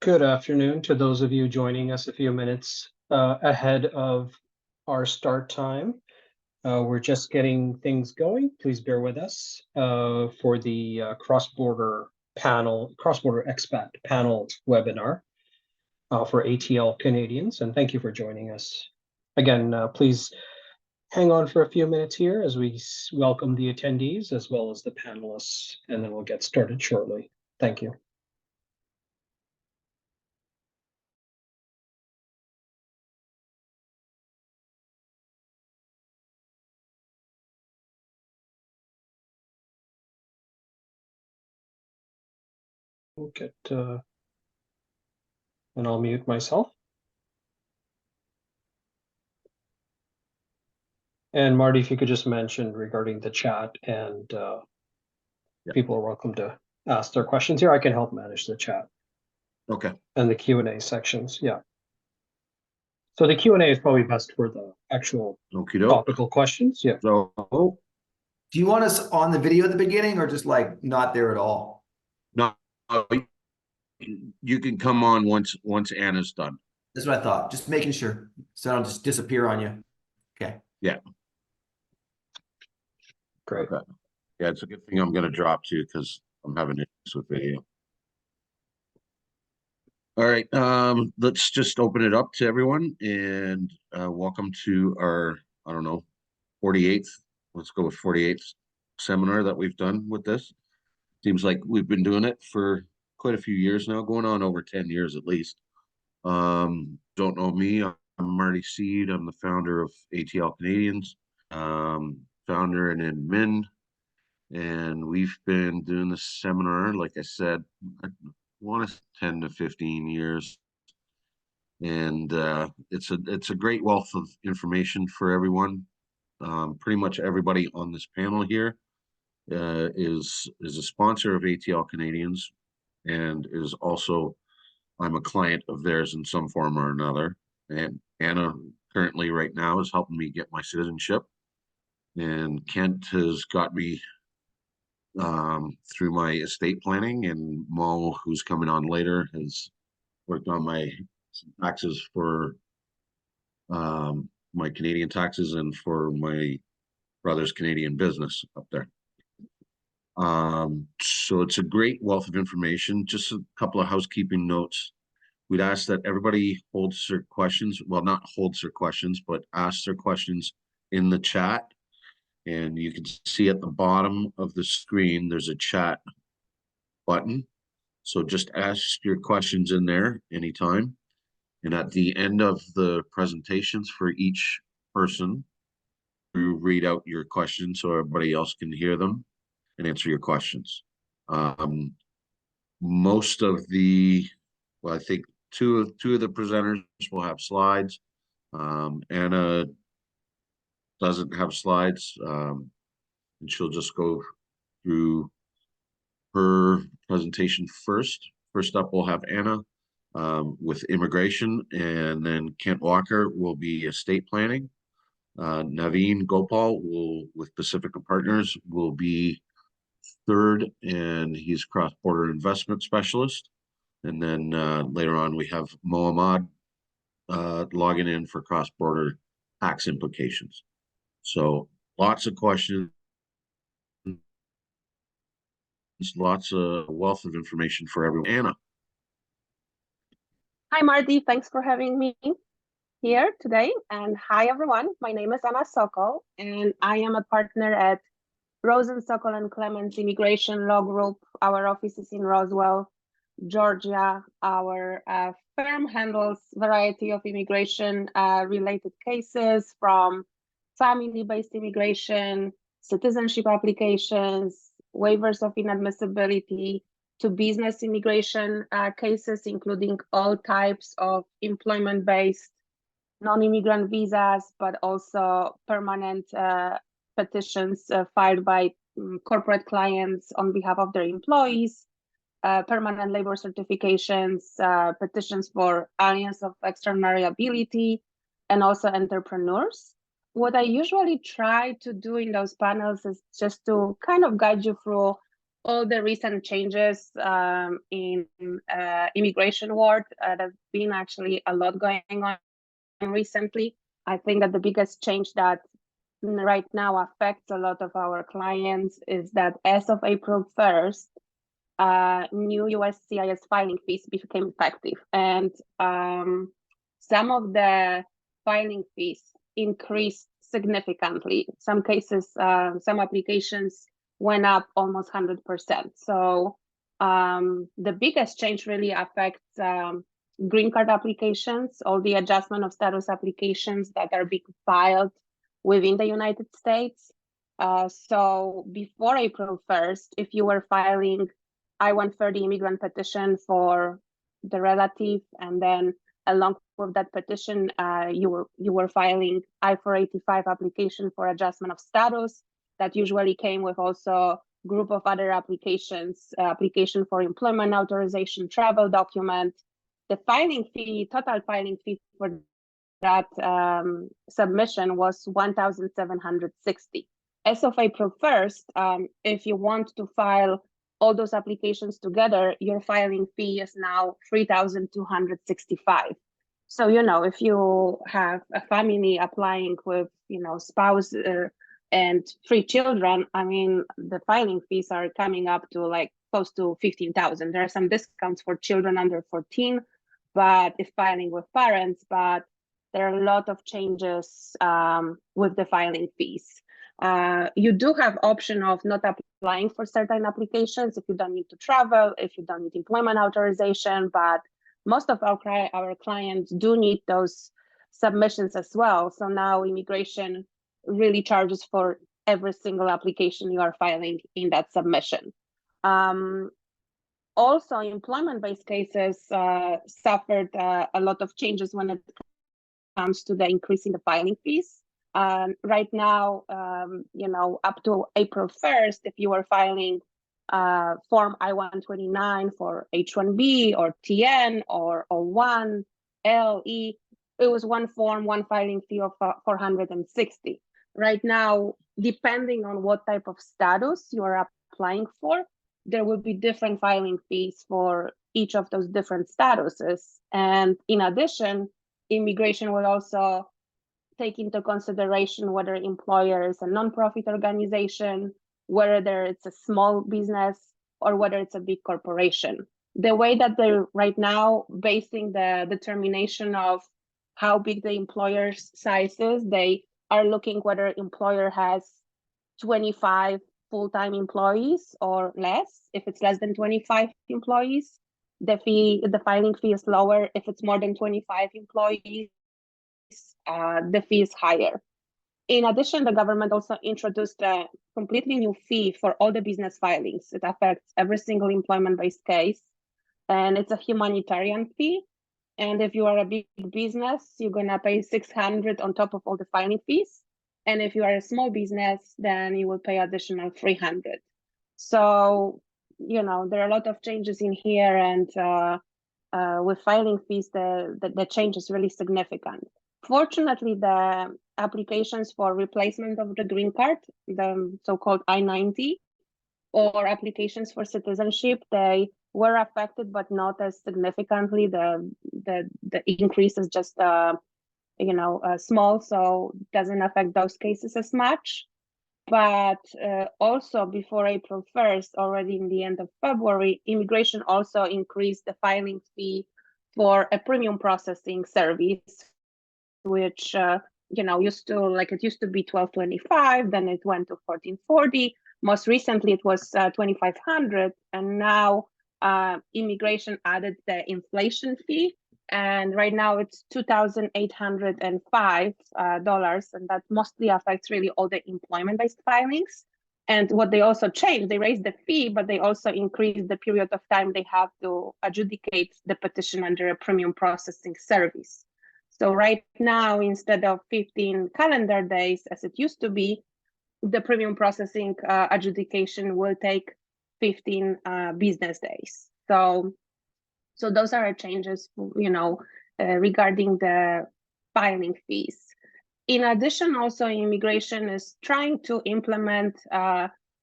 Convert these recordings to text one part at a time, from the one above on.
Good afternoon to those of you joining us a few minutes ahead of our start time. We're just getting things going. Please bear with us for the cross-border expat panel webinar for ATL Canadians, and thank you for joining us. Again, please hang on for a few minutes here as we welcome the attendees as well as the panelists, and then we'll get started shortly. Thank you. We'll get, and I'll mute myself. And Marty, if you could just mention regarding the chat, and people are welcome to ask their questions here. I can help manage the chat. Okay. And the Q&A sections, yeah. So the Q&A is probably best for the actual topical questions, yeah. So, do you want us on the video at the beginning or just like not there at all? No, you can come on once Anna's done. That's what I thought. Just making sure, so I don't just disappear on you. Okay. Yeah. Great. Okay. Yeah, it's a good thing I'm going to drop too because I'm having issues with video. All right, let's just open it up to everyone and welcome to our, I don't know, 48th. Let's go with 48th seminar that we've done with this. Seems like we've been doing it for quite a few years now, going on over 10 years at least. Don't know me, I'm Marty Seed. I'm the founder of ATL Canadians, founder and admin. And we've been doing this seminar, like I said, I want to 10 to 15 years. And it's a great wealth of information for everyone. Pretty much everybody on this panel here is a sponsor of ATL Canadians, and is also, I'm a client of theirs in some form or another. And Anna currently right now is helping me get my citizenship, and Kent has got me through my estate planning, and Mo, who's coming on later, has worked on my taxes for my Canadian taxes and for my brother's Canadian business up there. So it's a great wealth of information. Just a couple of housekeeping notes. We'd ask that everybody holds their questions, well, not holds their questions, but asks their questions in the chat. And you can see at the bottom of the screen, there's a chat button. So just ask your questions in there anytime. And at the end of the presentations for each person, you read out your questions so everybody else can hear them and answer your questions. Most of the, well, I think two of the presenters will have slides. Anna doesn't have slides, and she'll just go through her presentation first. First up, we'll have Anna with immigration, and then Kent Walker will be estate planning. Naveen Gopal with Pacifica Partners will be third, and he's cross-border investment specialist. And then later on, we have Mohammad logging in for cross-border tax implications. So lots of questions, lots of wealth of information for everyone. Anna. Hi, Marty. Thanks for having me here today. And hi, everyone. My name is Anna Sokol, and I am a partner at Rosen, Sokol and Clements Immigration Law Group. Our office is in Roswell, Georgia. Our firm handles a variety of immigration related cases, from family-based immigration, citizenship applications, waivers of inadmissibility, to business immigration cases, including all types of employment-based non-immigrant visas, but also permanent petitions filed by corporate clients on behalf of their employees, permanent labor certifications, petitions for aliens of extraordinary ability, and also entrepreneurs. What I usually try to do in those panels is just to kind of guide you through all the recent changes in immigration world. There's been actually a lot going on recently. I think that the biggest change that right now affects a lot of our clients is that as of April 1st, new USCIS filing fees became effective, and some of the filing fees increased significantly. Some cases, some applications went up almost 100%. So the biggest change really affects green card applications, all the adjustment of status applications that are being filed within the United States. So before April 1st, if you were filing I-130 immigrant petition for the relative, and then along with that petition, you were filing I-485 application for adjustment of status. That usually came with also group of other applications, application for employment authorization, travel document. The filing fee, total filing fee for that submission was $1,760. As of April 1st, if you want to file all those applications together, your filing fee is now $3,265. So, if you have a family applying with, spouse and 3 children, I mean, the filing fees are coming up to like close to $15,000. There are some discounts for children under 14, but if filing with parents, but there are a lot of changes with the filing fees. You do have option of not applying for certain applications if you don't need to travel, if you don't need employment authorization, but most of our clients do need those submissions as well. So now immigration really charges for every single application you are filing in that submission. Also, employment-based cases suffered a lot of changes when it comes to the increase in the filing fees. Right now, up to April 1st, if you are filing Form I-129 for H-1B or TN or O-1, LE, it was one form, one filing fee of $460. Right now, depending on what type of status you are applying for, there will be different filing fees for each of those different statuses. And in addition, immigration will also take into consideration whether employer is a nonprofit organization, whether it's a small business, or whether it's a big corporation. The way that they're right now basing the determination of how big the employer's size is, they are looking whether employer has 25 full-time employees or less. If it's less than 25 employees, the filing fee is lower. If it's more than 25 employees, the fee is higher. In addition, the government also introduced a completely new fee for all the business filings. It affects every single employment-based case, and it's a humanitarian fee. And if you are a big business, you're gonna pay $600 on top of all the filing fees. And if you are a small business, then you will pay additional $300. So, there are a lot of changes in here, and with filing fees, the change is really significant. Fortunately, the applications for replacement of the green card, the so-called I-90, or applications for citizenship, they were affected, but not as significantly. The increase is just small, so doesn't affect those cases as much. But also before April 1st, already in the end of February, immigration also increased the filing fee for a premium processing service, which used to be $12.25, then it went to $14.40. Most recently, it was $2,500, and now immigration added the inflation fee, and right now it's $2,805, and that mostly affects really all the employment-based filings. And what they also changed, they raised the fee, but they also increased the period of time they have to adjudicate the petition under a premium processing service. So right now, instead of 15 calendar days, as it used to be, the premium processing adjudication will take 15 business days. So those are changes, regarding the filing fees. In addition, also immigration is trying to implement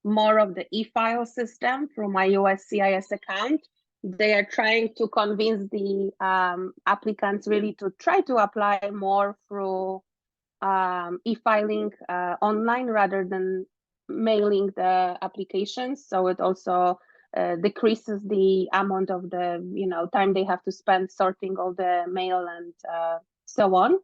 more of the e-file system through my USCIS account. They are trying to convince the applicants really to try to apply more through e-filing online rather than mailing the applications. So it also decreases the amount of the time they have to spend sorting all the mail and so on.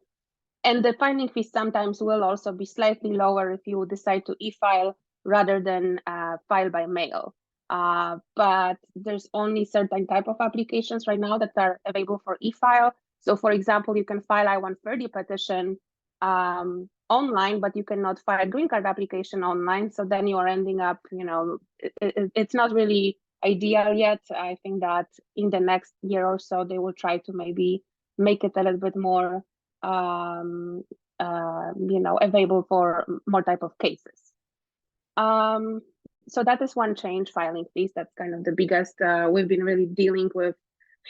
And the filing fee sometimes will also be slightly lower if you decide to e-file rather than file by mail. But there's only certain type of applications right now that are available for e-file. So for example, you can file I-130 petition online, but you cannot file green card application online. So then you are ending up, it's not really ideal yet. I think that in the next year or so, they will try to maybe make it a little bit more available for more type of cases. So that is one change, filing fees. That's kind of the biggest. We've been really dealing with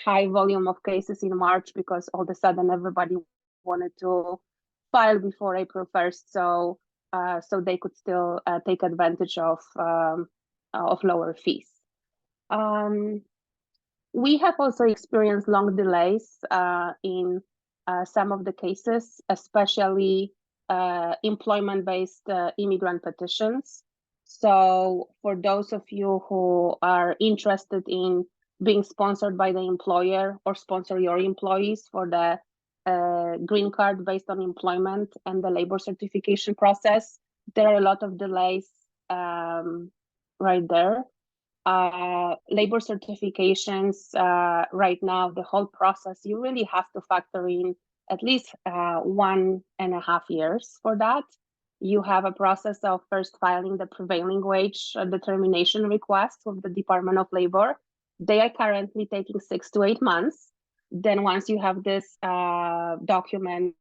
high volume of cases in March because all of a sudden everybody wanted to file before April 1st, so they could still take advantage of lower fees. We have also experienced long delays in some of the cases, especially employment-based immigrant petitions. So for those of you who are interested in being sponsored by the employer or sponsor your employees for the green card based on employment and the labor certification process, there are a lot of delays right there. Labor certifications right now, the whole process, you really have to factor in at least 1.5 years for that. You have a process of first filing the prevailing wage determination request with the Department of Labor. They are currently taking 6 to 8 months. Then once you have this document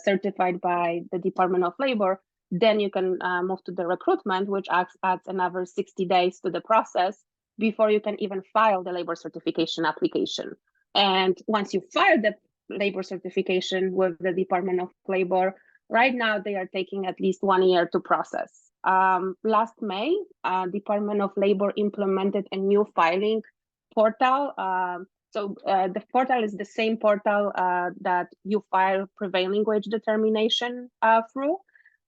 certified by the Department of Labor, then you can move to the recruitment, which adds another 60 days to the process before you can even file the labor certification application. And once you file the labor certification with the Department of Labor, right now they are taking at least 1 year to process. Last May, Department of Labor implemented a new filing portal. So the portal is the same portal that you file prevailing wage determination through,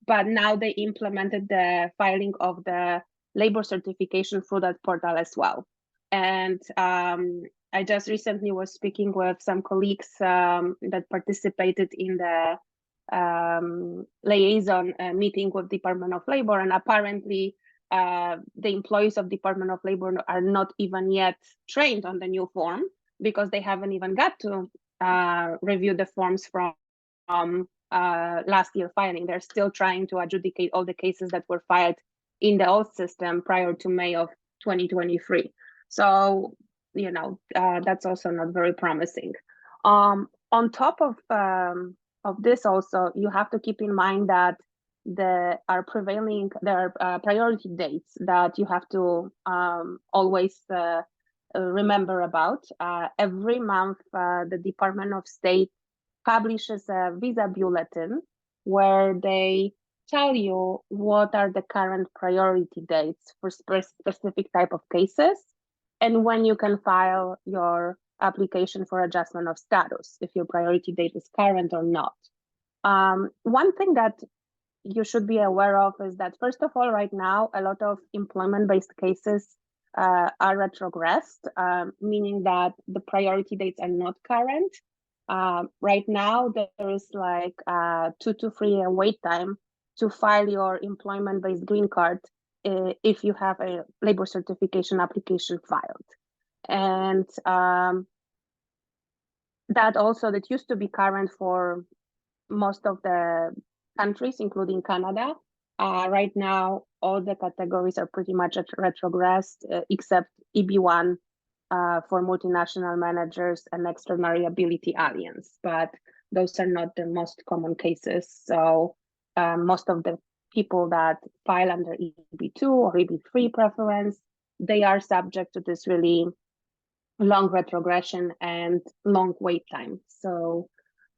but now they implemented the filing of the labor certification through that portal as well. And I just recently was speaking with some colleagues that participated in the liaison meeting with Department of Labor, and apparently the employees of Department of Labor are not even yet trained on the new form because they haven't even got to review the forms from last year filing. They're still trying to adjudicate all the cases that were filed in the old system prior to May of 2023. So, that's also not very promising. On top of this also, you have to keep in mind that there are priority dates that you have to always remember about. Every month, the Department of State publishes a visa bulletin where they tell you what are the current priority dates for specific type of cases and when you can file your application for adjustment of status, if your priority date is current or not. One thing that you should be aware of is that, first of all, right now, a lot of employment-based cases are retrogressed, meaning that the priority dates are not current. Right now, there is like 2 to 3 year wait time to file your employment-based green card if you have a labor certification application filed. And that used to be current for most of the countries, including Canada. Right now, all the categories are pretty much retrogressed, except EB1 for multinational managers and extraordinary ability aliens, but those are not the most common cases. So most of the people that file under EB2 or EB3 preference, they are subject to this really long retrogression and long wait time. So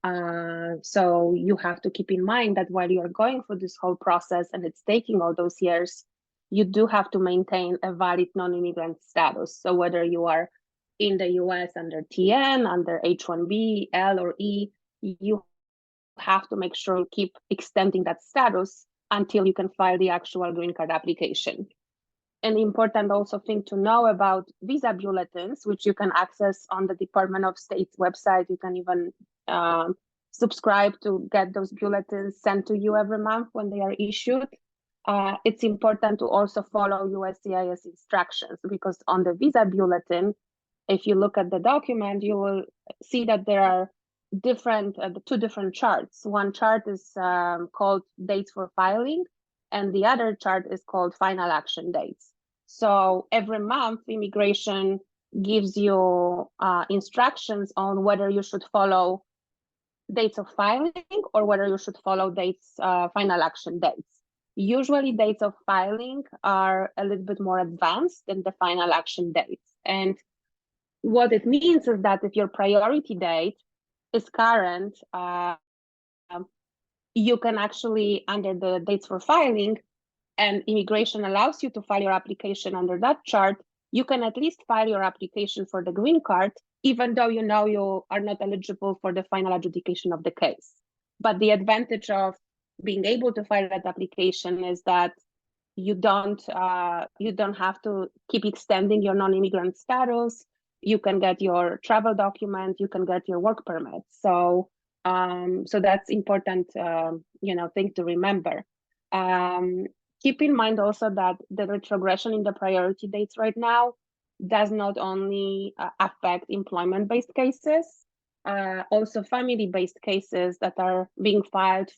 you have to keep in mind that while you are going through this whole process and it's taking all those years, you do have to maintain a valid non-immigrant status. So whether you are in the US under TN, under H-1B, L or E, you have to make sure you keep extending that status until you can file the actual green card application. An important also thing to know about visa bulletins, which you can access on the Department of State's website. You can even subscribe to get those bulletins sent to you every month when they are issued. It's important to also follow USCIS instructions, because on the visa bulletin, if you look at the document, you will see that there are two different charts. One chart is called dates for filing, and the other chart is called final action dates. So every month, immigration gives you instructions on whether you should follow dates of filing or whether you should follow final action dates. Usually dates of filing are a little bit more advanced than the final action dates. And what it means is that if your priority date is current, you can actually, under the dates for filing, and immigration allows you to file your application under that chart, you can at least file your application for the green card, even though you know you are not eligible for the final adjudication of the case. But the advantage of being able to file that application is that you don't have to keep extending your non-immigrant status. You can get your travel document, you can get your work permit. So that's important thing to remember. Keep in mind also that the retrogression in the priority dates right now does not only affect employment-based cases, also family-based cases that are being filed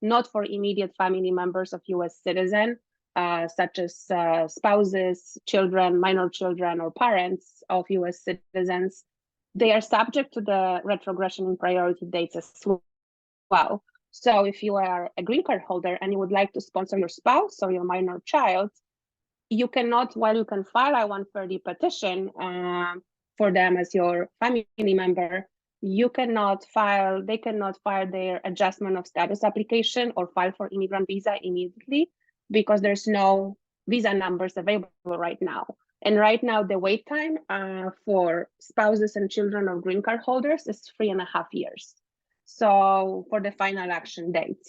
not for immediate family members of US citizens, such as spouses, children, minor children, or parents of US citizens. They are subject to the retrogression in priority dates as well. So if you are a green card holder and you would like to sponsor your spouse or your minor child, you cannot, while you can file a I-130 petition for them as your family member, they cannot file their adjustment of status application or file for immigrant visa immediately, because there's no visa numbers available right now. And right now, the wait time for spouses and children of green card holders is 3.5 years. So for the final action date,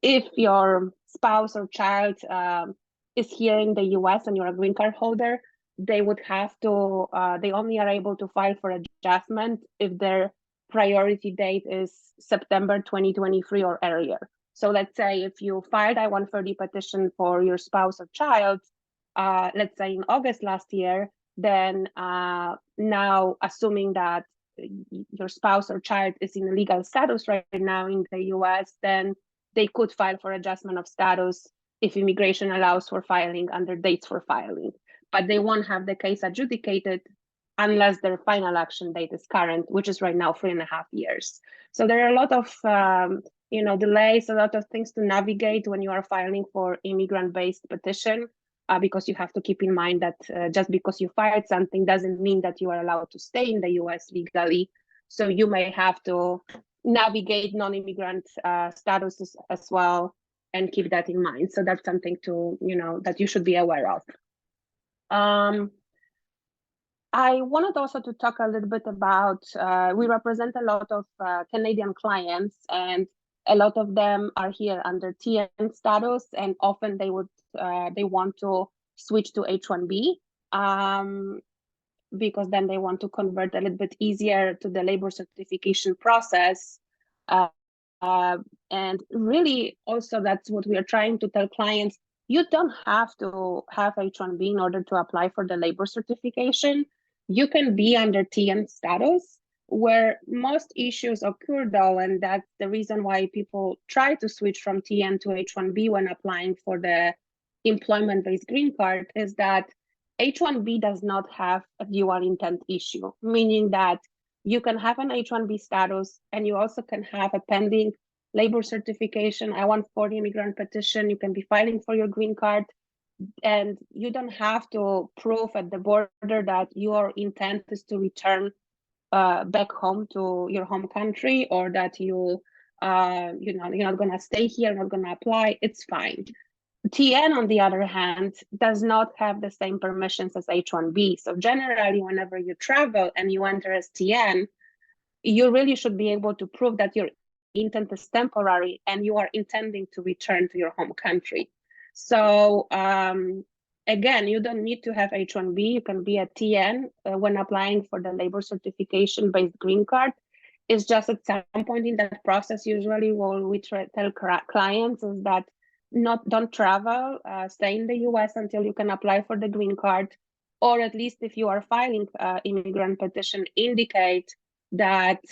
if your spouse or child is here in the US and you're a green card holder, they would have to, they only are able to file for adjustment if their priority date is September 2023 or earlier. So let's say if you filed a I-130 petition for your spouse or child, let's say in August last year, then now assuming that your spouse or child is in legal status right now in the US, then they could file for adjustment of status if immigration allows for filing under dates for filing. But they won't have the case adjudicated unless their final action date is current, which is right now 3.5 years. So there are a lot of delays, a lot of things to navigate when you are filing for immigrant-based petition, because you have to keep in mind that just because you filed something doesn't mean that you are allowed to stay in the US legally. So you may have to navigate non-immigrant statuses as well and keep that in mind. So that's something to, that you should be aware of. I wanted also to talk a little bit about, we represent a lot of Canadian clients, and a lot of them are here under TN status, and often they want to switch to H-1B because then they want to convert a little bit easier to the labor certification process. And really also that's what we are trying to tell clients. You don't have to have H-1B in order to apply for the labor certification. You can be under TN status. Where most issues occur though, and that's the reason why people try to switch from TN to H-1B when applying for the employment-based green card, is that H-1B does not have a dual intent issue, meaning that you can have an H-1B status and you also can have a pending labor certification, I-140 immigrant petition. You can be filing for your green card, and you don't have to prove at the border that your intent is to return back home to your home country, or that you're not going to stay here, not going to apply. It's fine. TN, on the other hand, does not have the same permissions as H-1B. So generally, whenever you travel and you enter as TN, you really should be able to prove that your intent is temporary and you are intending to return to your home country. So again, you don't need to have H-1B. You can be a TN when applying for the labor certification-based green card. It's just at some point in that process, usually what we tell clients is that don't travel, stay in the US until you can apply for the green card, or at least if you are filing immigrant petition, indicate that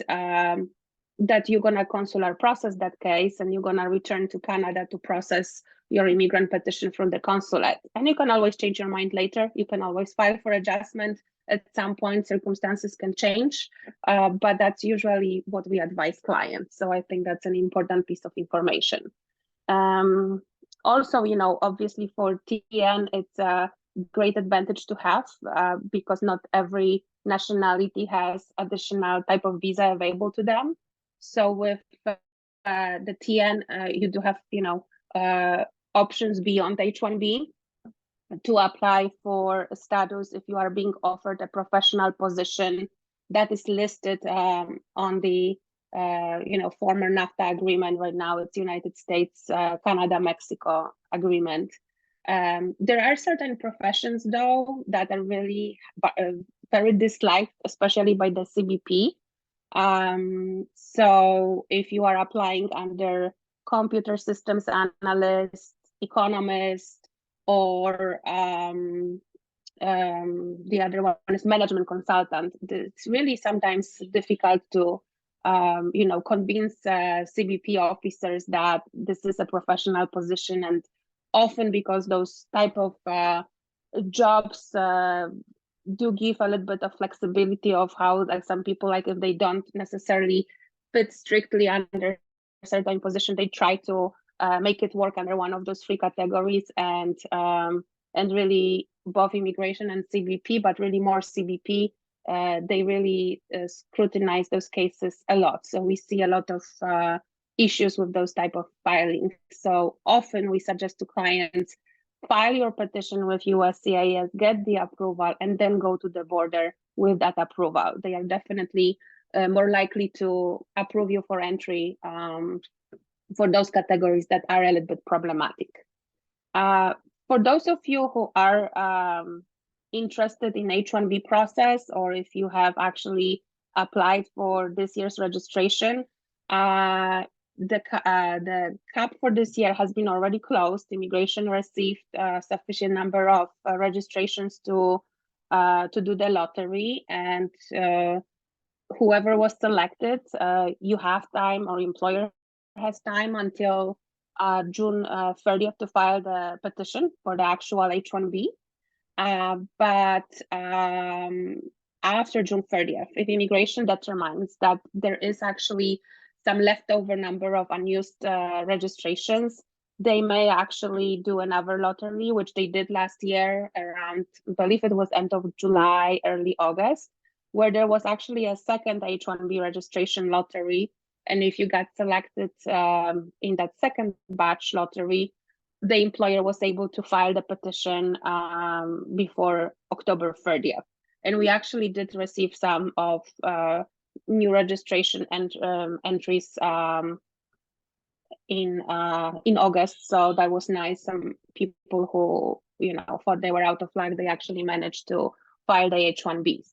that you're gonna consular process that case and you're gonna return to Canada to process your immigrant petition from the consulate. And you can always change your mind later. You can always file for adjustment. At some point, circumstances can change, but that's usually what we advise clients. So I think that's an important piece of information. Also, you know, obviously for TN, it's a great advantage to have because not every nationality has additional type of visa available to them. So with the TN, you do have, you know, options beyond H-1B to apply for a status if you are being offered a professional position that is listed on the you know, former NAFTA agreement. Right now it's United States, Canada, Mexico agreement. There are certain professions though that are really very disliked, especially by the CBP. So if you are applying under computer systems analyst, economist, or the other one is management consultant, it's really sometimes difficult to you know, convince CBP officers that this is a professional position, and often because those type of jobs do give a little bit of flexibility of how, like, some people, like, if they don't necessarily fit strictly under a certain position, they try to make it work under one of those three categories, and really both immigration and CBP, but really more CBP, they really scrutinize those cases a lot. So we see a lot of issues with those type of filings. So often we suggest to clients, file your petition with USCIS, get the approval, and then go to the border with that approval. They are definitely more likely to approve you for entry for those categories that are a little bit problematic. For those of you who are interested in H-1B process, or if you have actually applied for this year's registration, the cap for this year has been already closed. Immigration received a sufficient number of registrations to do the lottery, and whoever was selected, you have time, or employer has time until June 30th to file the petition for the actual H-1B. But after June 30th, if immigration determines that there is actually some leftover number of unused registrations, they may actually do another lottery, which they did last year around, I believe it was end of July, early August, where there was actually a second H-1B registration lottery. And if you got selected in that second batch lottery, the employer was able to file the petition before October 30th. And we actually did receive some of new registration and entries in August. So that was nice. Some people who, you know, thought they were out of luck, they actually managed to file the H-1Bs.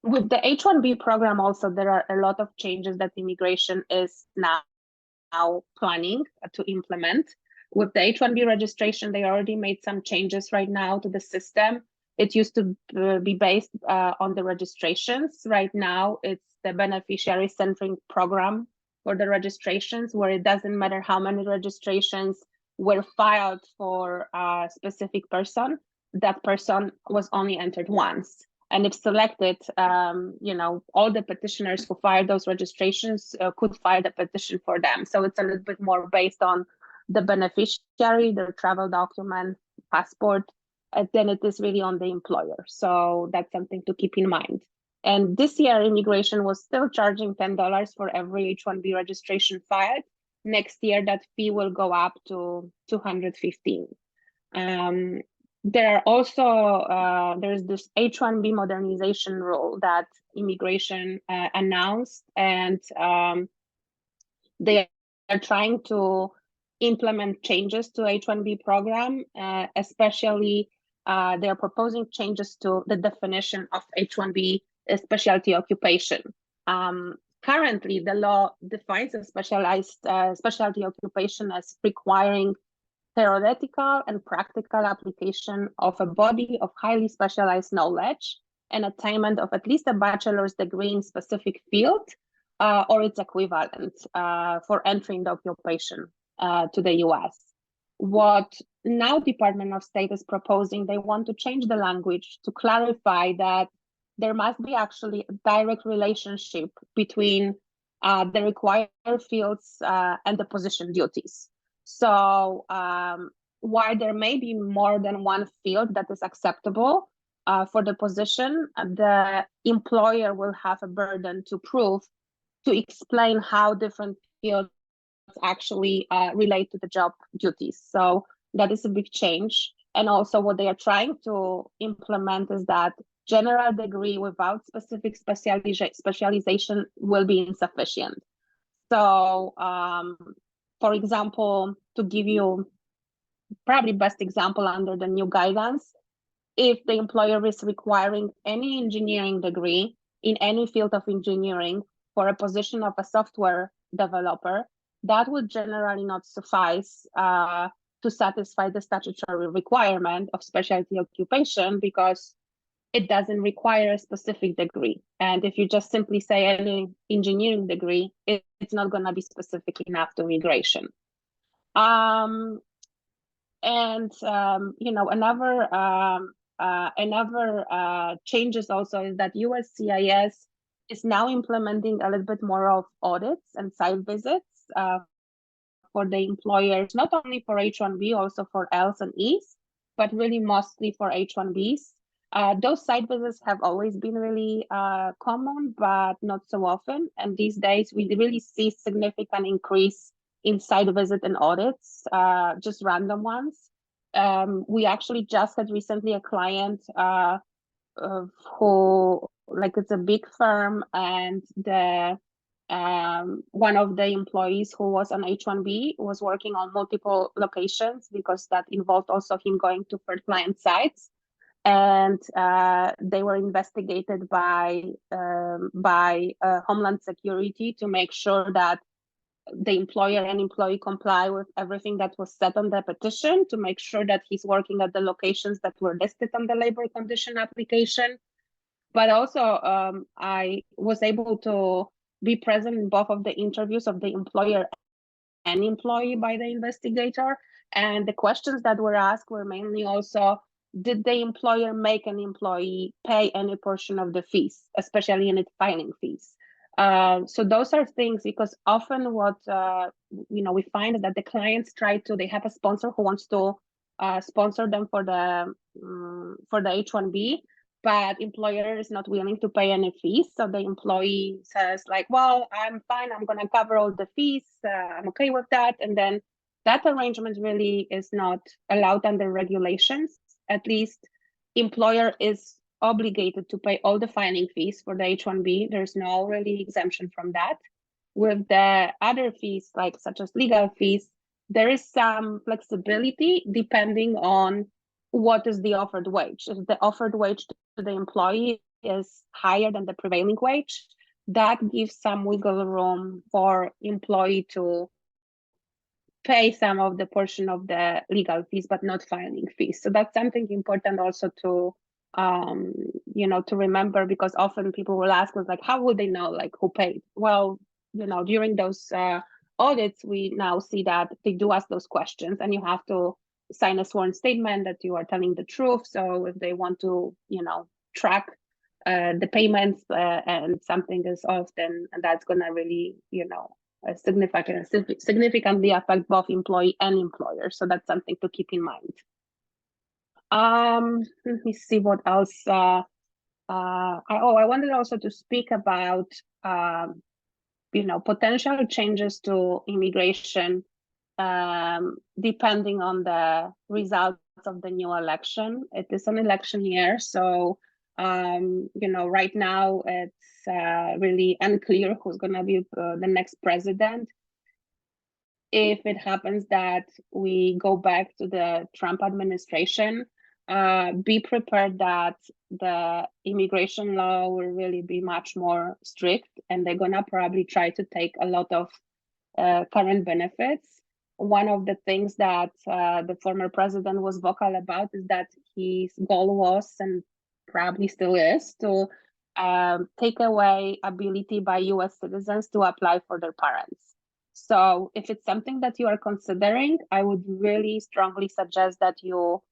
With the H-1B program also, there are a lot of changes that immigration is now planning to implement. With the H-1B registration, they already made some changes right now to the system. It used to be based on the registrations. Right now, it's the beneficiary-centric program for the registrations, where it doesn't matter how many registrations were filed for a specific person, that person was only entered once. And if selected, you know, all the petitioners who filed those registrations could file the petition for them. So it's a little bit more based on the beneficiary, their travel document, passport, than it is really on the employer. So that's something to keep in mind. And this year, immigration was still charging $10 for every H-1B registration filed. next year that fee will go up to 215. There are also there's this H-1B modernization rule that immigration announced, and they are trying to implement changes to H-1B program, especially they're proposing changes to the definition of H-1B specialty occupation. Currently, the law defines a specialty occupation as requiring theoretical and practical application of a body of highly specialized knowledge and attainment of at least a bachelor's degree in specific field or its equivalent for entering the occupation to the US. What now Department of State is proposing, they want to change the language to clarify that there must be actually a direct relationship between the required fields and the position duties. So while there may be more than one field that is acceptable for the position, the employer will have a burden to prove, to explain how different fields actually relate to the job duties. So that is a big change. And also what they are trying to implement is that general degree without specific specialization will be insufficient. So for example, to give you probably best example under the new guidance, if the employer is requiring any engineering degree in any field of engineering for a position of a software developer, that would generally not suffice to satisfy the statutory requirement of specialty occupation, because it doesn't require a specific degree. And if you just simply say any engineering degree, it's not going to be specific enough to immigration. You know, another changes also is that USCIS is now implementing a little bit more of audits and site visits for the employers, not only for H-1B, also for Ls and Es, but really mostly for H-1Bs. Those site visits have always been really common, but not so often. And these days, we really see significant increase in site visit and audits, just random ones. We actually just had recently a client who, like, it's a big firm, and the one of the employees who was on H-1B was working on multiple locations, because that involved also him going to third client sites. And they were investigated by Homeland Security to make sure that the employer and employee comply with everything that was set on the petition, to make sure that he's working at the locations that were listed on the labor condition application. But also, I was able to be present in both of the interviews of the employer and employee by the investigator. And the questions that were asked were mainly also, did the employer make an employee pay any portion of the fees, especially in its filing fees? So those are things, because often what you know, we find is that the clients they have a sponsor who wants to sponsor them for the H-1B, but employer is not willing to pay any fees. So the employee says, like, well, I'm fine, I'm gonna cover all the fees, I'm okay with that. And then that arrangement really is not allowed under regulations. At least employer is obligated to pay all the filing fees for the H-1B. There's no really exemption from that. With the other fees, like such as legal fees, there is some flexibility depending on what is the offered wage. If the offered wage to the employee is higher than the prevailing wage, that gives some wiggle room for employee to pay some of the portion of the legal fees, but not filing fees. So that's something important also to you know, to remember, because often people will ask us, like, how would they know, like, who paid? Well, you know, during those audits, we now see that they do ask those questions, and you have to sign a sworn statement that you are telling the truth. So if they want to, you know, track the payments and something is off, then that's gonna really, you know, significantly affect both employee and employer. So that's something to keep in mind. Let me see what else. I wanted also to speak about potential changes to immigration, depending on the results of the new election. It is an election year, so right now it's really unclear who's going to be the next president. If it happens that we go back to the Trump administration, be prepared that the immigration law will really be much more strict, and they're gonna probably try to take a lot of current benefits. One of the things that the former president was vocal about is that his goal was, and probably still is, to take away ability by US citizens to apply for their parents. So if it's something that you are considering, I would really strongly suggest that you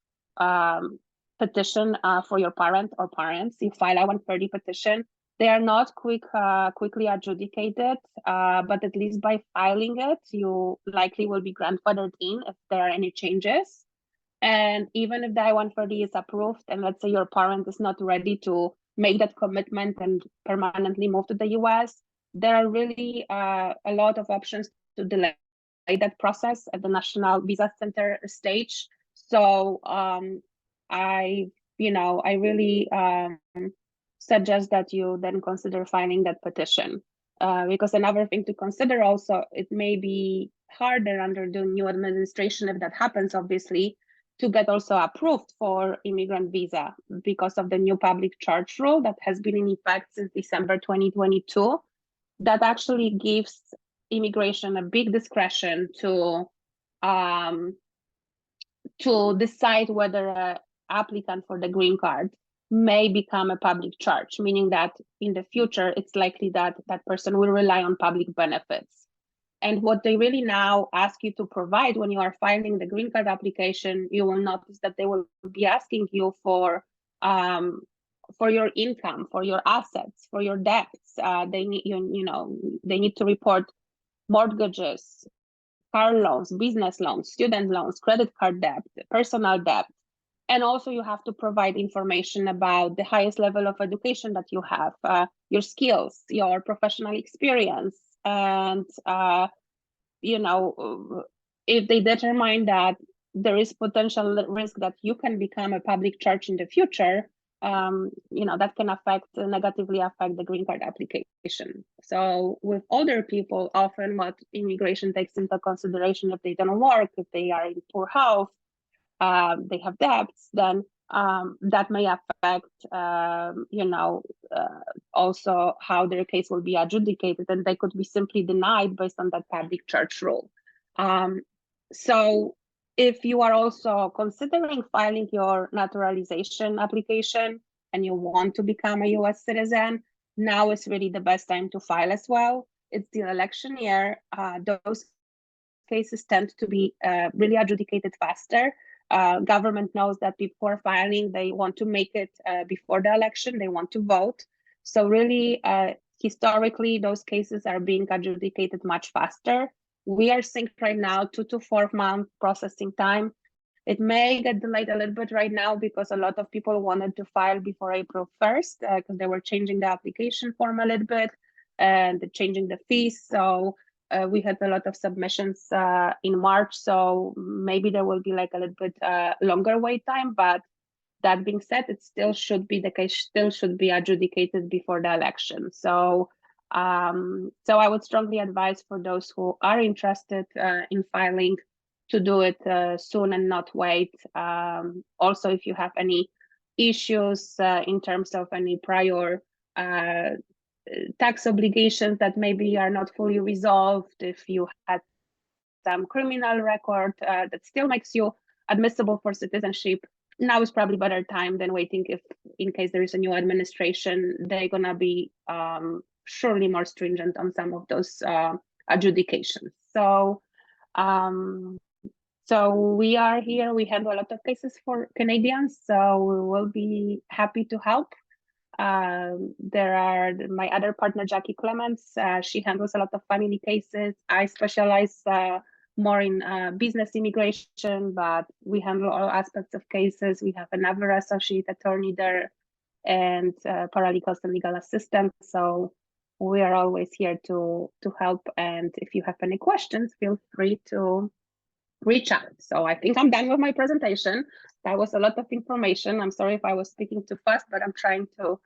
petition for your parent or parents. You file a 130 petition. They are not quickly adjudicated, but at least by filing it, you likely will be grandfathered in if there are any changes. And even if the I-130 is approved, and let's say your parent is not ready to make that commitment and permanently move to the US, there are really a lot of options to delay that process at the National Visa Center stage. So I really suggest that you then consider filing that petition. Because another thing to consider also, it may be harder under the new administration, if that happens, obviously, to get also approved for immigrant visa because of the new public charge rule that has been in effect since December 2022. That actually gives immigration a big discretion to decide whether an applicant for the green card may become a public charge, meaning that in the future, it's likely that that person will rely on public benefits. And what they really now ask you to provide when you are filing the green card application, you will notice that they will be asking you for your income, for your assets, for your debts. They need they need to report mortgages, car loans, business loans, student loans, credit card debt, personal debt. And also you have to provide information about the highest level of education that you have, your skills, your professional experience. And, if they determine that there is potential risk that you can become a public charge in the future, that can negatively affect the green card application. So with older people, often what immigration takes into consideration, if they don't work, if they are in poor health, they have debts, then that may affect, also how their case will be adjudicated, and they could be simply denied based on that public charge rule. So if you are also considering filing your naturalization application and you want to become a US citizen, now is really the best time to file as well. It's the election year. Those cases tend to be really adjudicated faster. Government knows that before filing, they want to make it before the election, they want to vote. So really, historically, those cases are being adjudicated much faster. We are seeing right now 2 to 4 month processing time. It may get delayed a little bit right now because a lot of people wanted to file before April 1st because they were changing the application form a little bit and changing the fees. So we had a lot of submissions in March, so maybe there will be like a little bit longer wait time. But that being said, it still should be the case, still should be adjudicated before the election. So so I would strongly advise for those who are interested in filing to do it soon and not wait. Also, if you have any issues in terms of any prior tax obligations that maybe are not fully resolved, if you had some criminal record that still makes you admissible for citizenship, now is probably better time than waiting. If in case there is a new administration, they're gonna be surely more stringent on some of those adjudications. So so we are here, we handle a lot of cases for Canadians, so we will be happy to help. There are my other partner, Jackie Clements. She handles a lot of family cases. I specialize more in business immigration, but we handle all aspects of cases. We have another associate attorney there and paralegals and legal assistants. So we are always here to help. And if you have any questions, feel free to reach out. So I think I'm done with my presentation. That was a lot of information. I'm sorry if I was speaking too fast, but I'm trying to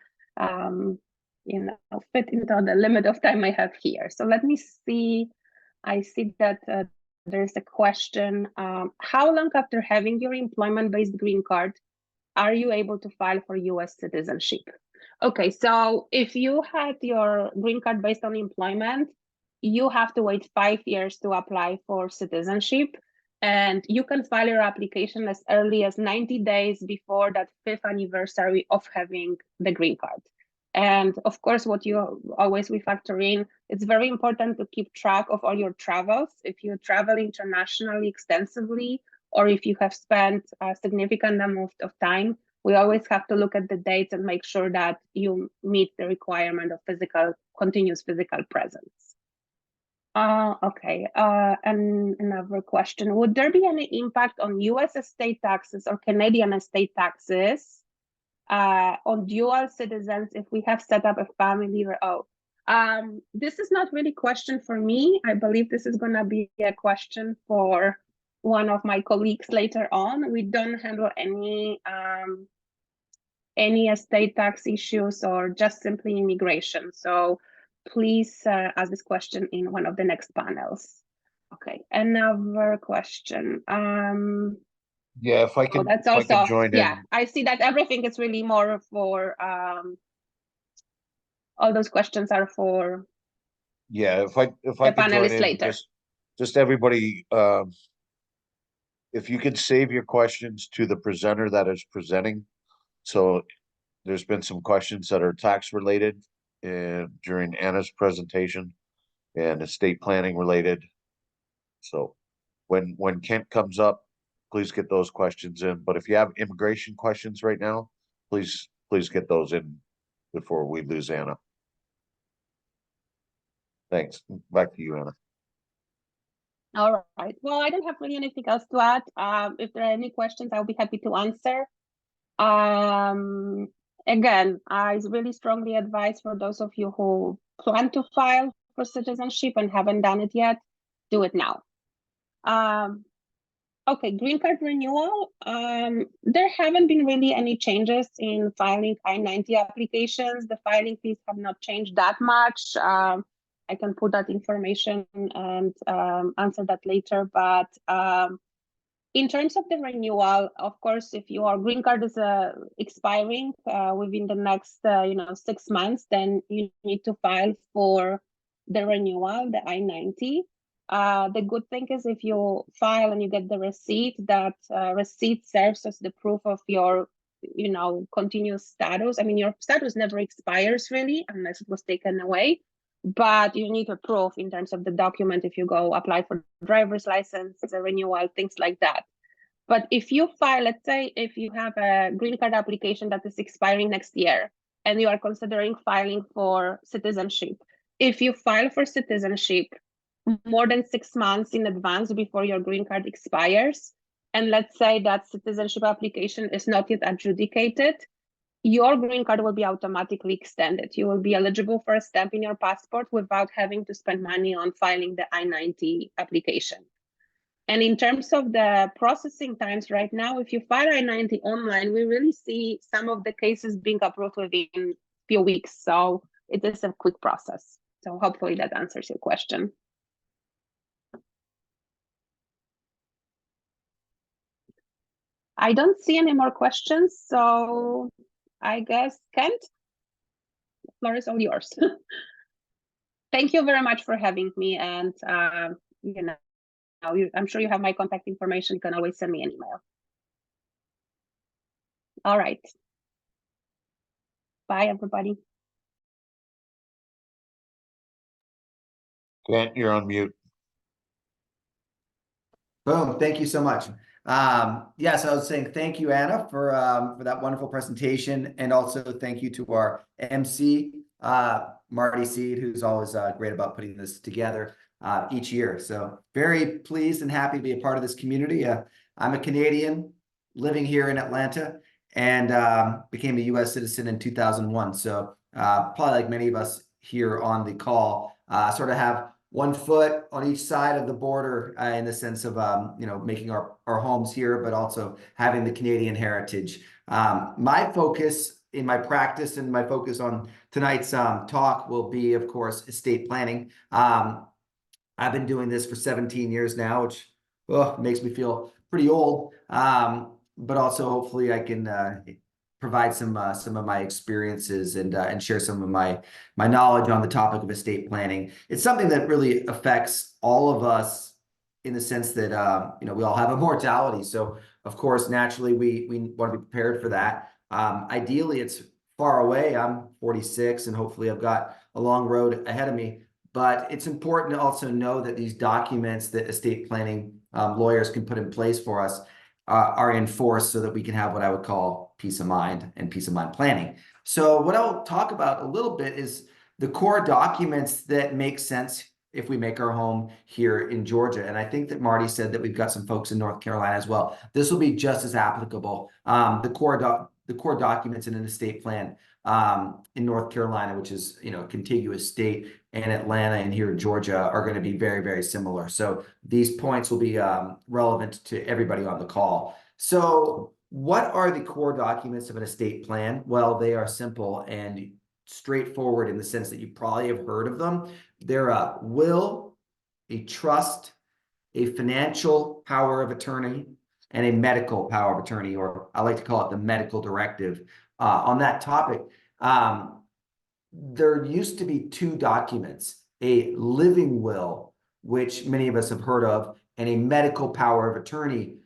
fit into the limit of time I have here. So let me see. I see that there's a question. How long after having your employment-based green card are you able to file for US citizenship? Okay, so if you had your green card based on employment, you have to wait 5 years to apply for citizenship. And you can file your application as early as 90 days before that 5th anniversary of having the green card. And of course, what you always factor in, it's very important to keep track of all your travels. If you travel internationally extensively, or if you have spent a significant amount of time, we always have to look at the dates and make sure that you meet the requirement of continuous physical presence. Okay, and another question. Would there be any impact on US estate taxes or Canadian estate taxes on dual citizens if we have set up a family? This is not really a question for me. I believe this is gonna be a question for one of my colleagues later on. We don't handle any estate tax issues or just simply immigration. So please ask this question in one of the next panels. Okay, another question. Yeah, if I can, that's if I also, can join yeah, in. I see that everything is really more for, all those questions are for Yeah, if I the could join panelists in, later. just everybody, if you could save your questions to the presenter that is presenting. So there's been some questions that are tax related and during Anna's presentation and estate planning related. So when Kent comes up, please get those questions in. But if you have immigration questions right now, please get those in before we lose Anna. Thanks. Back to you, Anna. All right. Well, I don't have really anything else to add. If there are any questions, I'll be happy to answer. Again, I really strongly advise for those of you who plan to file for citizenship and haven't done it yet, do it now. Okay, green card renewal. There haven't been really any changes in filing I-90 applications. The filing fees have not changed that much. I can put that information and answer that later. But in terms of the renewal, of course, if your green card is expiring within the next 6 months, then you need to file for the renewal, the I-90. The good thing is if you file and you get the receipt, that receipt serves as the proof of your continuous status. I mean, your status never expires really unless it was taken away, but you need a proof in terms of the document if you go apply for driver's license, a renewal, things like that. But if you file, let's say if you have a green card application that is expiring next year and you are considering filing for citizenship, if you file for citizenship more than 6 months in advance before your green card expires, and let's say that citizenship application is not yet adjudicated, your green card will be automatically extended. You will be eligible for a stamp in your passport without having to spend money on filing the I-90 application. And in terms of the processing times right now, if you file I-90 online, we really see some of the cases being approved within a few weeks. So it is a quick process. So hopefully that answers your question. I don't see any more questions, so I guess, Kent, the floor is all yours. Thank you very much for having me, and I'm sure you have my contact information. You can always send me an email. All right. Bye, everybody. Kent, you're on mute. Boom. Thank you so much. Yes, I was saying thank you, Anna, for that wonderful presentation. And also thank you to our MC, Marty Seed, who's always great about putting this together each year. So very pleased and happy to be a part of this community. I'm a Canadian living here in Atlanta and became a US citizen in 2001. So probably like many of us here on the call sort of have one foot on each side of the border in the sense of, making our homes here, but also having the Canadian heritage. My focus in my practice and my focus on tonight's talk will be, of course, estate planning. I've been doing this for 17 years now, which makes me feel pretty old. But also hopefully I can provide some of my experiences and share some of my knowledge on the topic of estate planning. It's something that really affects all of us in the sense that we all have a mortality. So of course, naturally, we want to be prepared for that. Ideally, it's far away. I'm 46, and hopefully I've got a long road ahead of me. But it's important to also know that these documents that estate planning lawyers can put in place for us are enforced so that we can have what I would call peace of mind and peace of mind planning. So what I'll talk about a little bit is the core documents that make sense if we make our home here in Georgia. And I think that Marty said that we've got some folks in North Carolina as well. This will be just as applicable. The core documents in an estate plan in North Carolina, which is a contiguous state, and Atlanta and here in Georgia are going to be very, very similar. So these points will be relevant to everybody on the call. So what are the core documents of an estate plan? Well, they are simple and straightforward in the sense that you probably have heard of them. They're a will, a trust, a financial power of attorney, and a medical power of attorney, or I like to call it the medical directive. On that topic, there used to be two documents, a living will, which many of us have heard of, and a medical power of attorney,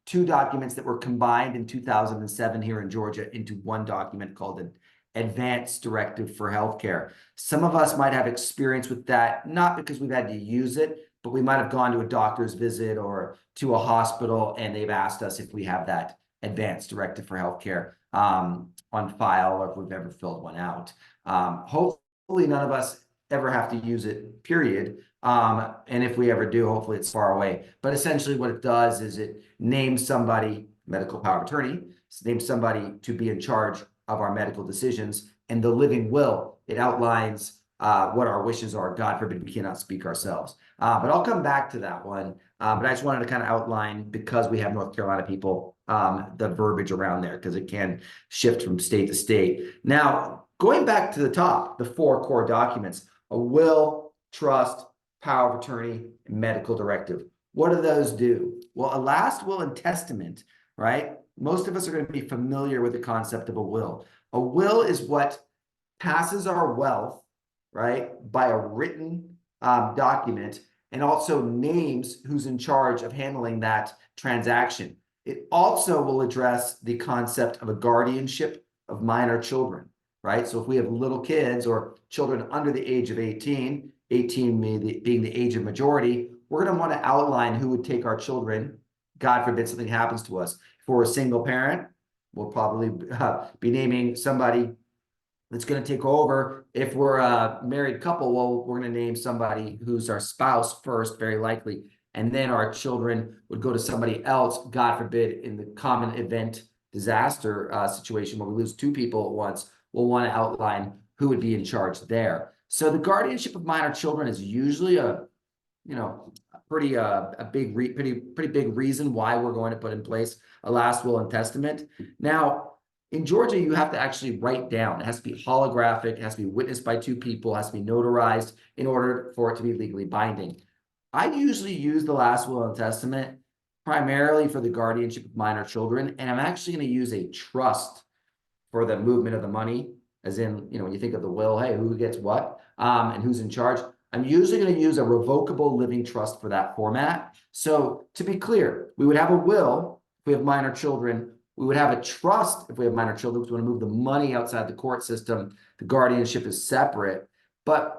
two documents that were combined in 2007 here in Georgia into one document called an Advance Directive for Healthcare. Some of us might have experience with that, not because we've had to use it, but we might have gone to a doctor's visit or to a hospital and they've asked us if we have that Advance Directive for Healthcare on file, or if we've ever filled one out. Hopefully none of us ever have to use it, period. And if we ever do, hopefully it's far away. But essentially what it does is it names somebody, medical power of attorney, names somebody to be in charge of our medical decisions. And the living will, it outlines what our wishes are. God forbid we cannot speak ourselves. But I'll come back to that one. But I just wanted to kind of outline, because we have North Carolina people, the verbiage around there, because it can shift from state to state. Now, going back to the top, the four core documents: a will, trust, power of attorney, and medical directive. What do those do? Well, a last will and testament, right? Most of us are going to be familiar with the concept of a will. A will is what passes our wealth, right, by a written document, and also names who's in charge of handling that transaction. It also will address the concept of a guardianship of minor children, right? So if we have little kids or children under the age of 18 being the age of majority, we're going to want to outline who would take our children. God forbid something happens to us. If we're a single parent, we'll probably be naming somebody that's going to take over. If we're a married couple, well, we're going to name somebody who's our spouse first, very likely. And then our children would go to somebody else, God forbid, in the common event disaster situation where we lose two people at once. We'll want to outline who would be in charge there. So the guardianship of minor children is usually a pretty big reason why we're going to put in place a last will and testament. Now, in Georgia, you have to actually write down. It has to be holographic. It has to be witnessed by two people. It has to be notarized in order for it to be legally binding. I usually use the last will and testament primarily for the guardianship of minor children, and I'm actually going to use a trust for the movement of the money, as in, when you think of the will, hey, who gets what, and who's in charge. I'm usually going to use a revocable living trust for that format. So to be clear, we would have a will if we have minor children. We would have a trust if we have minor children, because we want to move the money outside the court system. The guardianship is separate. But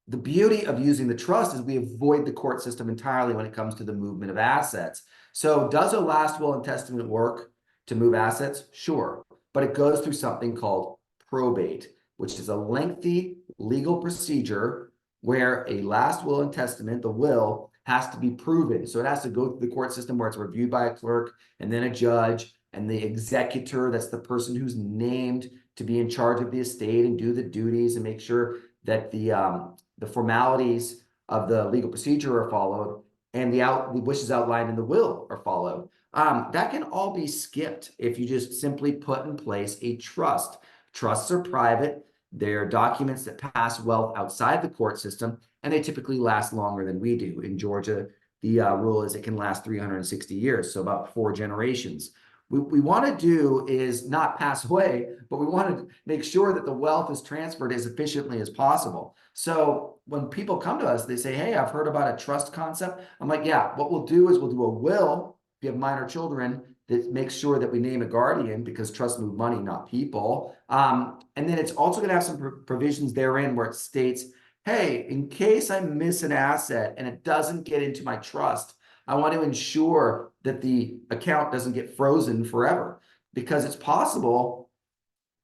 the beauty of using the trust is we avoid the court system entirely when it comes to the movement of assets. So does a last will and testament work to move assets? Sure. But it goes through something called probate, which is a lengthy legal procedure where a last will and testament, the will, has to be proven. So it has to go through the court system where it's reviewed by a clerk and then a judge, and the executor, that's the person who's named to be in charge of the estate and do the duties and make sure that the formalities of the legal procedure are followed and the wishes outlined in the will are followed. That can all be skipped if you just simply put in place a trust. Trusts are private. They're documents that pass wealth outside the court system, and they typically last longer than we do. In Georgia, the rule is it can last 360 years, so about 4 generations. What we want to do is not pass away, but we want to make sure that the wealth is transferred as efficiently as possible. So when people come to us, they say, hey, I've heard about a trust concept. I'm like, yeah, what we'll do is we'll do a will. If you have minor children, that makes sure that we name a guardian, because trusts move money, not people. And then it's also going to have some provisions therein where it states, hey, in case I miss an asset and it doesn't get into my trust, I want to ensure that the account doesn't get frozen forever, because it's possible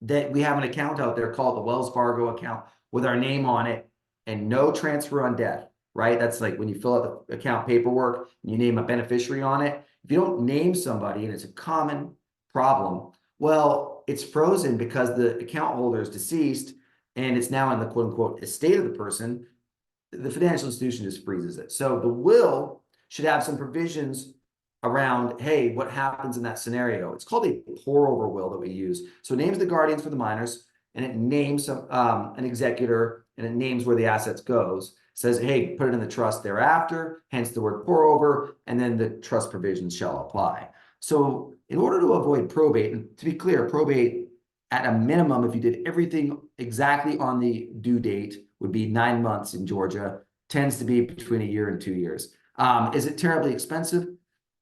that we have an account out there called the Wells Fargo account with our name on it and no transfer on death, right? That's like when you fill out the account paperwork and you name a beneficiary on it. If you don't name somebody, and it's a common problem, well, it's frozen because the account holder is deceased and it's now in the quote unquote estate of the person. The financial institution just freezes it. So the will should have some provisions around, hey, what happens in that scenario? It's called a pour over will that we use. So it names the guardians for the minors, and it names an executor, and it names where the assets goes. Says, hey, put it in the trust thereafter, hence the word pour over, and then the trust provisions shall apply. So in order to avoid probate, and to be clear, probate at a minimum, if you did everything exactly on the due date, would be 9 months in Georgia, tends to be between 1 year and 2 years. Is it terribly expensive?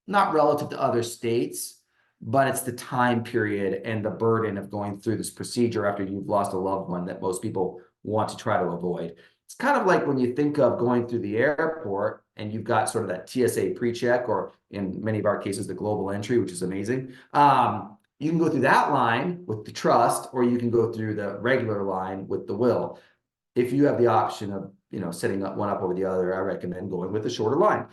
Not relative to other states, but it's the time period and the burden of going through this procedure after you've lost a loved one that most people want to try to avoid. It's kind of like when you think of going through the airport and you've got sort of that TSA pre-check, or in many of our cases, the global entry, which is amazing. You can go through that line with the trust, or you can go through the regular line with the will. If you have the option of, setting up one up over the other, I recommend going with the shorter line.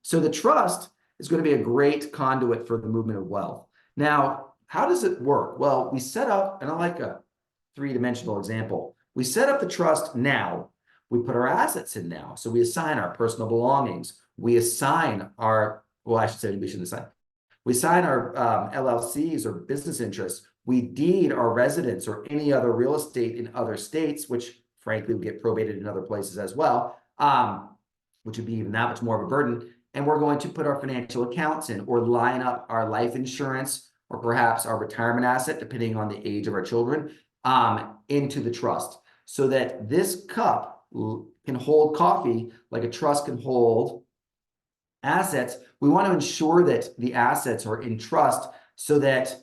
So the trust is going to be a great conduit for the movement of wealth. Now, how does it work? Well, we set up, and I like a 3-dimensional example. We set up the trust now. We put our assets in now. So we assign our personal belongings. We assign our, well, I should say we shouldn't assign. We assign our LLCs or business interests. We deed our residence or any other real estate in other states, which frankly would get probated in other places as well, which would be even that much more of a burden. And we're going to put our financial accounts in, or line up our life insurance, or perhaps our retirement asset, depending on the age of our children, into the trust, so that this cup can hold coffee like a trust can hold assets. We want to ensure that the assets are in trust so that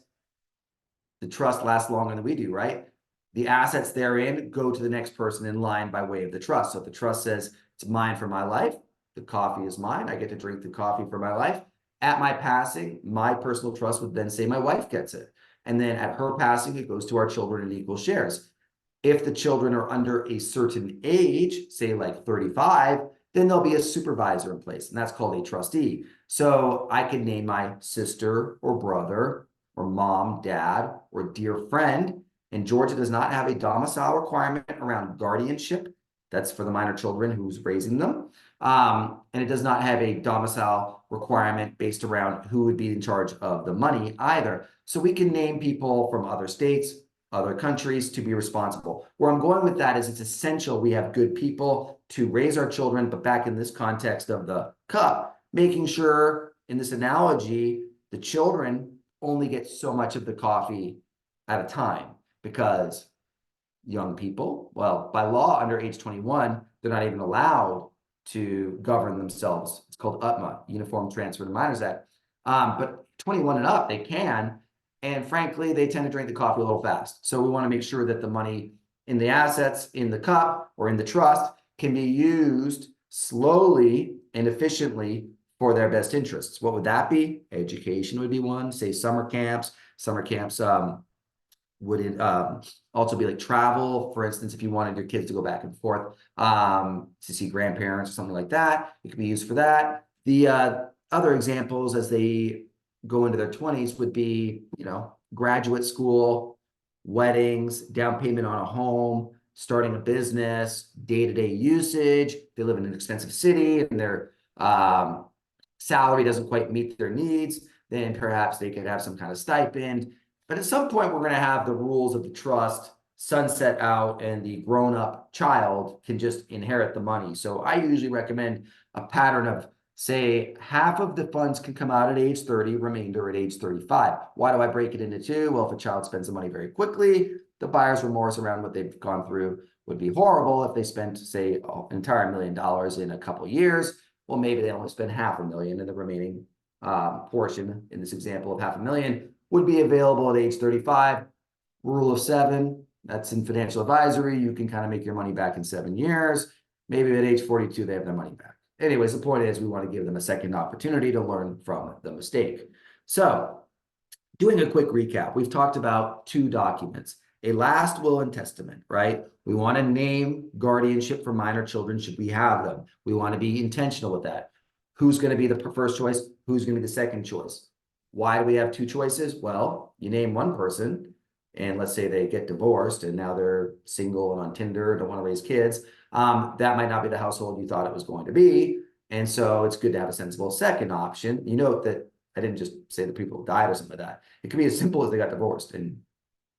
the trust lasts longer than we do, right? The assets therein go to the next person in line by way of the trust. So if the trust says it's mine for my life, the coffee is mine, I get to drink the coffee for my life. At my passing, my personal trust would then say my wife gets it. And then at her passing, it goes to our children in equal shares. If the children are under a certain age, say like 35, then there'll be a supervisor in place, and that's called a trustee. So I could name my sister or brother or mom, dad, or dear friend. And Georgia does not have a domicile requirement around guardianship. That's for the minor children who's raising them. And it does not have a domicile requirement based around who would be in charge of the money either. So we can name people from other states, other countries to be responsible. Where I'm going with that is it's essential we have good people to raise our children, but back in this context of the cup, making sure in this analogy, the children only get so much of the coffee at a time, because young people, well, by law under age 21, they're not even allowed to govern themselves. It's called UTMA, Uniform Transfer to Minors Act. But 21 and up, they can. And frankly, they tend to drink the coffee a little fast. So we want to make sure that the money in the assets, in the cup, or in the trust can be used slowly and efficiently for their best interests. What would that be? Education would be one, say summer camps. Summer camps would it also be like travel, for instance, if you wanted your kids to go back and forth to see grandparents or something like that, it could be used for that. The other examples as they go into their 20s would be, graduate school, weddings, down payment on a home, starting a business, day-to-day usage. They live in an expensive city and their salary doesn't quite meet their needs, then perhaps they could have some kind of stipend. But at some point, we're going to have the rules of the trust sunset out and the grown-up child can just inherit the money. So I usually recommend a pattern of, say, half of the funds can come out at age 30, remainder at age 35. Why do I break it into two? Well, if a child spends the money very quickly, the buyer's remorse around what they've gone through would be horrible. If they spent, say, an entire $1 million in a couple of years, well, maybe they only spend $500,000 and the remaining portion in this example of $500,000 would be available at age 35. Rule of 7, that's in financial advisory. You can kind of make your money back in 7 years. Maybe at age 42, they have their money back. Anyways, the point is we want to give them a second opportunity to learn from the mistake. So doing a quick recap, we've talked about 2 documents, a last will and testament, right? We want to name guardianship for minor children should we have them. We want to be intentional with that. Who's going to be the first choice? Who's going to be the second choice? Why do we have 2 choices? Well, you name one person, and let's say they get divorced and now they're single and on Tinder, don't want to raise kids. That might not be the household you thought it was going to be. And so it's good to have a sensible second option. You note that I didn't just say the people died or something like that. It could be as simple as they got divorced, and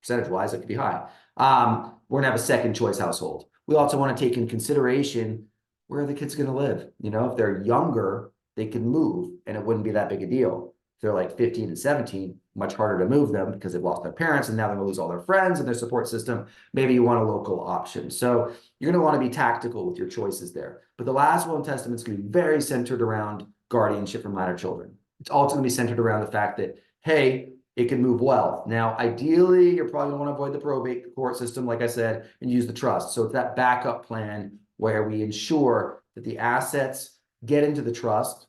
percentage-wise, it could be high. We're gonna have a second choice household. We also want to take in consideration where are the kids gonna live? You know, if they're younger, they can move and it wouldn't be that big a deal. If they're like 15 and 17, much harder to move them because they've lost their parents and now they're gonna lose all their friends and their support system. Maybe you want a local option. So you're gonna want to be tactical with your choices there. But the last will and testament is gonna be very centered around guardianship for minor children. It's also gonna be centered around the fact that, hey, it can move wealth. Now, ideally, you're probably gonna want to avoid the probate court system, like I said, and use the trust. So it's that backup plan where we ensure that the assets get into the trust,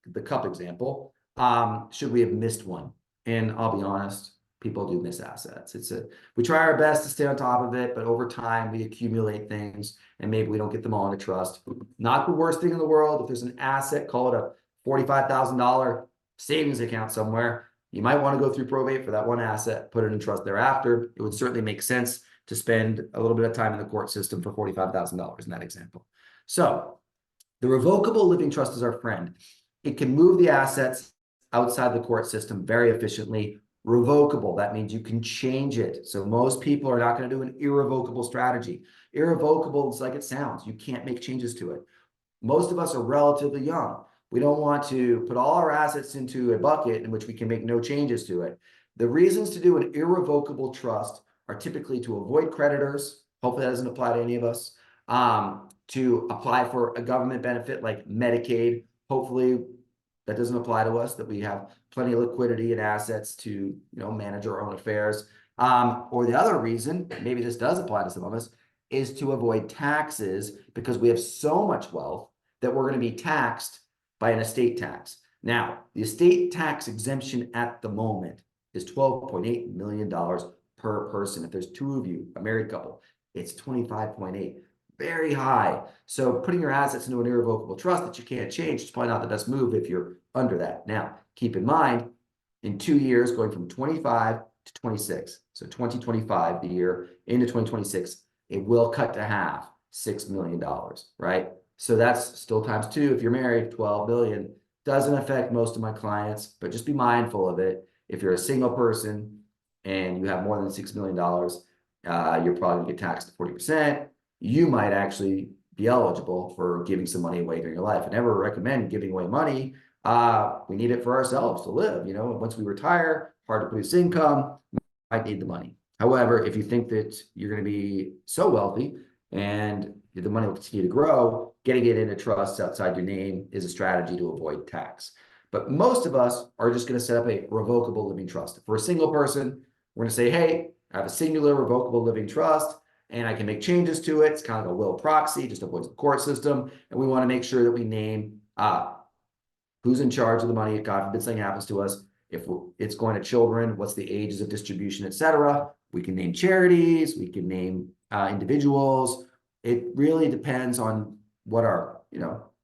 the cup example, should we have missed one. And I'll be honest, people do miss assets. We try our best to stay on top of it, but over time we accumulate things and maybe we don't get them all in a trust. Not the worst thing in the world. If there's an asset, call it a $45,000 savings account somewhere, you might want to go through probate for that one asset, put it in trust thereafter. It would certainly make sense to spend a little bit of time in the court system for $45,000 in that example. So the revocable living trust is our friend. It can move the assets outside the court system very efficiently. Revocable, that means you can change it. So most people are not going to do an irrevocable strategy. Irrevocable is like it sounds. You can't make changes to it. Most of us are relatively young. We don't want to put all our assets into a bucket in which we can make no changes to it. The reasons to do an irrevocable trust are typically to avoid creditors. Hopefully that doesn't apply to any of us. To apply for a government benefit like Medicaid. Hopefully that doesn't apply to us, that we have plenty of liquidity and assets to manage our own affairs. Or the other reason, maybe this does apply to some of us, is to avoid taxes because we have so much wealth that we're going to be taxed by an estate tax. Now, the estate tax exemption at the moment is $12.8 million per person. If there's 2 of you, a married couple, it's 25.8. Very high. So putting your assets into an irrevocable trust that you can't change is probably not the best move if you're under that. Now, keep in mind, in 2 years, going from 25 to 26, so 2025, the year into 2026, it will cut to half, $6 million, right? So that's still times 2. If you're married, 12 billion. Doesn't affect most of my clients, but just be mindful of it. If you're a single person and you have more than $6 million, you're probably gonna get taxed at 40%. You might actually be eligible for giving some money away during your life. I never recommend giving away money. We need it for ourselves to live. Once we retire, hard to produce income, might need the money. However, if you think that you're going to be so wealthy and the money will continue to grow, getting it into trusts outside your name is a strategy to avoid tax. But most of us are just going to set up a revocable living trust. For a single person, we're going to say, hey, I have a singular revocable living trust and I can make changes to it. It's kind of a will proxy, just avoids the court system. And we want to make sure that we name who's in charge of the money. God forbid something happens to us. If it's going to children, what's the ages of distribution, etc. We can name charities. We can name individuals. It really depends on what our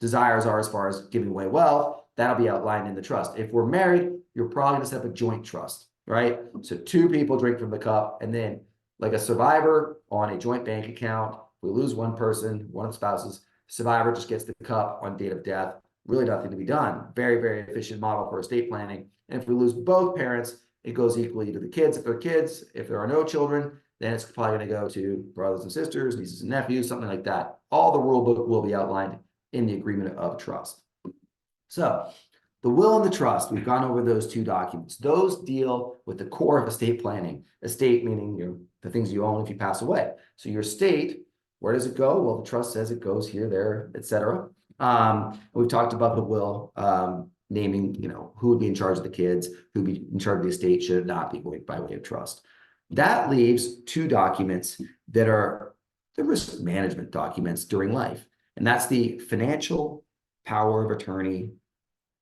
desires are as far as giving away wealth. That'll be outlined in the trust. If we're married, you're probably going to set up a joint trust, right? So 2 people drink from the cup, and then like a survivor on a joint bank account. If we lose one person, one of the spouses, survivor just gets the cup on date of death. Really nothing to be done. Very, very efficient model for estate planning. And if we lose both parents, it goes equally to the kids if they're kids. If there are no children, then it's probably going to go to brothers and sisters, nieces and nephews, something like that. All the rule book will be outlined in the agreement of trust. So the will and the trust, we've gone over those two documents. Those deal with the core of estate planning. Estate meaning the things you own if you pass away. So your estate, where does it go? Well, the trust says it goes here, there, etc. We've talked about the will, naming, who would be in charge of the kids, who would be in charge of the estate, should it not be going by way of trust. That leaves two documents that are the risk management documents during life. And that's the financial power of attorney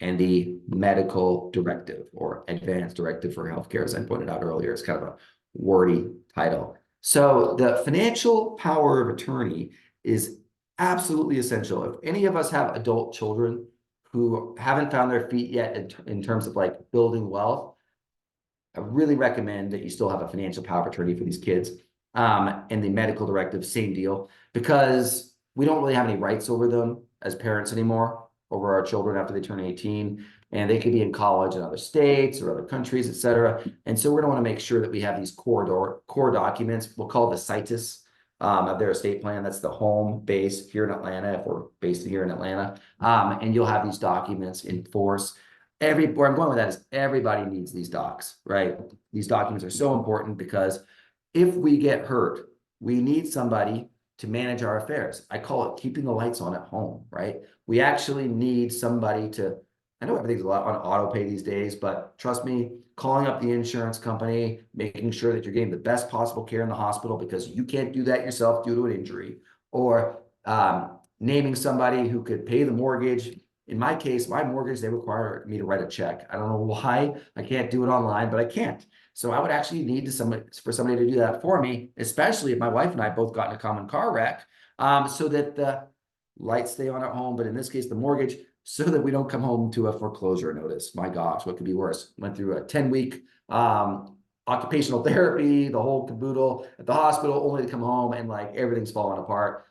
and the medical directive or advanced directive for healthcare, as I pointed out earlier. It's kind of a wordy title. So the financial power of attorney is absolutely essential. If any of us have adult children who haven't found their feet yet in terms of like building wealth, I really recommend that you still have a financial power of attorney for these kids. And the medical directive, same deal, because we don't really have any rights over them as parents anymore, over our children after they turn 18, and they could be in college in other states or other countries, et cetera. And so we're going to want to make sure that we have these core documents. We'll call the situs of their estate plan. That's the home base here in Atlanta, if we're based here in Atlanta. And you'll have these documents in force. Where I'm going with that is everybody needs these docs, right? These documents are so important because if we get hurt, we need somebody to manage our affairs. I call it keeping the lights on at home, right? We actually need somebody to, I know everything's a lot on auto pay these days, but trust me, calling up the insurance company, making sure that you're getting the best possible care in the hospital because you can't do that yourself due to an injury, or naming somebody who could pay the mortgage. In my case, my mortgage, they require me to write a check. I don't know why I can't do it online, but I can't. So I would actually need for somebody to do that for me, especially if my wife and I both got in a common car wreck, so that the lights stay on at home. But in this case, the mortgage, so that we don't come home to a foreclosure notice. My gosh, what could be worse? Went through a 10-week occupational therapy, the whole caboodle at the hospital, only to come home and like everything's falling apart.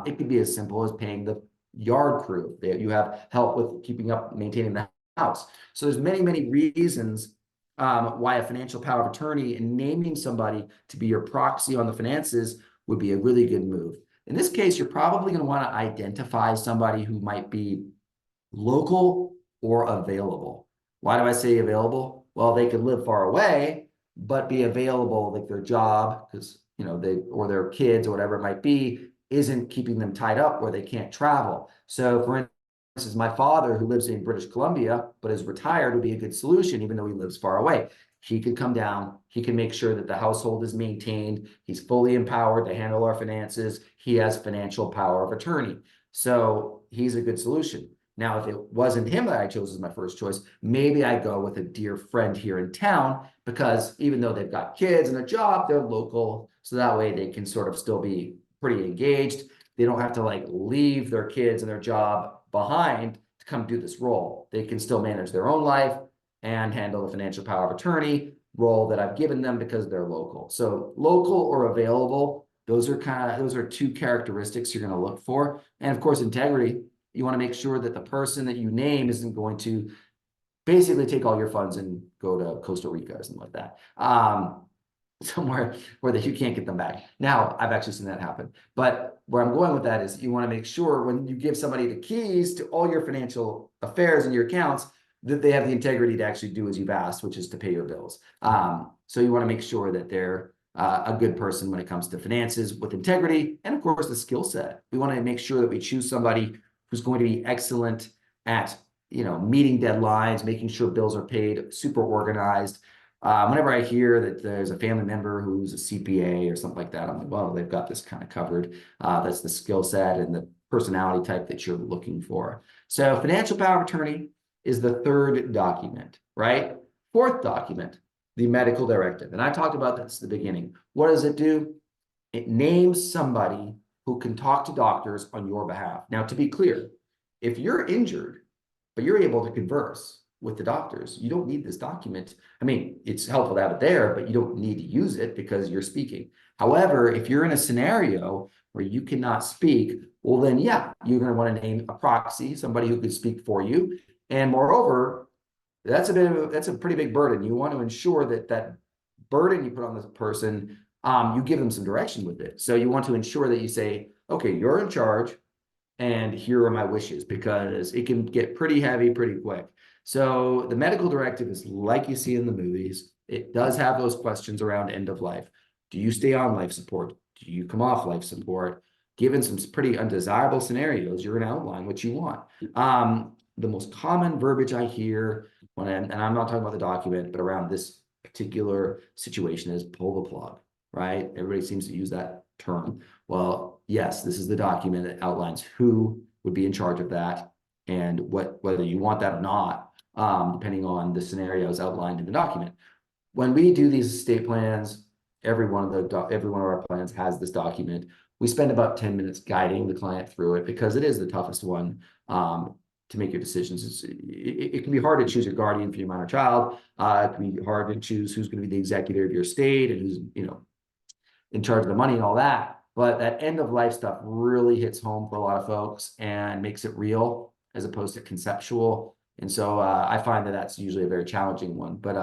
It could be as simple as paying the yard crew that you have help with keeping up, maintaining the house. So there's many, many reasons why a financial power of attorney and naming somebody to be your proxy on the finances would be a really good move. In this case, you're probably going to want to identify somebody who might be local or available. Why do I say available? Well, they could live far away, but be available, like their job, because or their kids or whatever it might be, isn't keeping them tied up where they can't travel. So for instance, my father, who lives in British Columbia, but is retired, would be a good solution, even though he lives far away. He could come down. He can make sure that the household is maintained. He's fully empowered to handle our finances. He has financial power of attorney. So he's a good solution. Now, if it wasn't him that I chose as my first choice, maybe I go with a dear friend here in town, because even though they've got kids and a job, they're local. So that way they can sort of still be pretty engaged. They don't have to like leave their kids and their job behind to come do this role. They can still manage their own life and handle the financial power of attorney role that I've given them because they're local. So local or available, those are two characteristics you're going to look for. And of course, integrity. You want to make sure that the person that you name isn't going to basically take all your funds and go to Costa Rica or something like that. Somewhere where you can't get them back. Now, I've actually seen that happen. But where I'm going with that is you want to make sure when you give somebody the keys to all your financial affairs and your accounts, that they have the integrity to actually do as you've asked, which is to pay your bills. So you want to make sure that they're a good person when it comes to finances with integrity, and of course the skill set. We want to make sure that we choose somebody who's going to be excellent at meeting deadlines, making sure bills are paid, super organized. Whenever I hear that there's a family member who's a CPA or something like that, I'm like, well, they've got this kind of covered. That's the skill set and the personality type that you're looking for. So financial power of attorney is the third document, right? Fourth document, the medical directive. And I talked about this at the beginning. What does it do? It names somebody who can talk to doctors on your behalf. Now, to be clear, if you're injured, but you're able to converse, with the doctors. You don't need this document. I mean, it's helpful to have it there, but you don't need to use it because you're speaking. However, if you're in a scenario where you cannot speak, well, then yeah, you're going to want to name a proxy, somebody who could speak for you. And moreover, that's a pretty big burden. You want to ensure that that burden you put on this person, you give them some direction with it. So you want to ensure that you say, okay, you're in charge, and here are my wishes, because it can get pretty heavy pretty quick. So the medical directive is like you see in the movies. It does have those questions around end of life. Do you stay on life support? Do you come off life support? Given some pretty undesirable scenarios, you're going to outline what you want. The most common verbiage I hear and I'm not talking about the document, but around this particular situation is pull the plug, right? Everybody seems to use that term. Well, yes, this is the document that outlines who would be in charge of that and whether you want that or not, depending on the scenarios outlined in the document. When we do these estate plans, every one of our plans has this document. We spend about 10 minutes guiding the client through it because it is the toughest one to make your decisions. It can be hard to choose your guardian for your minor child. It can be hard to choose who's going to be the executor of your estate and who's, in charge of the money and all that. But that end of life stuff really hits home for a lot of folks and makes it real as opposed to conceptual. And so I find that that's usually a very challenging one. But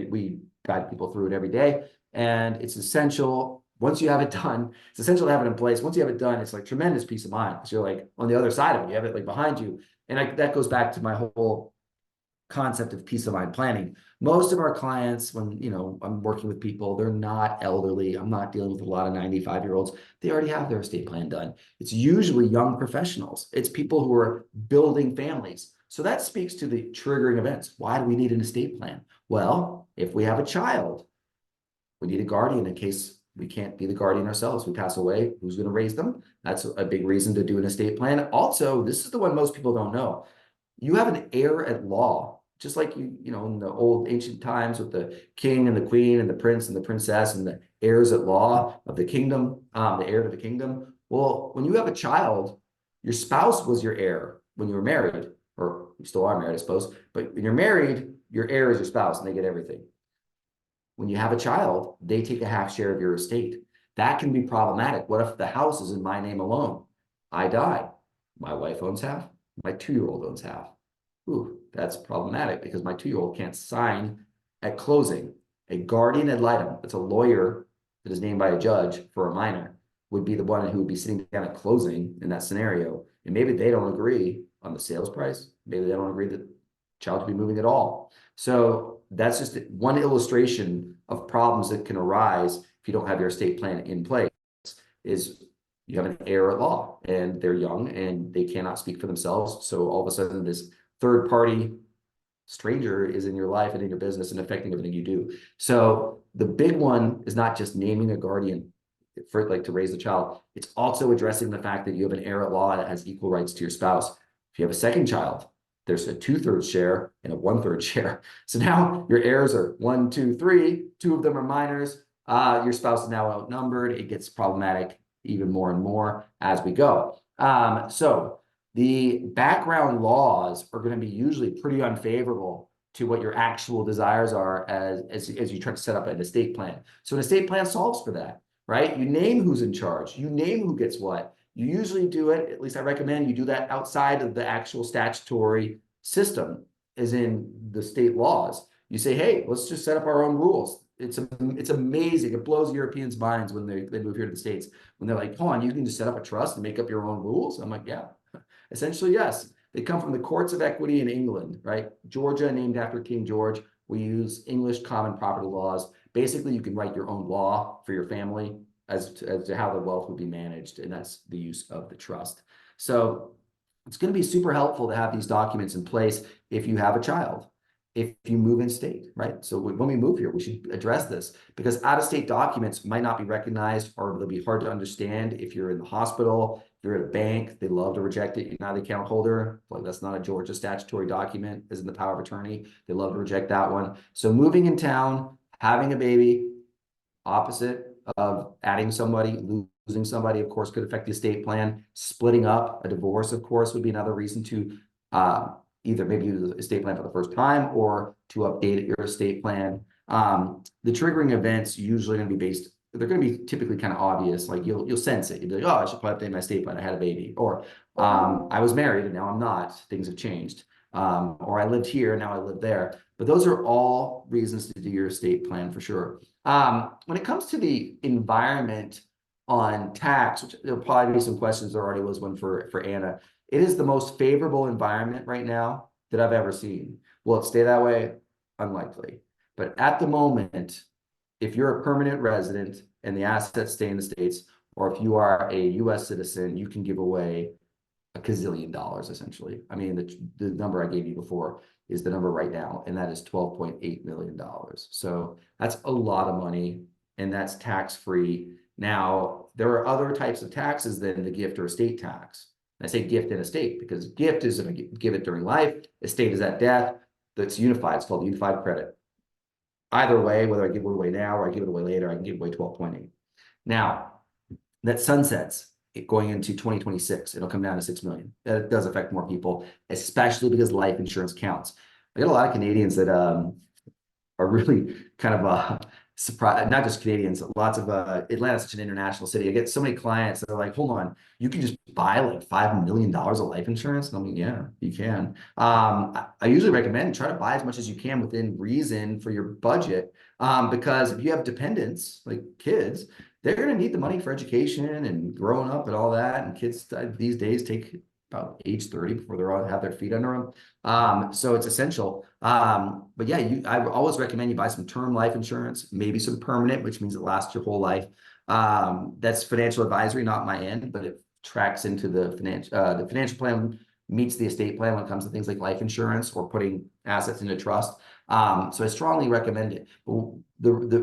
we guide people through it every day, and it's essential. Once you have it done, it's essential to have it in place. Once you have it done, it's like tremendous peace of mind because you're like on the other side of it. You have it like behind you, and that goes back to my whole concept of peace of mind planning. Most of our clients, when I'm working with people, they're not elderly. I'm not dealing with a lot of 95-year-olds. They already have their estate plan done. It's usually young professionals. It's people who are building families. So that speaks to the triggering events. Why do we need an estate plan? Well, if we have a child, we need a guardian in case we can't be the guardian ourselves. We pass away. Who's going to raise them? That's a big reason to do an estate plan. Also, this is the one most people don't know. You have an heir at law. Just like in the old ancient times with the king and the queen and the prince and the princess and the heirs at law of the kingdom, the heir to the kingdom. Well, when you have a child, your spouse was your heir when you were married, or you still are married, I suppose. But when you're married, your heir is your spouse and they get everything. When you have a child, they take a half share of your estate. That can be problematic. What if the house is in my name alone? I die. My wife owns half. My 2-year-old owns half. Ooh, that's problematic because my 2-year-old can't sign at closing. A guardian ad litem, that's a lawyer that is named by a judge for a minor, would be the one who would be sitting down at closing in that scenario. And maybe they don't agree on the sales price. Maybe they don't agree that the child should be moving at all. So that's just one illustration of problems that can arise if you don't have your estate plan in place. Is you have an heir at law and they're young and they cannot speak for themselves. So all of a sudden this third party stranger is in your life and in your business and affecting everything you do. So the big one is not just naming a guardian for to raise the child. It's also addressing the fact that you have an heir at law that has equal rights to your spouse. If you have a second child, there's a 2/3 share and a 1/3 share. So now your heirs are 1, 2, 3. 2 of them are minors. Your spouse is now outnumbered. It gets problematic even more and more as we go. So the background laws are going to be usually pretty unfavorable to what your actual desires are as you try to set up an estate plan. So an estate plan solves for that, right? You name who's in charge. You name who gets what. You usually do it, at least I recommend you do that outside of the actual statutory system, as in the state laws. You say, hey, let's just set up our own rules. It's amazing. It blows Europeans' minds when they move here to the States. When they're like, hold on, you can just set up a trust and make up your own rules? I'm like, yeah. Essentially, yes. They come from the courts of equity in England, right? Georgia, named after King George. We use English common property laws. Basically, you can write your own law for your family as to how the wealth would be managed, and that's the use of the trust. So it's going to be super helpful to have these documents in place if you have a child, if you move in state, right? So when we move here, we should address this because out-of-state documents might not be recognized or they'll be hard to understand if you're in the hospital, if you're at a bank, they love to reject it. You're not the account holder. Like that's not a Georgia statutory document, isn't the power of attorney. They love to reject that one. So moving in town, having a baby, opposite of adding somebody, losing somebody, of course, could affect the estate plan. Splitting up, a divorce, of course, would be another reason to either maybe use the estate plan for the first time or to update your estate plan. The triggering events usually going to be based, they're going to be typically kind of obvious. Like you'll sense it. You'll be like, oh, I should probably update my estate plan. I had a baby, or I was married and now I'm not. Things have changed. Or I lived here and now I live there. But those are all reasons to do your estate plan for sure. When it comes to the environment on tax, which there'll probably be some questions. There already was one for Anna. It is the most favorable environment right now that I've ever seen. Will it stay that way? Unlikely. But at the moment, if you're a permanent resident and the assets stay in the States, or if you are a US citizen, you can give away a gazillion dollars essentially. I mean, the number I gave you before is the number right now, and that is $12.8 million. So that's a lot of money, and that's tax-free. Now, there are other types of taxes than the gift or estate tax. And I say gift and estate because gift is if I give it during life, estate is at death. That's unified. It's called unified credit. Either way, whether I give it away now or I give it away later, I can give away 12.8. Now, that sunsets going into 2026. It'll come down to 6 million. That does affect more people, especially because life insurance counts. I got a lot of Canadians that are really kind of surprised, not just Canadians, lots of Atlanta's such an international city. I get so many clients that are like, hold on, you can just buy like $5 million of life insurance. And I'm like, yeah, you can. I usually recommend try to buy as much as you can within reason for your budget. Because if you have dependents, like kids, they're going to need the money for education and growing up and all that. And kids these days take about age 30 before they're all have their feet under them. So it's essential. But yeah, I always recommend you buy some term life insurance, maybe some permanent, which means it lasts your whole life. That's financial advisory, not my end, but it tracks into the financial plan meets the estate plan when it comes to things like life insurance or putting assets into trust. So I strongly recommend it.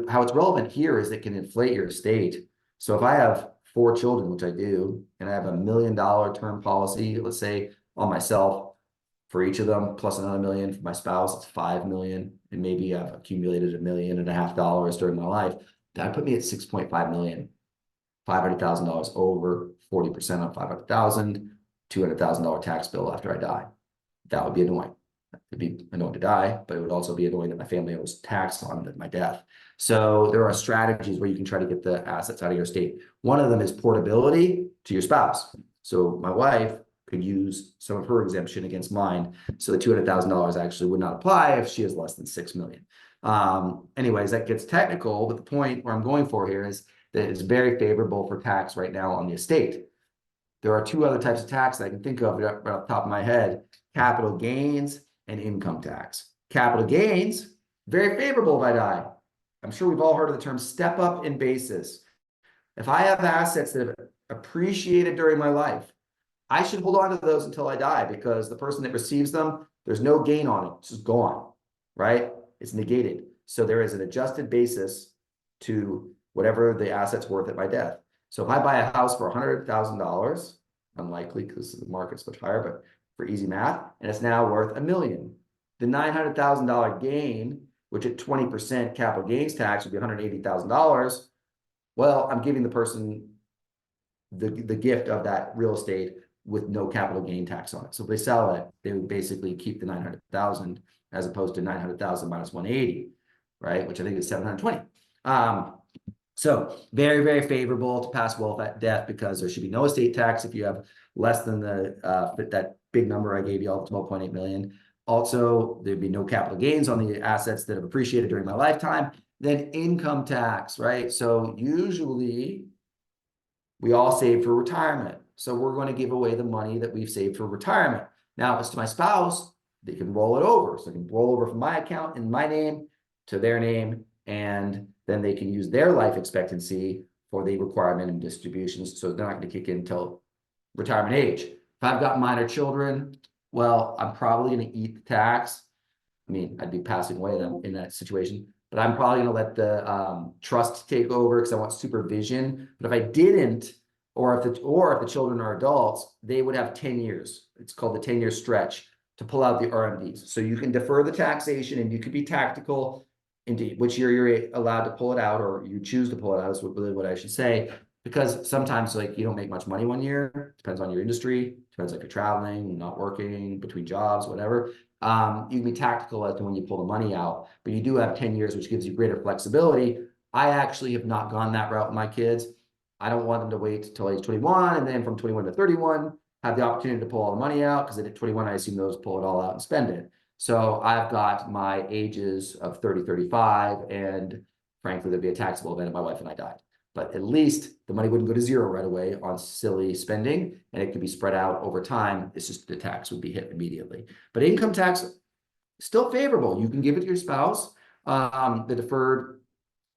How it's relevant here is it can inflate your estate. So if I have 4 children, which I do, and I have $1 million term policy, let's say on myself for each of them, plus another $1 million for my spouse, it's $5 million, and maybe I've accumulated $1.5 million during my life. That put me at 6.5 million, $500,000 over 40% on 500,000, $200,000 tax bill after I die. That would be annoying. It'd be annoying to die, but it would also be annoying that my family owes tax on my death. So there are strategies where you can try to get the assets out of your estate. One of them is portability to your spouse. So my wife could use some of her exemption against mine. So the $200,000 actually would not apply if she has less than 6 million. Anyways, that gets technical, but the point where I'm going for here is that it's very favorable for tax right now on the estate. There are 2 other types of tax that I can think of right off the top of my head: capital gains and income tax. Capital gains, very favorable if I die. I'm sure we've all heard of the term step up in basis. If I have assets that have appreciated during my life, I should hold on to those until I die because the person that receives them, there's no gain on it. It's just gone, right? It's negated. So there is an adjusted basis to whatever the asset's worth at my death. So if I buy a house for $100,000, unlikely because the market's much higher, but for easy math, and it's now worth $1 million. The $900,000 gain, which at 20% capital gains tax would be $180,000. Well, I'm giving the person the gift of that real estate with no capital gain tax on it. So if they sell it, they would basically keep the 900,000 as opposed to 900,000 minus 180, right? Which I think is 720. So very, very favorable to pass will at death because there should be no estate tax if you have less than that big number I gave you all, 12.8 million. Also, there'd be no capital gains on the assets that have appreciated during my lifetime. Then income tax, right? So usually we all save for retirement. So we're going to give away the money that we've saved for retirement. Now, if it's to my spouse, they can roll it over. So they can roll over from my account in my name to their name, and then they can use their life expectancy for the requirement and distributions. So they're not going to kick in until retirement age. If I've got minor children, well, I'm probably going to eat the tax. I mean, I'd be passing away in that situation, but I'm probably going to let the trust take over because I want supervision. But if I didn't, or if the children are adults, they would have 10 years. It's called the 10-year stretch to pull out the RMDs. So you can defer the taxation, and you could be tactical into which year you're allowed to pull it out, or you choose to pull it out is really what I should say. because sometimes like you don't make much money one year, depends on your industry, depends if you're traveling, not working, between jobs, whatever. You can be tactical as to when you pull the money out, but you do have 10 years, which gives you greater flexibility. I actually have not gone that route with my kids. I don't want them to wait until age 21 and then from 21 to 31 have the opportunity to pull all the money out, because at 21, I assume those pull it all out and spend it. So I've got my ages of 30, 35, and frankly, there'd be a taxable event if my wife and I died. But at least the money wouldn't go to zero right away on silly spending, and it could be spread out over time. It's just the tax would be hit immediately. But income tax, still favorable. You can give it to your spouse. The deferred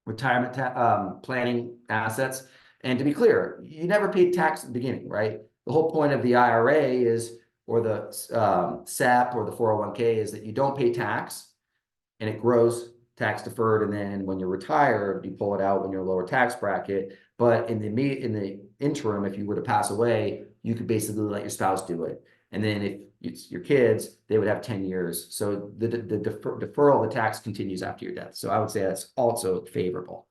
retirement planning assets. And to be clear, you never paid tax at the beginning, right? The whole point of the IRA is, or the SEP or the 401k, is that you don't pay tax and it grows tax deferred. And then when you're retired, you pull it out when you're a lower tax bracket. But in the interim, if you were to pass away, you could basically let your spouse do it. And then if it's your kids, they would have 10 years. So the deferral of the tax continues after your death. So I would say that's also favorable.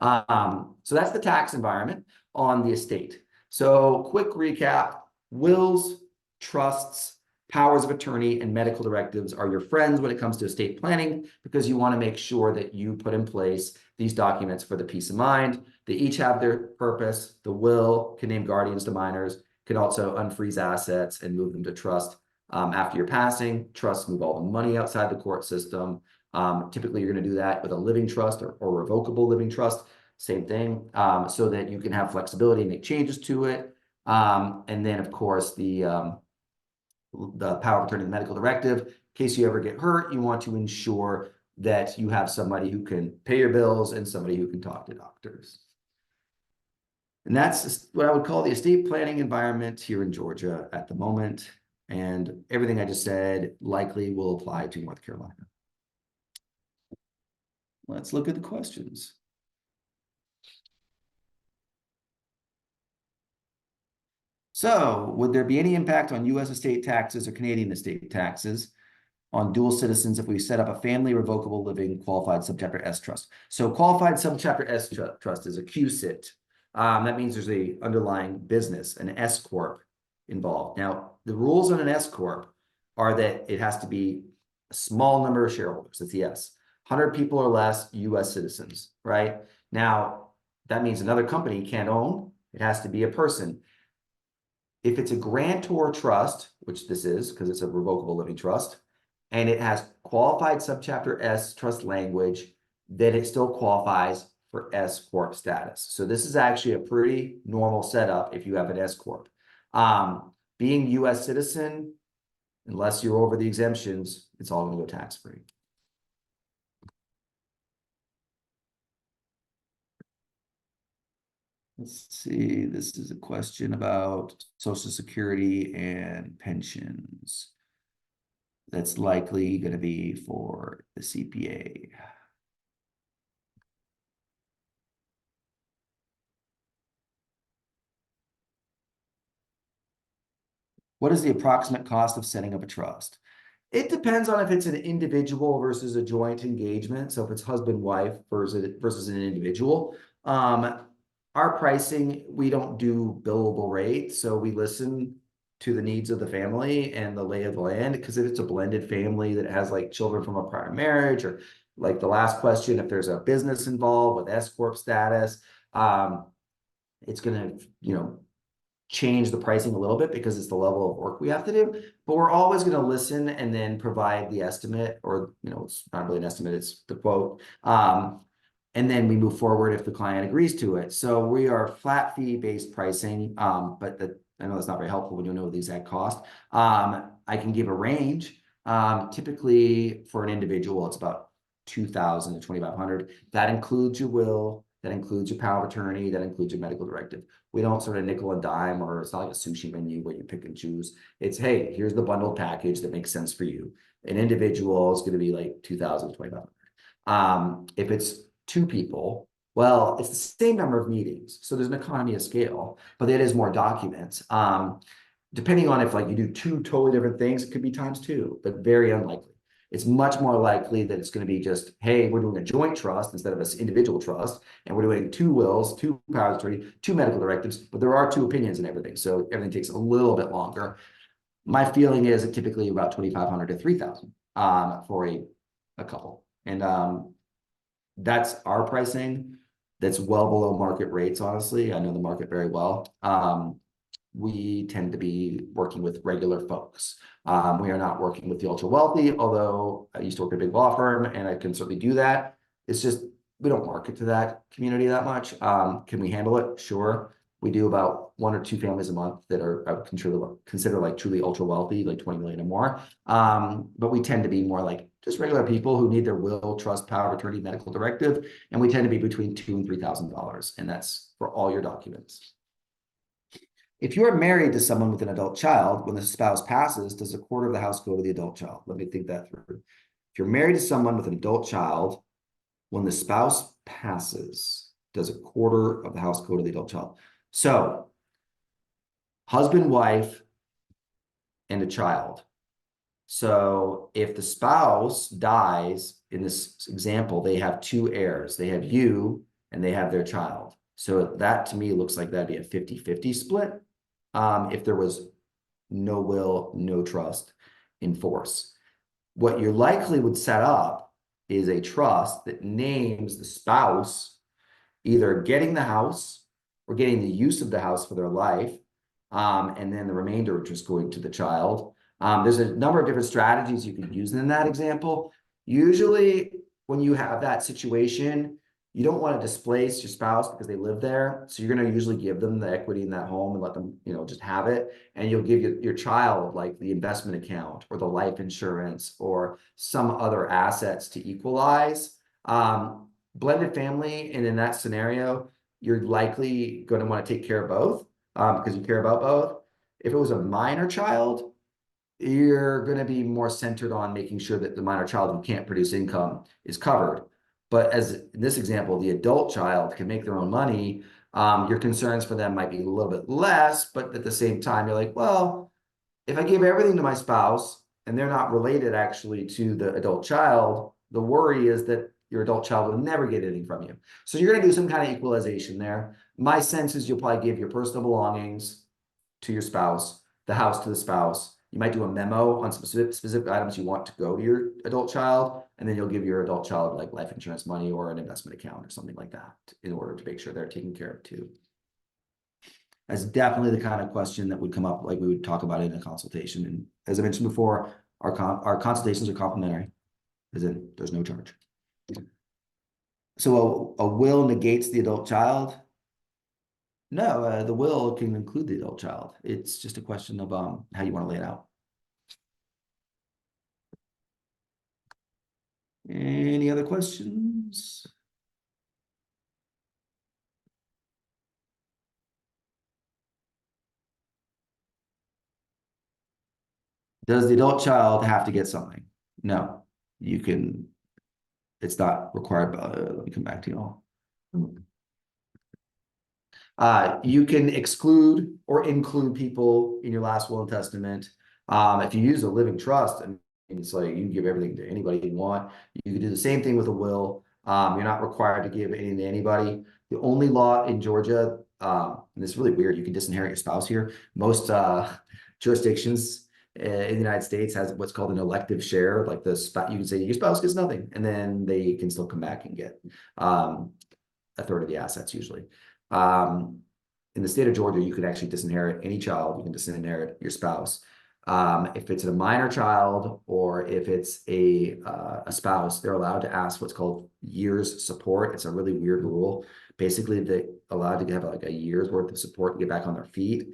So that's the tax environment on the estate. So quick recap: wills, trusts, powers of attorney, and medical directives are your friends when it comes to estate planning, because you want to make sure that you put in place these documents for the peace of mind. They each have their purpose. The will can name guardians to minors, can also unfreeze assets and move them to trust after your passing. Trusts move all the money outside the court system. Typically, you're going to do that with a living trust or revocable living trust. Same thing, so that you can have flexibility and make changes to it. And then, of course, the power of attorney, the medical directive. In case you ever get hurt, you want to ensure that you have somebody who can pay your bills and somebody who can talk to doctors. And that's what I would call the estate planning environment here in Georgia at the moment. And everything I just said likely will apply to North Carolina. Let's look at the questions. So, would there be any impact on U.S. estate taxes or Canadian estate taxes on dual citizens if we set up a family revocable living qualified subchapter S trust? So qualified subchapter S trust is a QSIT. That means there's a underlying business, an S corp involved. Now, the rules on an S corp are that it has to be a small number of shareholders. That's the S. 100 people or less, U.S. citizens, right? Now, that means another company can't own. It has to be a person. If it's a grantor trust, which this is because it's a revocable living trust, and it has qualified subchapter S trust language, then it still qualifies for S corp status. So this is actually a pretty normal setup if you have an S corp. Being U.S. citizen, unless you're over the exemptions, it's all going to go tax-free. Let's see, this is a question about Social Security and pensions. That's likely going to be for the CPA. What is the approximate cost of setting up a trust? It depends on if it's an individual versus a joint engagement. So if it's husband-wife versus an individual. Our pricing, we don't do billable rate. So we listen to the needs of the family and the lay of the land, because if it's a blended family that has like children from a prior marriage, or like the last question, if there's a business involved with S corp status, it's going to, change the pricing a little bit because it's the level of work we have to do, but we're always going to listen and then provide the estimate, or, it's not really an estimate, it's the quote. And then we move forward if the client agrees to it. So we are flat fee based pricing, but I know that's not very helpful when you know the exact cost. I can give a range. Typically for an individual, it's about $2,000 to $2,500. That includes your will, that includes your power of attorney, that includes your medical directive. We don't sort of nickel and dime, or it's not like a sushi menu where you pick and choose. It's, hey, here's the bundled package that makes sense for you. An individual is going to be like $2,000 to $2,500. If it's two people, well, it's the same number of meetings. So there's an economy of scale, but it is more documents. Depending on if like you do two totally different things, it could be times two, but very unlikely. It's much more likely that it's going to be just, hey, we're doing a joint trust instead of an individual trust, and we're doing 2 wills, 2 powers of attorney, 2 medical directives, but there are 2 opinions and everything, so everything takes a little bit longer. My feeling is that typically about 2,500 to 3,000 for a couple, and that's our pricing. That's well below market rates, honestly. I know the market very well. We tend to be working with regular folks. We are not working with the ultra wealthy, although I used to work at a big law firm and I can certainly do that. It's just we don't market to that community that much. Can we handle it? Sure. We do about 1 or 2 families a month that are I would consider like truly ultra wealthy, like 20 million or more. But we tend to be more like just regular people who need their will, trust, power of attorney, medical directive, and we tend to be between $2,000 and $3,000, and that's for all your documents. If you are married to someone with an adult child, when the spouse passes, does a quarter of the house go to the adult child? Let me think that through. If you're married to someone with an adult child, when the spouse passes, does a quarter of the house go to the adult child? So, husband, wife, and a child. So, if the spouse dies, in this example, they have 2 heirs. They have you and they have their child. So, that to me looks like that'd be a 50-50 split. If there was no will, no trust in force. What you likely would set up is a trust that names the spouse either getting the house or getting the use of the house for their life, and then the remainder just going to the child. There's a number of different strategies you can use in that example. Usually, when you have that situation, you don't want to displace your spouse because they live there. So you're going to usually give them the equity in that home and let them, just have it. And you'll give your child like the investment account or the life insurance or some other assets to equalize. Blended family, and in that scenario, you're likely going to want to take care of both because you care about both. If it was a minor child, you're going to be more centered on making sure that the minor child who can't produce income is covered. But as in this example, the adult child can make their own money. Your concerns for them might be a little bit less, but at the same time, you're like, well, if I give everything to my spouse and they're not related actually to the adult child, the worry is that your adult child will never get anything from you. So you're going to do some kind of equalization there. My sense is you'll probably give your personal belongings to your spouse, the house to the spouse. You might do a memo on specific items you want to go to your adult child, and then you'll give your adult child like life insurance money or an investment account or something like that in order to make sure they're taken care of too. That's definitely the kind of question that would come up, like we would talk about in a consultation. And as I mentioned before, our consultations are complimentary, as in there's no charge. So a will negates the adult child. No, the will can include the adult child. It's just a question of how you want to lay it out. Any other questions? Does the adult child have to get something? No, you can. It's not required. Let me come back to you all. You can exclude or include people in your last will and testament. If you use a living trust, and it's like you can give everything to anybody you want. You can do the same thing with a will. You're not required to give anything to anybody. The only law in Georgia, and it's really weird, you can disinherit your spouse here. Most jurisdictions in the United States has what's called an elective share. Like you can say your spouse gets nothing, and then they can still come back and get a third of the assets usually. In the state of Georgia, you can actually disinherit any child. You can disinherit your spouse. If it's a minor child or if it's a spouse, they're allowed to ask what's called years support. It's a really weird rule. Basically, they're allowed to have like a year's worth of support to get back on their feet,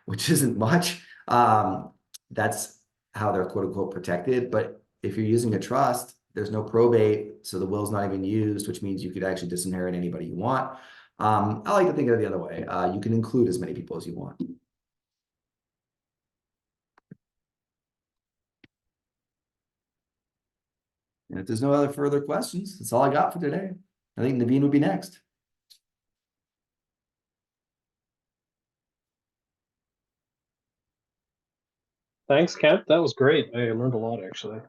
which isn't much. That's how they're quote unquote protected. But if you're using a trust, there's no probate, so the will's not even used, which means you could actually disinherit anybody you want. I like to think of it the other way. You can include as many people as you want. And if there's no other further questions, that's all I got for today. I think Naveen would be next. Thanks, Kent. That was great. I learned a lot, actually.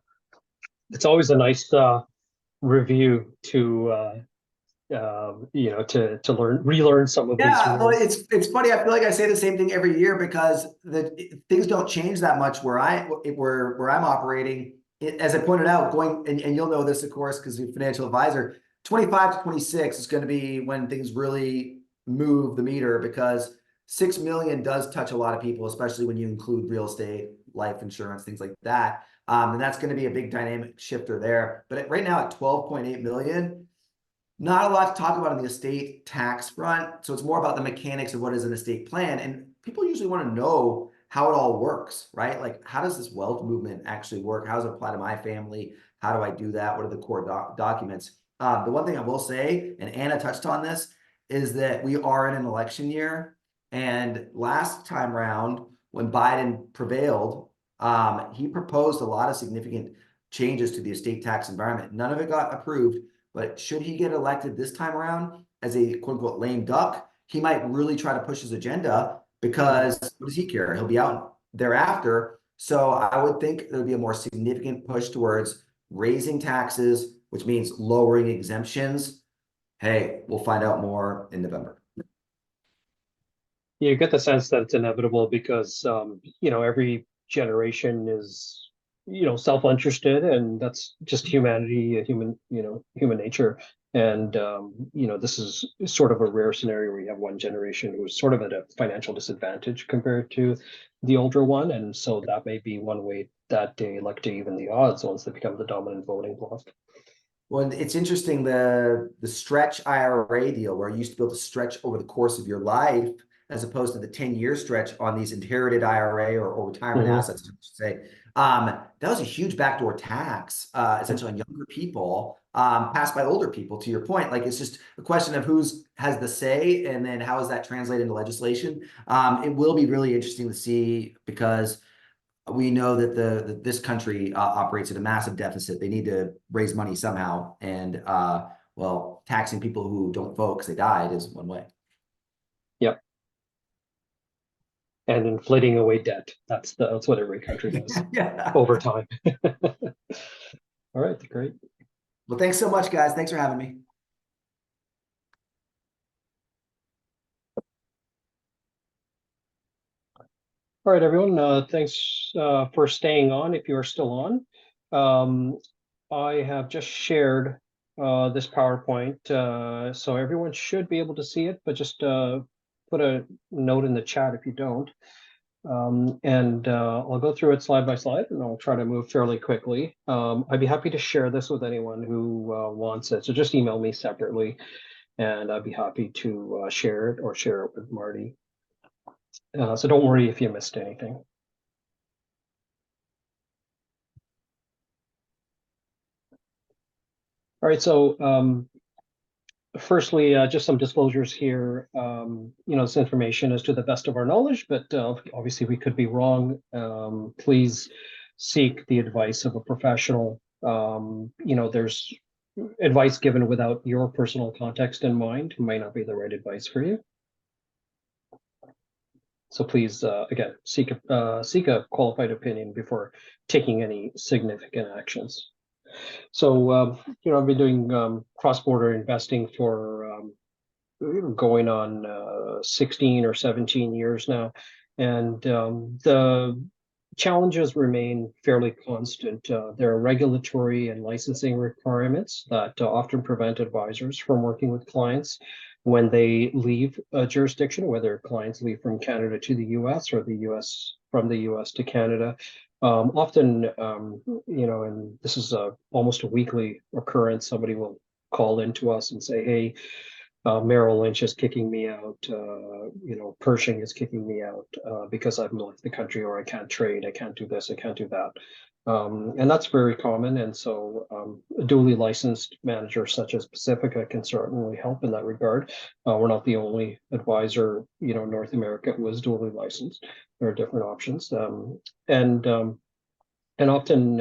It's always a nice review to to relearn some of these Yeah, well, rules. it's funny. I feel like I say the same thing every year because things don't change that much where I'm operating. As I pointed out, and you'll know this, of course, because you're a financial advisor. 25 to 26 is going to be when things really move the meter because 6 million does touch a lot of people, especially when you include real estate, life insurance, things like that. And that's going to be a big dynamic shifter there. But right now at 12.8 million. Not a lot to talk about on the estate tax front. So it's more about the mechanics of what is an estate plan. And people usually want to know how it all works, right? Like, how does this wealth movement actually work? How does it apply to my family? How do I do that? What are the core documents? The one thing I will say, and Anna touched on this, is that we are in an election year. And last time round, when Biden prevailed, he proposed a lot of significant changes to the estate tax environment. None of it got approved. But should he get elected this time around as a quote unquote lame duck, he might really try to push his agenda because what does he care? He'll be out thereafter. So I would think there would be a more significant push towards raising taxes, which means lowering exemptions. Hey, we'll find out more in November. You get the sense that it's inevitable because every generation is self-interested, and that's just humanity, human nature. And this is sort of a rare scenario where you have one generation who's sort of at a financial disadvantage compared to the older one, and so that may be one way that they like to even the odds once they become the dominant voting bloc. Well, it's interesting the stretch IRA deal where you used to be able to stretch over the course of your life as opposed to the 10-year stretch on these inherited IRA or retirement assets, I should say. That was a huge backdoor tax, essentially on younger people, passed by older people, to your point. Like, it's just a question of who's has the say and then how is that translated into legislation. It will be really interesting to see because we know that this country operates at a massive deficit. They need to raise money somehow, and well, taxing people who don't vote because they died is one way. Yep. And inflating away debt. That's what every country does Yeah. over time. All right, great. Well, thanks so much, guys. Thanks for having me. All right, everyone. Thanks for staying on if you're still on. I have just shared this PowerPoint, so everyone should be able to see it, but just put a note in the chat if you don't. And I'll go through it slide by slide, and I'll try to move fairly quickly. I'd be happy to share this with anyone who wants it. So just email me separately, and I'd be happy to share it or share it with Marty. So don't worry if you missed anything. All right, so firstly, just some disclosures here. This information is to the best of our knowledge, but obviously we could be wrong. Please seek the advice of a professional. There's advice given without your personal context in mind might not be the right advice for you. So please, again, seek a qualified opinion before taking any significant actions. So, I've been doing cross-border investing for going on 16 or 17 years now, and the challenges remain fairly constant. There are regulatory and licensing requirements that often prevent advisors from working with clients when they leave a jurisdiction, whether clients leave from Canada to the US or the US from the US to Canada. Often, and this is almost a weekly occurrence, somebody will call into us and say, hey, Merrill Lynch is kicking me out, Pershing is kicking me out because I've left the country, or I can't trade, I can't do this, I can't do that. And that's very common. And so a duly licensed manager such as Pacifica can certainly help in that regard. We're not the only advisor, North America who is duly licensed. There are different options. And often,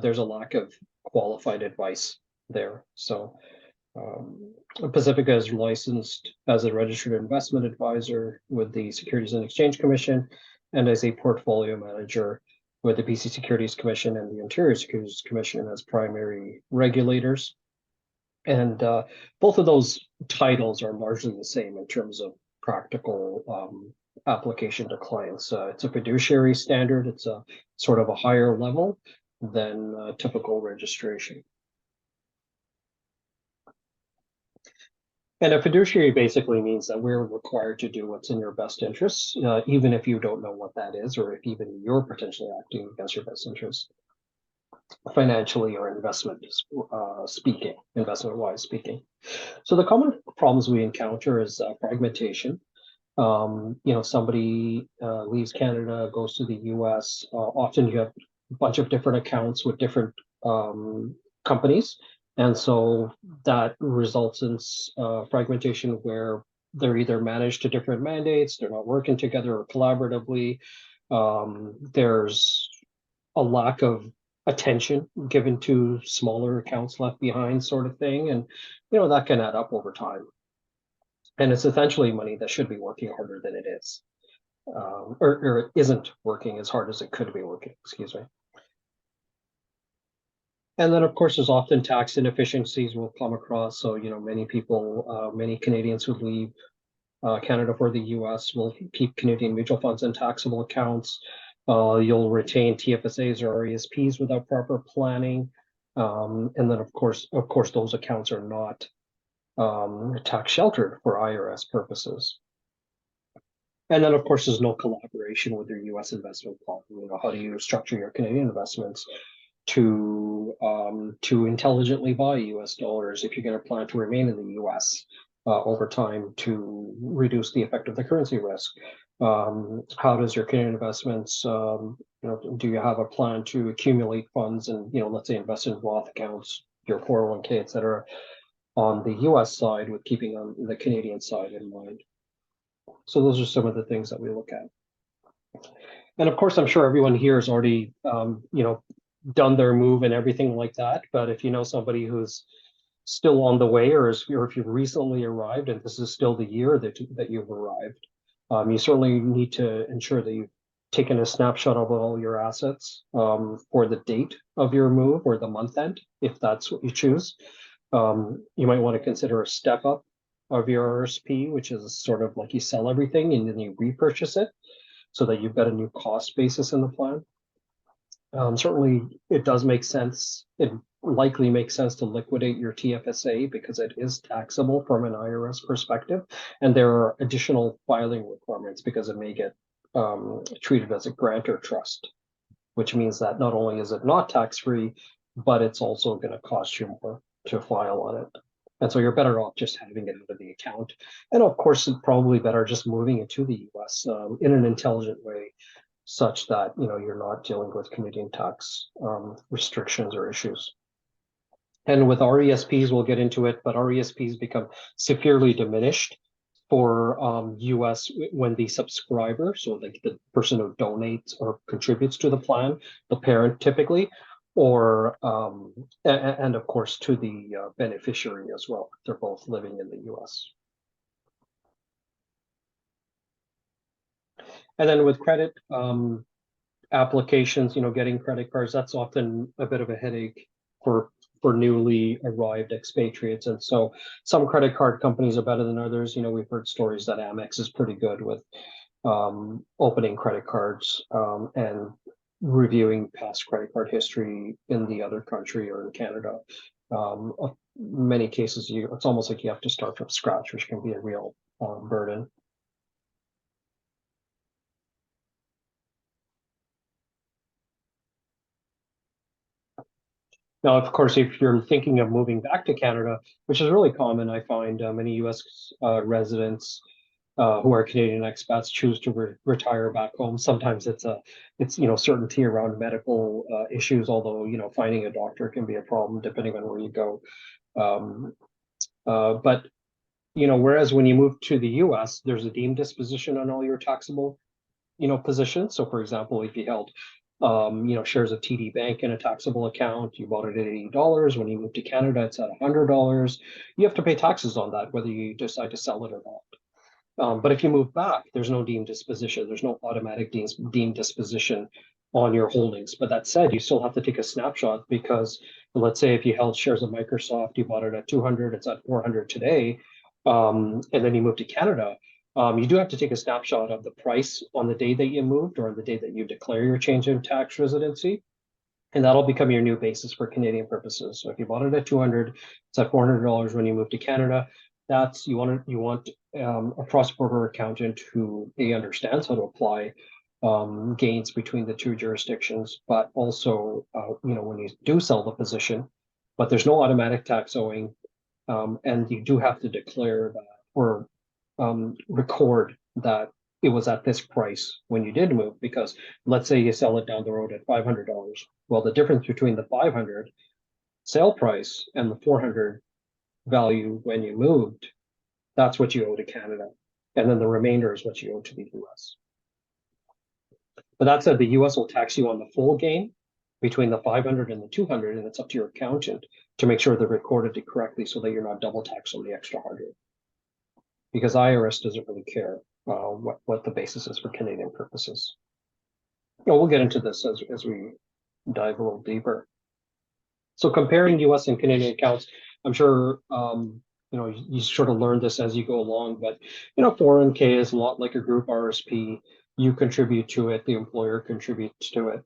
there's a lack of qualified advice there. So Pacifica is licensed as a registered investment advisor with the Securities and Exchange Commission and as a portfolio manager with the BC Securities Commission and the Ontario Securities Commission as primary regulators. And both of those titles are largely the same in terms of practical application to clients. It's a fiduciary standard. It's a sort of a higher level than typical registration. And a fiduciary basically means that we're required to do what's in your best interests, even if you don't know what that is, or if even you're potentially acting against your best interests, financially or investment-wise speaking. So the common problems we encounter is fragmentation. Somebody leaves Canada, goes to the US. Often you have a bunch of different accounts with different companies. And so that results in fragmentation where they're either managed to different mandates, they're not working together or collaboratively. There's a lack of attention given to smaller accounts left behind sort of thing. And, that can add up over time. And it's essentially money that should be working harder than it is, or it isn't working as hard as it could be working, excuse me. And then, of course, there's often tax inefficiencies we'll come across. So, many people, many Canadians who leave Canada for the US will keep Canadian mutual funds in taxable accounts. You'll retain TFSAs or RESPs without proper planning. And then, of course, those accounts are not tax sheltered for IRS purposes. And then, of course, there's no collaboration with your US investment plan. How do you structure your Canadian investments to intelligently buy US dollars if you're going to plan to remain in the US over time to reduce the effect of the currency risk? How does your Canadian investments, do you have a plan to accumulate funds and, let's say invest in Roth accounts, your 401k, et cetera, on the US side with keeping on the Canadian side in mind? So those are some of the things that we look at. And of course, I'm sure everyone here has already, done their move and everything like that. But if you know somebody who's still on the way, or if you've recently arrived and this is still the year that you've arrived, you certainly need to ensure that you've taken a snapshot of all your assets for the date of your move or the month end, if that's what you choose. You might want to consider a step up of your RSP, which is sort of like you sell everything and then you repurchase it so that you've got a new cost basis in the plan. Certainly, it does make sense. It likely makes sense to liquidate your TFSA because it is taxable from an IRS perspective. And there are additional filing requirements because it may get treated as a grant or trust, which means that not only is it not tax-free, but it's also going to cost you more to file on it. And so you're better off just having it out of the account. And of course, it's probably better just moving it to the US in an intelligent way, such that you're not dealing with Canadian tax restrictions or issues. And with RESPs, we'll get into it, but RESPs become severely diminished for US when the subscriber, so like the person who donates or contributes to the plan, the parent typically, or and of course to the beneficiary as well. They're both living in the US. And then with credit applications, getting credit cards, that's often a bit of a headache for newly arrived expatriates. And so some credit card companies are better than others. We've heard stories that Amex is pretty good with opening credit cards and reviewing past credit card history in the other country or in Canada. Many cases, it's almost like you have to start from scratch, which can be a real burden. Now, of course, if you're thinking of moving back to Canada, which is really common, I find many US residents who are Canadian expats choose to retire back home. Sometimes it's certainty around medical issues, although finding a doctor can be a problem depending on where you go. But whereas when you move to the US, there's a deemed disposition on all your taxable positions. So for example, if you held shares of TD Bank in a taxable account, you bought it at $80. When you move to Canada, it's at $100. You have to pay taxes on that, whether you decide to sell it or not. But if you move back, there's no deemed disposition. There's no automatic deemed disposition on your holdings. But that said, you still have to take a snapshot because let's say if you held shares of Microsoft, you bought it at 200, it's at 400 today, and then you move to Canada. You do have to take a snapshot of the price on the day that you moved or on the day that you declare your change in tax residency. And that'll become your new basis for Canadian purposes. So if you bought it at 200, it's at $400 when you move to Canada. That's you want a cross-border accountant who understands how to apply gains between the two jurisdictions, but also when you do sell the position, but there's no automatic tax owing, and you do have to declare that or record that it was at this price when you did move, because let's say you sell it down the road at $500. Well, the difference between the 500 sale price and the 400 value when you moved, that's what you owe to Canada. And then the remainder is what you owe to the US. But that said, the US will tax you on the full gain between the 500 and the 200, and it's up to your accountant to make sure they're recorded it correctly so that you're not double taxed on the extra 100. Because IRS doesn't really care what the basis is for Canadian purposes. We'll get into this as we dive a little deeper. So comparing US and Canadian accounts, I'm sure you sort of learn this as you go along, but 401k is a lot like a group RSP. You contribute to it, the employer contributes to it.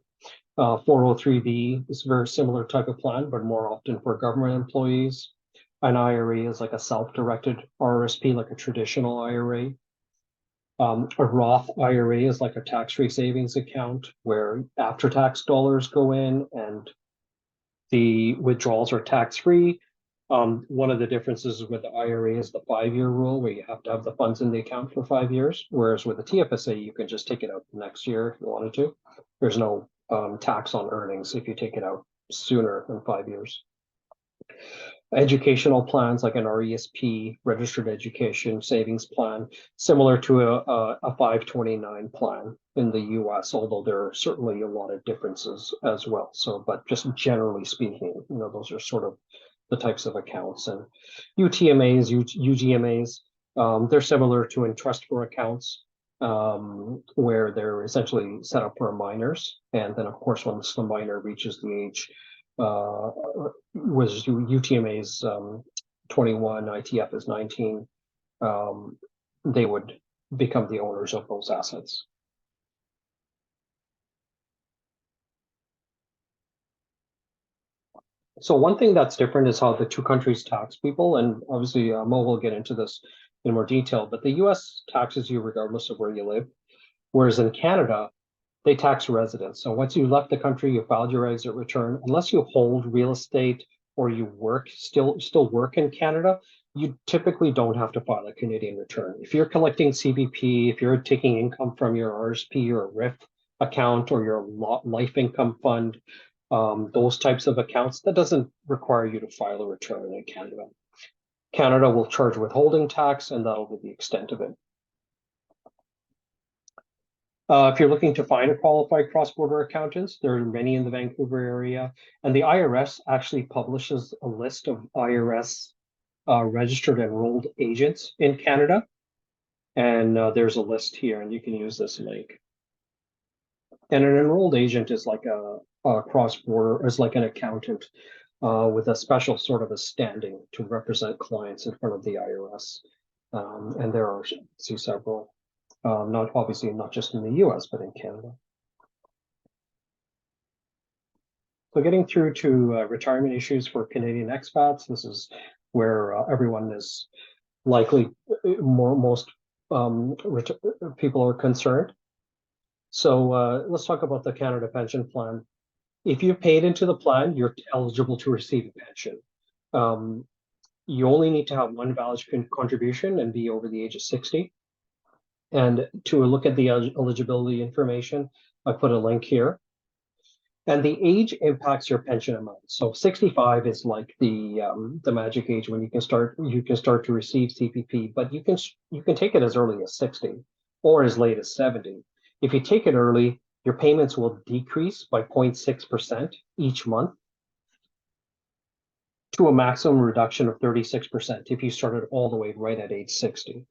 403b is a very similar type of plan, but more often for government employees. An IRA is like a self-directed RRSP, like a traditional IRA. A Roth IRA is like a tax-free savings account where after-tax dollars go in and the withdrawals are tax-free. One of the differences with the IRA is the 5-year rule, where you have to have the funds in the account for 5 years, whereas with the TFSA, you can just take it out next year if you wanted to. There's no tax on earnings if you take it out sooner than 5 years. Educational plans like an RESP, registered education savings plan, similar to a 529 plan in the US, although there are certainly a lot of differences as well. So, but just generally speaking, those are sort of the types of accounts. And UTMAs, UGMAs, they're similar to in trust for accounts, where they're essentially set up for minors. And then, of course, once the minor reaches the age was UTMA is 21, ITF is 19, they would become the owners of those assets. So one thing that's different is how the two countries tax people, and obviously Mo will get into this in more detail, but the US taxes you regardless of where you live, whereas in Canada, they tax residents. So once you left the country, you filed your exit return, unless you hold real estate or you still work in Canada, you typically don't have to file a Canadian return. If you're collecting CBP, if you're taking income from your RSP or RIF account or your life income fund, those types of accounts, that doesn't require you to file a return in Canada. Canada will charge withholding tax, and that'll be the extent of it. If you're looking to find a qualified cross-border accountants, there are many in the Vancouver area, and the IRS actually publishes a list of IRS registered enrolled agents in Canada, and there's a list here, and you can use this link. And an enrolled agent is like a cross-border, is like an accountant with a special sort of a standing to represent clients in front of the IRS, and there are several. Not just in the US, but in Canada. So getting through to retirement issues for Canadian expats, this is where everyone is likely, most people are concerned. So let's talk about the Canada Pension Plan. If you've paid into the plan, you're eligible to receive a pension. You only need to have one valid contribution and be over the age of 60. And to look at the eligibility information, I put a link here. And the age impacts your pension amount. So 65 is like the magic age when you can start to receive CPP, but you can take it as early as 60 or as late as 70. If you take it early, your payments will decrease by 0.6% each month to a maximum reduction of 36% if you started all the way right at age 60.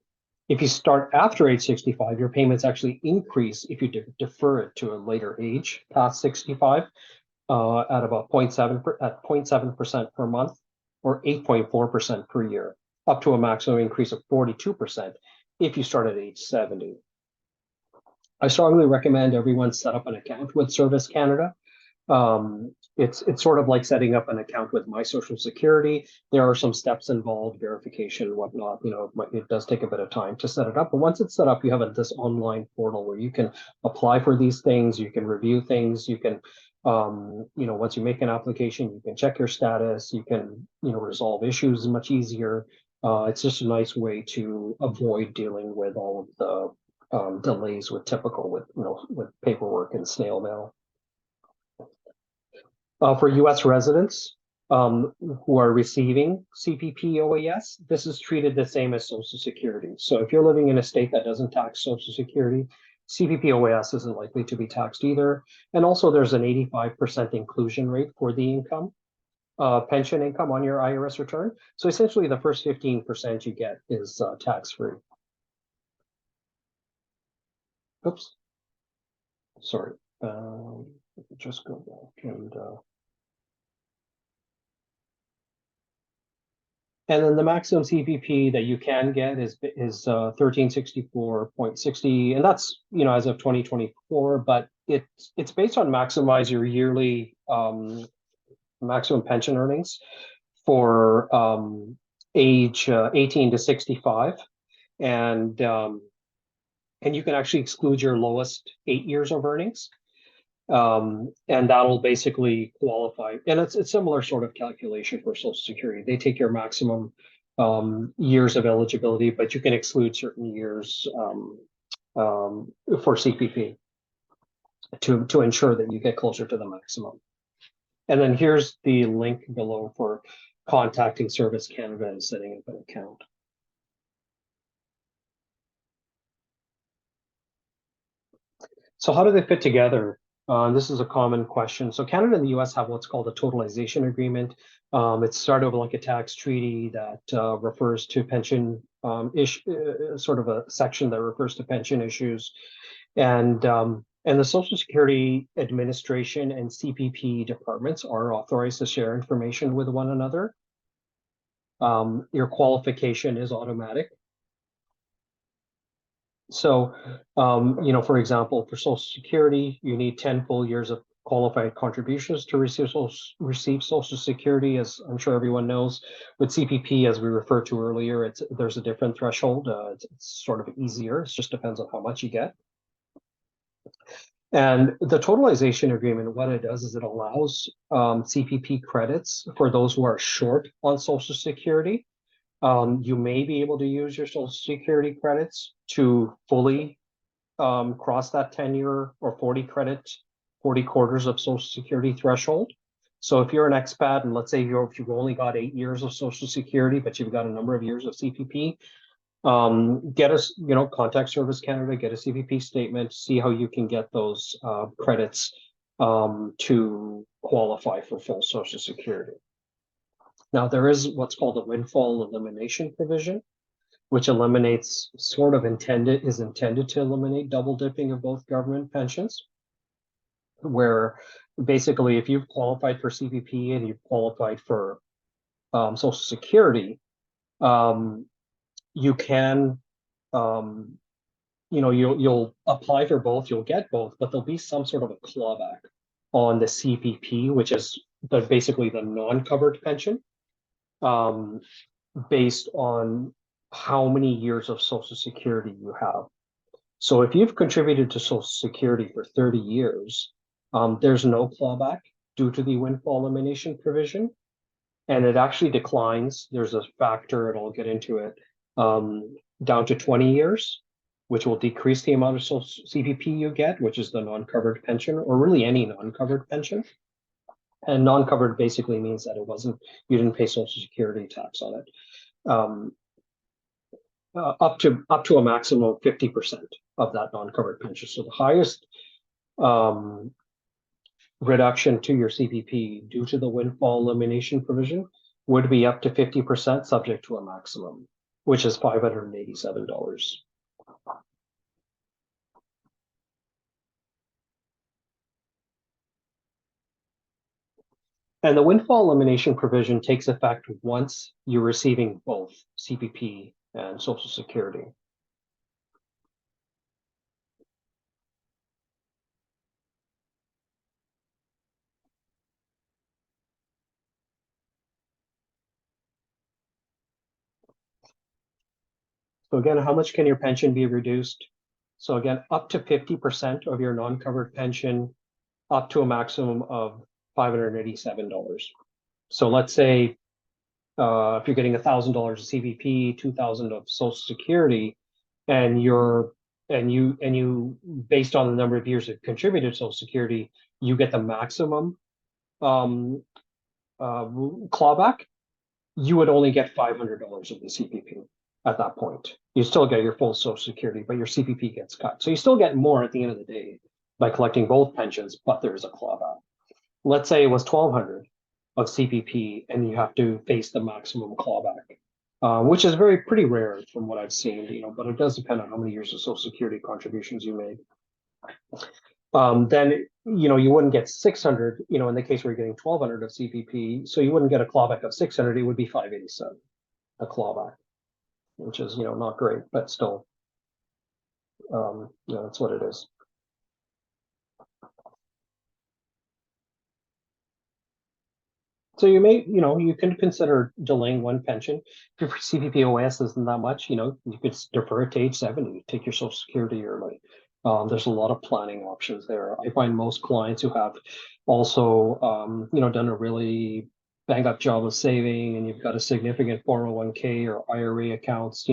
If you start after age 65, your payments actually increase if you defer it to a later age, past 65, at about 0.7% per month, or 8.4% per year, up to a maximum increase of 42% if you start at age 70. I strongly recommend everyone set up an account with Service Canada. It's sort of like setting up an account with My Social Security. There are some steps involved, verification and whatnot. It does take a bit of time to set it up, but once it's set up, you have this online portal where you can apply for these things, you can review things, you can, once you make an application, you can check your status, you can, resolve issues much easier. It's just a nice way to avoid dealing with all of the delays with paperwork and snail mail. For U.S. residents who are receiving CPP OAS, this is treated the same as Social Security. So if you're living in a state that doesn't tax Social Security, CPP OAS isn't likely to be taxed either. And also there's an 85% inclusion rate for the income, pension income on your IRS return. So essentially the first 15% you get is tax-free. Oops. Sorry. Just go back and then the maximum CPP that you can get is 1364.60, and that's as of 2024. But it's based on maximize your yearly maximum pension earnings for age 18 to 65, and you can actually exclude your lowest 8 years of earnings. And that'll basically qualify. And it's a similar sort of calculation for Social Security. They take your maximum years of eligibility, but you can exclude certain years for CPP to ensure that you get closer to the maximum. And then here's the link below for contacting Service Canada and setting up an account. So how do they fit together? This is a common question. So Canada and the US have what's called a totalization agreement. It's sort of like a tax treaty that refers to pension sort of a section that refers to pension issues. And the Social Security Administration and CPP departments are authorized to share information with one another. Your qualification is automatic. So, for example, for Social Security, you need 10 full years of qualified contributions to receive Social Security, as I'm sure everyone knows. With CPP, as we referred to earlier, there's a different threshold. It's sort of easier. It just depends on how much you get. And the totalization agreement, what it does is it allows CPP credits for those who are short on Social Security. You may be able to use your Social Security credits to fully cross that 10-year or 40 quarters of Social Security threshold. So if you're an expat and let's say you've only got 8 years of Social Security, but you've got a number of years of CPP, contact Service Canada, get a CPP statement, see how you can get those credits to qualify for full Social Security. Now, there is what's called a windfall elimination provision, which is intended to eliminate double dipping of both government pensions, where basically if you've qualified for CPP and you've qualified for Social Security, you can, you'll apply for both, you'll get both, but there'll be some sort of a clawback on the CPP, which is basically the non-covered pension. Based on how many years of Social Security you have. So if you've contributed to Social Security for 30 years, there's no clawback due to the windfall elimination provision, and it actually declines. There's a factor, and I'll get into it, down to 20 years, which will decrease the amount of Social CPP you get, which is the non-covered pension, or really any non-covered pension. And non-covered basically means that you didn't pay Social Security tax on it. Up to a maximum of 50% of that non-covered pension. So the highest reduction to your CPP due to the windfall elimination provision would be up to 50%, subject to a maximum. which is $587. And the windfall elimination provision takes effect once you're receiving both CPP and Social Security. So again, how much can your pension be reduced? So again, up to 50% of your non-covered pension, up to a maximum of $587. So let's say if you're getting $1,000 of CVP, 2,000 of Social Security, and you based on the number of years you've contributed to Social Security, you get the maximum clawback. You would only get $500 of the CPP at that point. You still get your full Social Security, but your CPP gets cut. So you still get more at the end of the day by collecting both pensions, but there's a clawback. Let's say it was 1,200 of CPP and you have to face the maximum clawback, which is pretty rare from what I've seen, but it does depend on how many years of Social Security contributions you made. Then, you wouldn't get 600, in the case where you're getting 1,200 of CPP, so you wouldn't get a clawback of 600, it would be 587, a clawback, which is, not great, but still, that's what it is. So you can consider delaying one pension. If your CPP OS isn't that much, you could defer it to age 70, take your Social Security early. There's a lot of planning options there. I find most clients who have also, done a really bang up job of saving, and you've got a significant 401k or IRA accounts,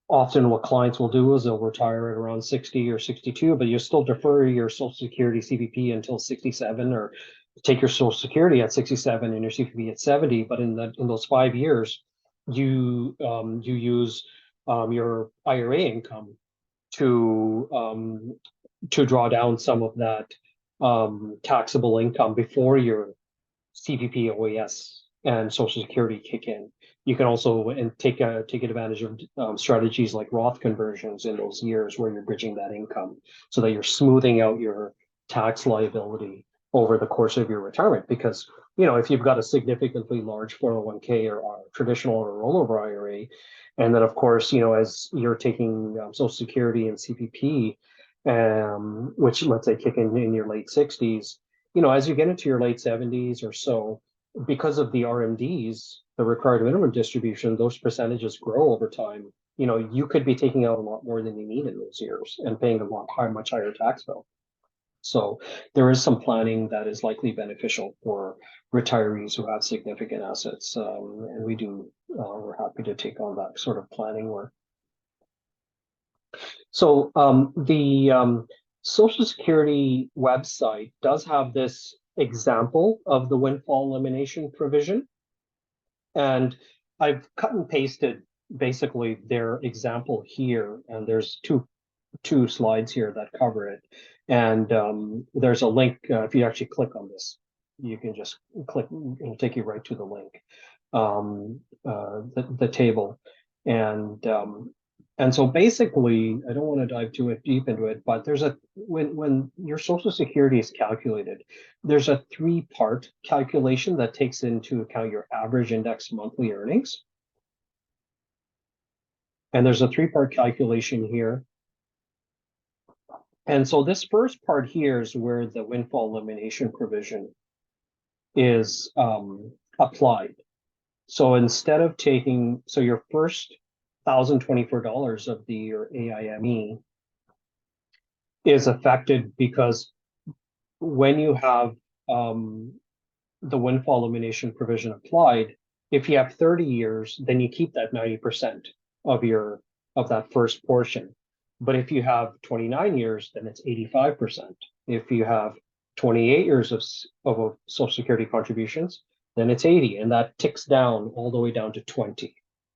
often what clients will do is they'll retire at around 60 or 62, but you still defer your Social Security CPP until 67, or take your Social Security at 67 and your CPP at 70. But in those 5 years, you use your IRA income to draw down some of that taxable income before your CPP, OAS, and Social Security kick in. You can also take advantage of strategies like Roth conversions in those years where you're bridging that income so that you're smoothing out your tax liability over the course of your retirement. Because if you've got a significantly large 401k or traditional or rollover IRA, and then of course as you're taking Social Security and CPP, which let's say kick in your late 60s, as you get into your late 70s or so, because of the RMDs, the required minimum distribution, those percentages grow over time. You could be taking out a lot more than you need in those years and paying a much higher tax bill. So there is some planning that is likely beneficial for retirees who have significant assets, and we're happy to take on that sort of planning work. So the Social Security website does have this example of the windfall elimination provision. And I've cut and pasted basically their example here. And there's two slides here that cover it. And there's a link, if you actually click on this, you can just click, it'll take you right to the link, the table. And so basically, I don't want to dive too deep into it, but when your Social Security is calculated, there's a 3-part calculation that takes into account your average index monthly earnings. And there's a 3-part calculation here. And so this first part here is where the windfall elimination provision is applied. So instead of your first $1,024 of your AIME is affected because when you have the windfall elimination provision applied, if you have 30 years, then you keep that 90% of that first portion. But if you have 29 years, then it's 85%. If you have 28 years of Social Security contributions, then it's 80, and that ticks down all the way down to 20.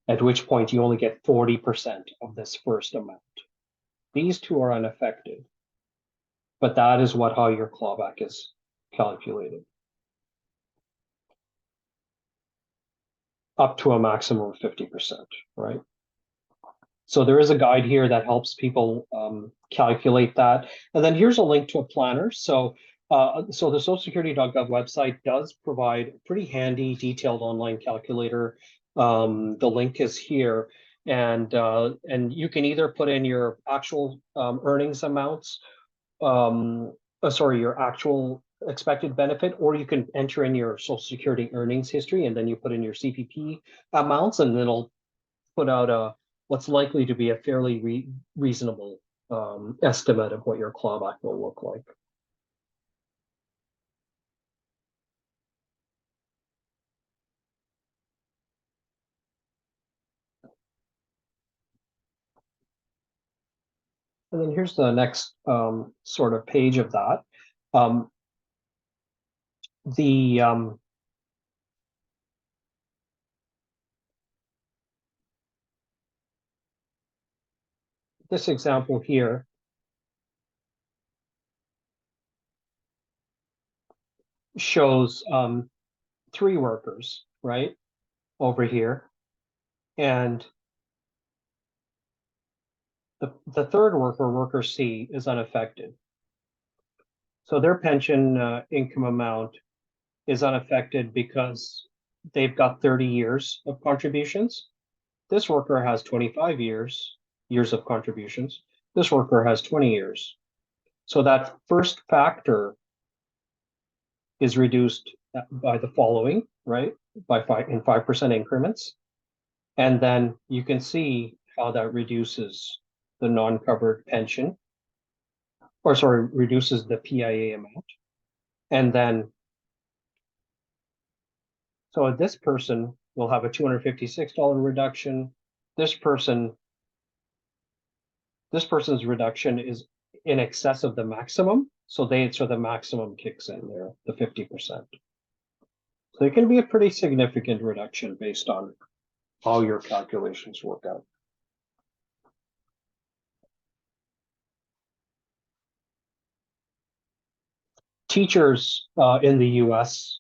At which point you only get 40% of this first amount. These two are unaffected, but that is how your clawback is calculated. Up to a maximum of 50%, right? So there is a guide here that helps people calculate that. And then here's a link to a planner. So so the socialsecurity.gov website does provide a pretty handy, detailed online calculator. The link is here, and you can either put in your actual earnings amounts, sorry, your actual expected benefit, or you can enter in your Social Security earnings history, and then you put in your CPP amounts, and then it'll put out a what's likely to be a fairly reasonable estimate of what your clawback will look like. And then here's the next sort of page of that. Um, the this example here shows 3 workers, right, over here, and the third worker, worker C, is unaffected. So their pension income amount is unaffected because they've got 30 years of contributions. This worker has 25 years of contributions. This worker has 20 years. So that first factor is reduced by the following, right? By 5% increments. And then you can see how that reduces the non-covered pension, or sorry, reduces the PIA amount. And then, so this person will have a $256 reduction. This person's reduction is in excess of the maximum. So the maximum kicks in there, the 50%. So it can be a pretty significant reduction based on how your calculations work out. Teachers in the US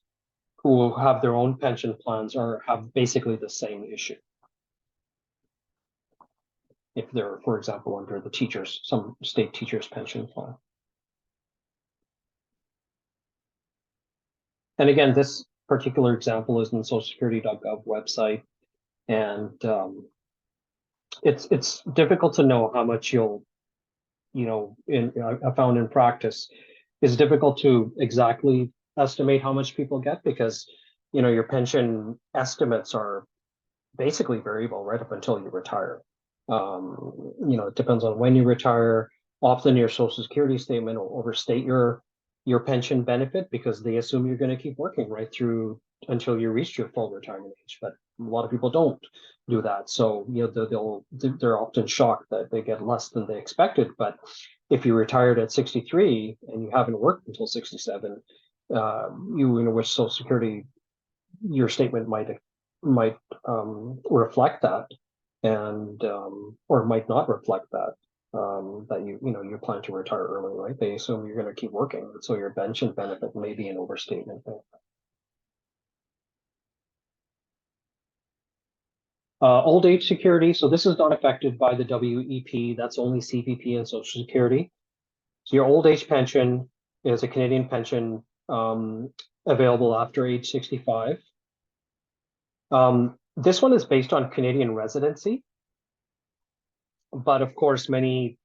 who have their own pension plans have basically the same issue. If they're, for example, under some state teachers pension plan. And again, this particular example is in the socialsecurity.gov website, and it's difficult to know how much I found in practice, it's difficult to exactly estimate how much people get, because your pension estimates are basically variable right up until you retire. It depends on when you retire. Often your Social Security statement will overstate your pension benefit because they assume you're going to keep working right through until you reach your full retirement age. But a lot of people don't do that, so they're often shocked that they get less than they expected. But if you retired at 63 and you haven't worked until 67, with Social Security, your statement might reflect that, and or might not reflect that. That you plan to retire early, right? They assume you're going to keep working, so your pension benefit may be an overstatement there. Old age security. So this is not affected by the WEP. That's only CPP and Social Security. So your old age pension is a Canadian pension available after age 65. This one is based on Canadian residency, but of course, many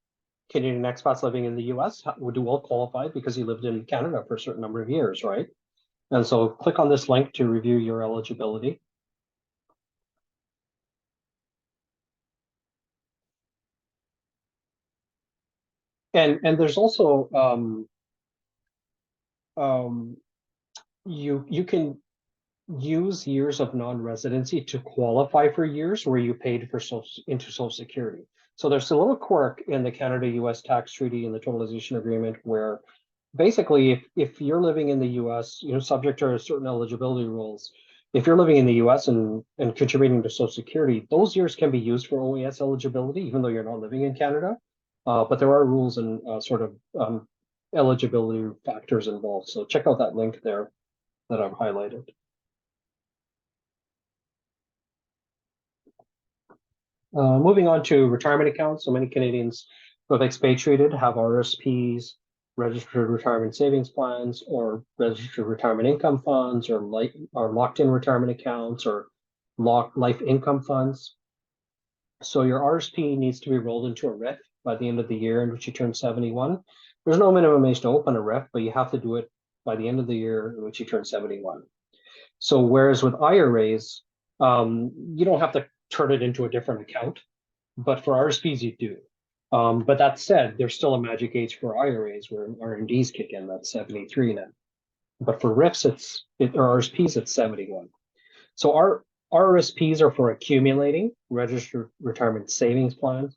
Canadian expats living in the US will qualify because you lived in Canada for a certain number of years, right? And so click on this link to review your eligibility. And there's also you can use years of non-residency to qualify for years where you paid for into Social Security. So there's a little quirk in the Canada-US tax treaty and the totalization agreement where basically if you're living in the US, subject to certain eligibility rules, if you're living in the US and contributing to Social Security, those years can be used for OAS eligibility, even though you're not living in Canada. But there are rules and sort of eligibility factors involved. So check out that link there that I've highlighted. Moving on to retirement accounts. So many Canadians who have expatriated have RSPs, registered retirement savings plans, or registered retirement income funds, or locked-in retirement accounts, or life income funds. So your RSP needs to be rolled into a RIF by the end of the year in which you turn 71. There's no minimum age to open a RIF, but you have to do it by the end of the year in which you turn 71. So whereas with IRAs, you don't have to turn it into a different account, but for RSPs you do. But that said, there's still a magic age for IRAs where RMDs kick in. That's 73 now. But for RIFs, or RSPs, it's 71. So our RSPs are for accumulating registered retirement savings plans,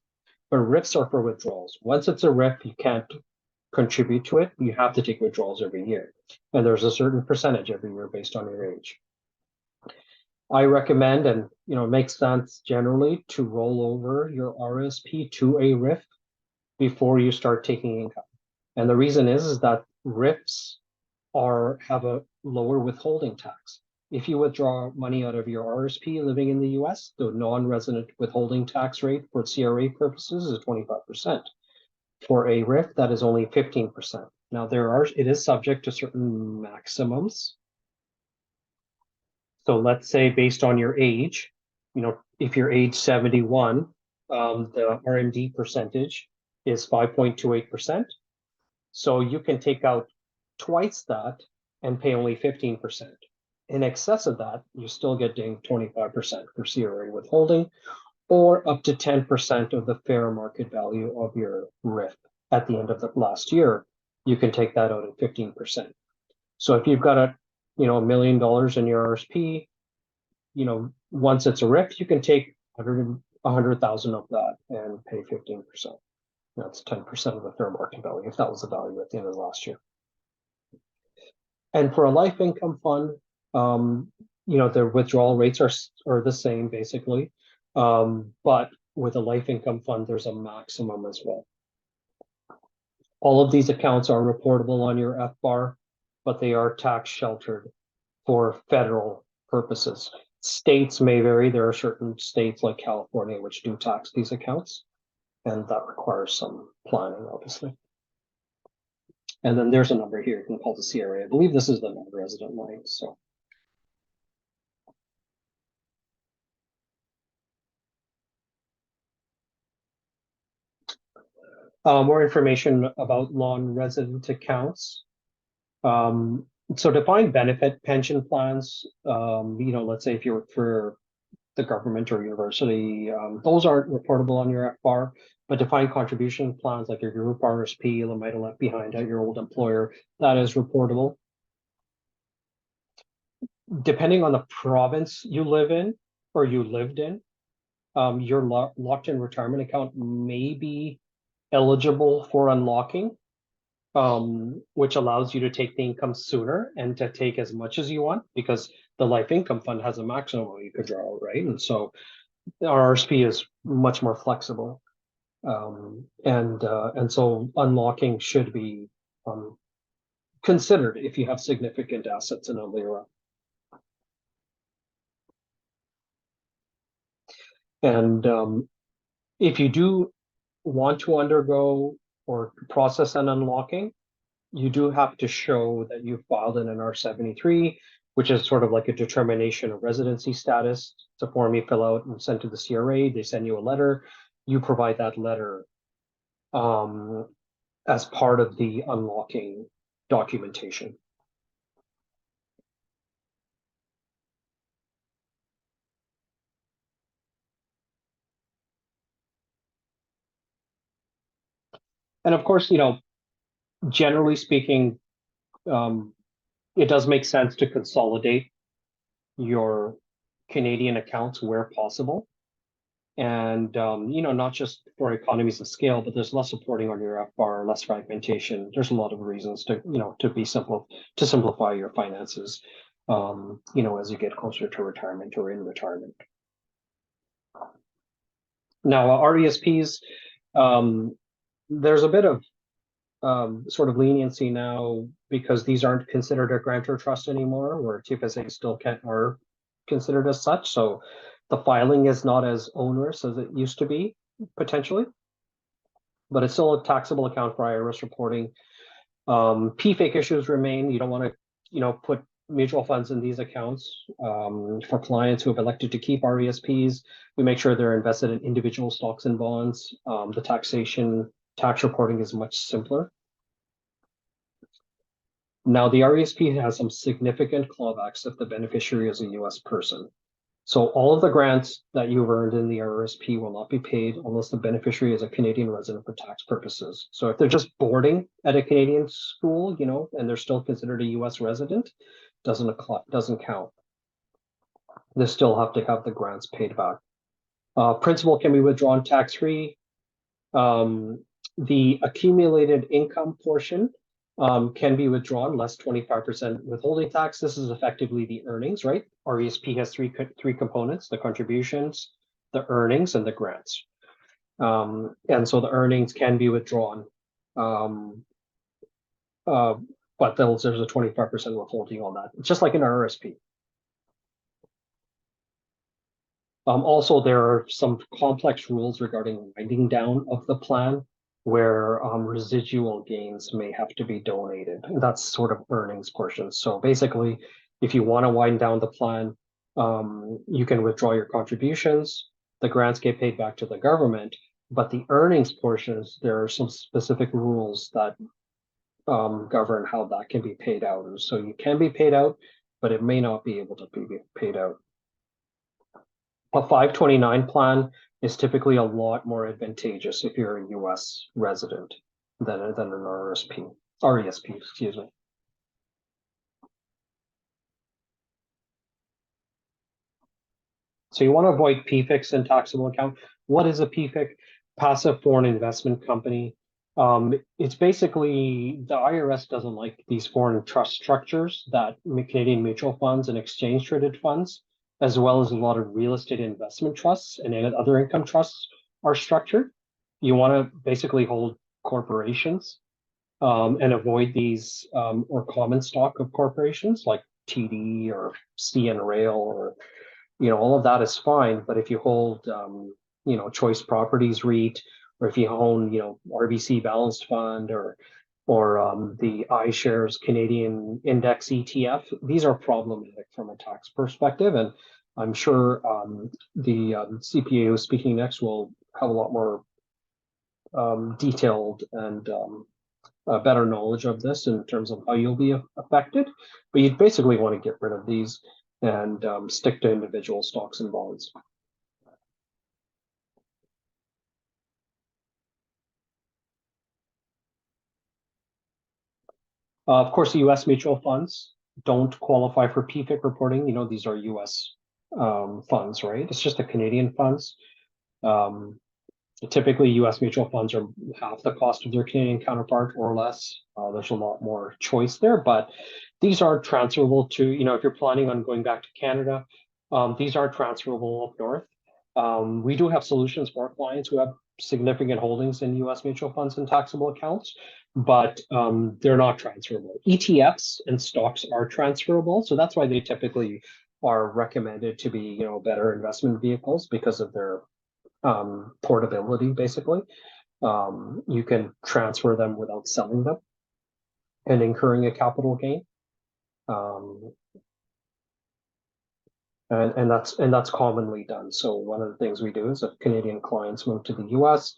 but RIFs are for withdrawals. Once it's a RIF, you can't contribute to it. You have to take withdrawals every year. And there's a certain percentage every year based on your age. I recommend, and it makes sense generally, to roll over your RSP to a RIF before you start taking income. And the reason is that RIFs have a lower withholding tax. If you withdraw money out of your RSP living in the US, the non-resident withholding tax rate for CRA purposes is 25%. For a RIF, that is only 15%. Now it is subject to certain maximums. So let's say based on your age, if you're age 71, the RMD percentage is 5.28%. So you can take out twice that and pay only 15%. In excess of that, you're still getting 25% for CRA withholding, or up to 10% of the fair market value of your RIF at the end of the last year. You can take that out at 15%. So if you've got $1 million in your RSP, once it's a RIF, you can take 100,000 of that and pay 15%. That's 10% of the fair market value, if that was the value at the end of last year. And for a life income fund, the withdrawal rates are the same basically, but with a life income fund, there's a maximum as well. All of these accounts are reportable on your FBAR, but they are tax sheltered for federal purposes. States may vary. There are certain states like California which do tax these accounts, and that requires some planning, obviously. And then there's a number here you can call the CRA. I believe this is the non-resident line. So more information about non-resident accounts. So defined benefit pension plans, let's say if you work for the government or university, those aren't reportable on your FBAR, but defined contribution plans like your group RSP that might have left behind at your old employer, that is reportable. Depending on the province you live in or you lived in, your locked-in retirement account may be eligible for unlocking, which allows you to take the income sooner and to take as much as you want, because the life income fund has a maximum you could draw, right? And so our RSP is much more flexible. And so unlocking should be considered if you have significant assets in a LIRA. And if you do want to undergo or process an unlocking, you do have to show that you filed in an R73, which is sort of like a determination of residency status. It's a form you fill out and send to the CRA. They send you a letter. You provide that letter as part of the unlocking documentation. And of course, generally speaking, it does make sense to consolidate your Canadian accounts where possible. And, not just for economies of scale, but there's less reporting on your FBAR, less fragmentation. There's a lot of reasons to, to simplify your finances, as you get closer to retirement or in retirement. Now, RESPs, there's a bit of sort of leniency now because these aren't considered a grantor trust anymore, where TFSA still are considered as such. So The filing is not as onerous as it used to be, potentially, but it's still a taxable account for IRS reporting. PFIC issues remain. You don't want to, put mutual funds in these accounts. For clients who have elected to keep RESPs, we make sure they're invested in individual stocks and bonds. The tax reporting is much simpler. Now, the RESP has some significant clawbacks if the beneficiary is a US person. So all of the grants that you've earned in the RRSP will not be paid unless the beneficiary is a Canadian resident for tax purposes. So if they're just boarding at a Canadian school, and they're still considered a US resident, doesn't count. They still have to have the grants paid back. Principal can be withdrawn tax-free. The accumulated income portion can be withdrawn less 25% withholding tax. This is effectively the earnings, right? RESP has three components: the contributions, the earnings, and the grants. And so the earnings can be withdrawn, but there's a 25% withholding on that, just like an RRSP. Also, there are some complex rules regarding winding down of the plan, where residual gains may have to be donated. And that's sort of earnings portion. So basically, if you want to wind down the plan, you can withdraw your contributions. The grants get paid back to the government, but the earnings portions, there are some specific rules that govern how that can be paid out. And so you can be paid out, but it may not be able to be paid out. A 529 plan is typically a lot more advantageous if you're a US resident than an RESP, excuse me. So you want to avoid PFICs and taxable account. What is a PFIC? Passive foreign investment company. It's basically, the IRS doesn't like these foreign trust structures that Canadian mutual funds and exchange traded funds, as well as a lot of real estate investment trusts and other income trusts are structured. You want to basically hold corporations and avoid these or common stock of corporations like TD or CN Rail, or all of that is fine. But if you hold Choice Properties REIT, or if you own RBC Balanced Fund, or the iShares Canadian Index ETF, these are problematic from a tax perspective. And I'm sure the CPA who's speaking next will have a lot more detailed and better knowledge of this in terms of how you'll be affected. But you basically want to get rid of these and stick to individual stocks and bonds. Of course, the US mutual funds don't qualify for PFIC reporting. These are US funds, right? It's just the Canadian funds. Typically, US mutual funds are half the cost of their Canadian counterpart or less. There's a lot more choice there, but these are transferable to, if you're planning on going back to Canada, these are transferable up north. We do have solutions for our clients who have significant holdings in US mutual funds and taxable accounts, but they're not transferable. ETFs and stocks are transferable, so that's why they typically are recommended to be, better investment vehicles because of their portability, basically. You can transfer them without selling them and incurring a capital gain. And that's commonly done. So one of the things we do is if Canadian clients move to the US,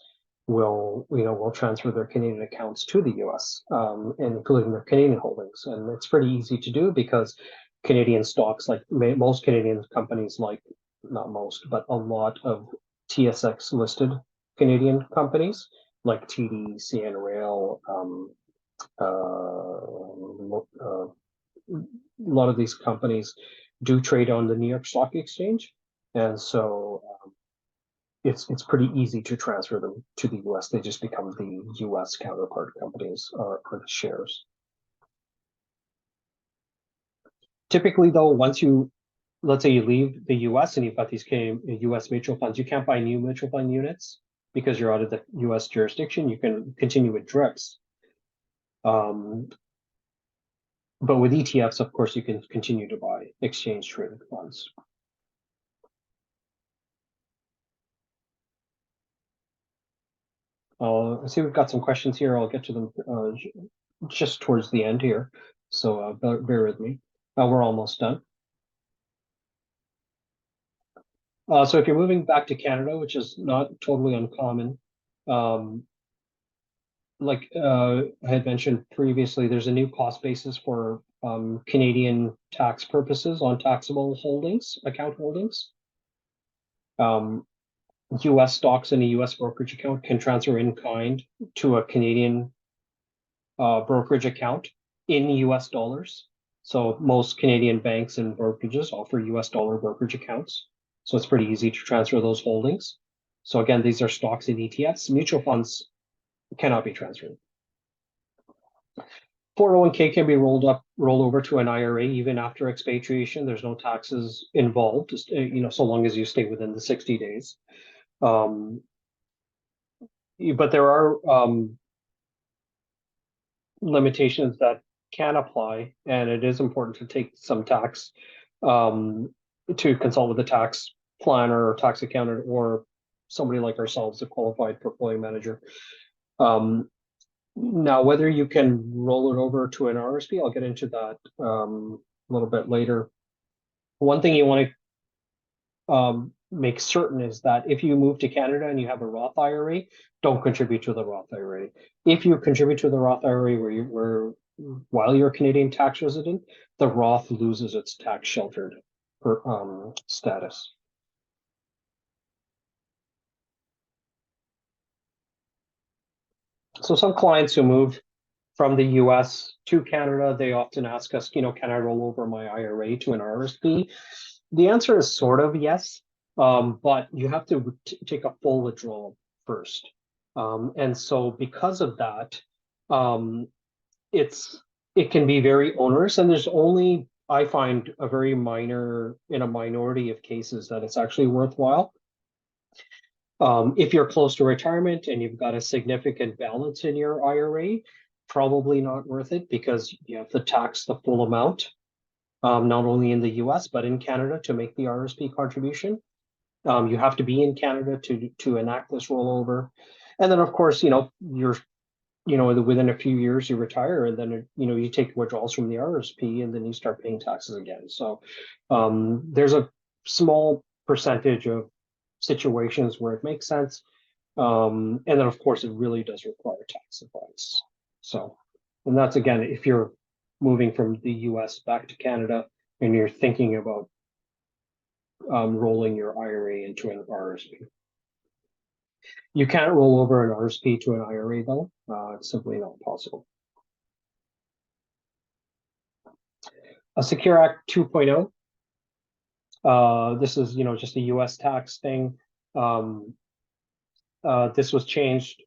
we'll transfer their Canadian accounts to the US, including their Canadian holdings. And it's pretty easy to do because Canadian stocks, like most Canadian companies, not most, but a lot of TSX listed Canadian companies like TD, CN Rail, a lot of these companies do trade on the New York Stock Exchange, and so it's pretty easy to transfer them to the US. They just become the US counterpart companies or the shares. Typically, though, once let's say you leave the US and you've got these US mutual funds, you can't buy new mutual fund units because you're out of the US jurisdiction. You can continue with DRIPs. But with ETFs, of course, you can continue to buy exchange traded funds. I see we've got some questions here. I'll get to them just towards the end here. So bear with me. We're almost done. So if you're moving back to Canada, which is not totally uncommon, like I had mentioned previously, there's a new cost basis for Canadian tax purposes on taxable holdings, account holdings. US stocks in a US brokerage account can transfer in kind to a Canadian brokerage account in US dollars. So most Canadian banks and brokerages offer US dollar brokerage accounts. So it's pretty easy to transfer those holdings. So again, these are stocks and ETFs. Mutual funds cannot be transferred. 401k can be rolled over to an IRA even after expatriation. There's no taxes involved, just, so long as you stay within the 60 days. But there are limitations that can apply, and it is important to take some tax to consult with a tax planner or tax accountant or somebody like ourselves, a qualified portfolio manager. Now, whether you can roll it over to an RSP, I'll get into that a little bit later. One thing you want to make certain is that if you move to Canada and you have a Roth IRA, don't contribute to the Roth IRA. If you contribute to the Roth IRA while you're a Canadian tax resident, the Roth loses its tax sheltered status. So some clients who move from the US to Canada, they often ask us, can I roll over my IRA to an RSP? The answer is sort of yes, but you have to take a full withdrawal first. And so because of that, it can be very onerous, and there's only, I find, in a minority of cases that it's actually worthwhile. If you're close to retirement and you've got a significant balance in your IRA, probably not worth it because you have to tax the full amount, not only in the US, but in Canada to make the RSP contribution. You have to be in Canada to enact this rollover. And then, of course, within a few years you retire, and then, you take withdrawals from the RSP and then you start paying taxes again. So there's a small percentage of situations where it makes sense. And then, of course, it really does require tax advice. So, and that's, again, if you're moving from the US back to Canada and you're thinking about rolling your IRA into an RSP. You can't roll over an RSP to an IRA, though. It's simply not possible. A Secure Act 2.0. This is, just a US tax thing. This was changed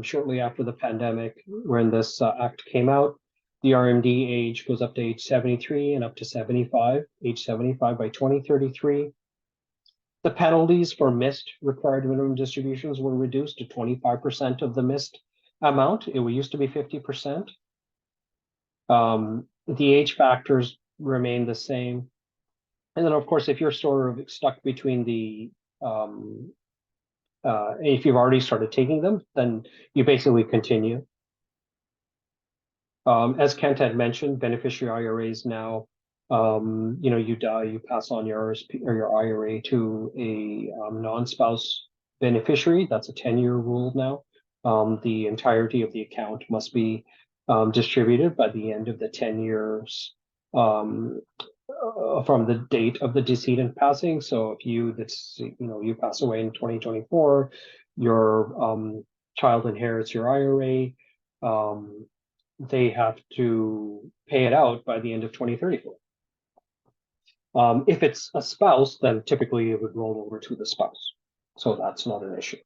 shortly after the pandemic when this act came out. The RMD age goes up to age 73 and up to 75, age 75 by 2033. The penalties for missed required minimum distributions were reduced to 25% of the missed amount. It used to be 50%. The age factors remain the same. And then, of course, if you're sort of stuck between if you've already started taking them, then you basically continue. As Kent had mentioned, beneficiary IRAs now, you die, you pass on your RSP or your IRA to a non-spouse beneficiary. That's a 10-year rule now. The entirety of the account must be distributed by the end of the 10 years from the date of the decedent passing. So if you pass away in 2024, your child inherits your IRA. They have to pay it out by the end of 2034. If it's a spouse, then typically it would roll over to the spouse. So that's not an issue.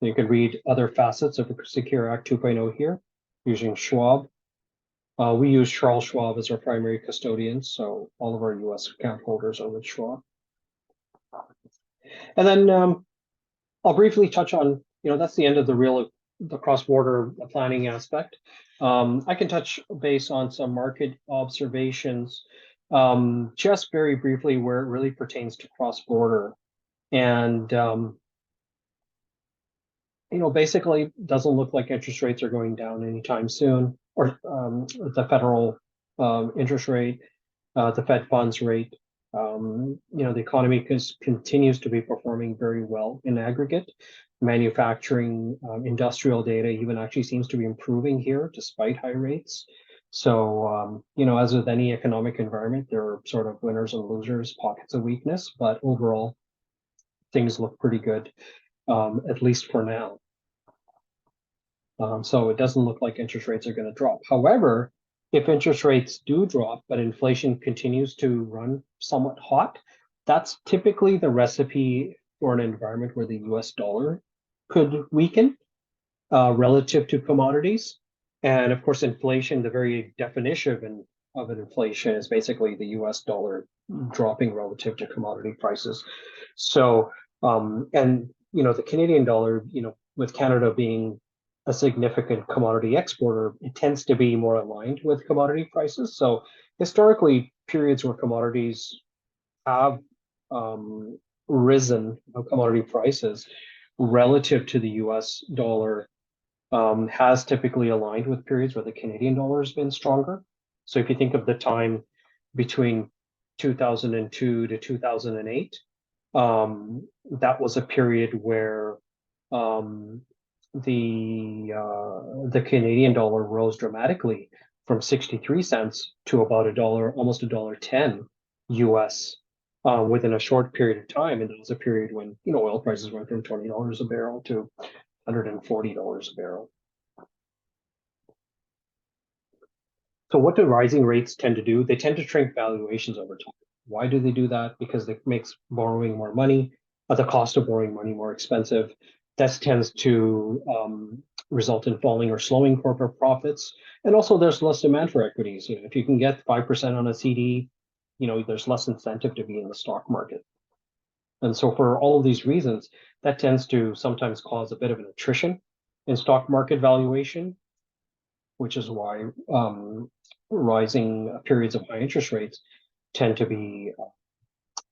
You can read other facets of the Secure Act 2.0 here using Schwab. We use Charles Schwab as our primary custodian, so all of our US account holders are with Schwab. And then I'll briefly touch on, that's the end of the cross-border planning aspect. I can touch base on some market observations, just very briefly where it really pertains to cross-border. And basically doesn't look like interest rates are going down anytime soon, or the federal interest rate, the Fed funds rate. The economy continues to be performing very well in aggregate. Manufacturing, industrial data even actually seems to be improving here despite high rates. So, as with any economic environment, there are sort of winners and losers, pockets of weakness, but overall, things look pretty good, at least for now. So it doesn't look like interest rates are going to drop. However, if interest rates do drop, but inflation continues to run somewhat hot, that's typically the recipe for an environment where the US dollar could weaken relative to commodities. And of course, inflation, the very definition of an inflation is basically the US dollar dropping relative to commodity prices. So, the Canadian dollar, with Canada being a significant commodity exporter, it tends to be more aligned with commodity prices. So historically, periods where commodities have risen, commodity prices relative to the US dollar has typically aligned with periods where the Canadian dollar has been stronger. So if you think of the time between 2002 to 2008, that was a period where the Canadian dollar rose dramatically from 63 cents to about $1, almost $1.10 US within a short period of time. And that was a period when, oil prices went from $20 a barrel to $140 a barrel. So what do rising rates tend to do? They tend to shrink valuations over time. Why do they do that? Because it makes borrowing more money, the cost of borrowing money more expensive. That tends to result in falling or slowing corporate profits. And also there's less demand for equities. If you can get 5% on a CD, there's less incentive to be in the stock market. And so for all of these reasons, that tends to sometimes cause a bit of an attrition in stock market valuation, which is why rising periods of high interest rates tend to be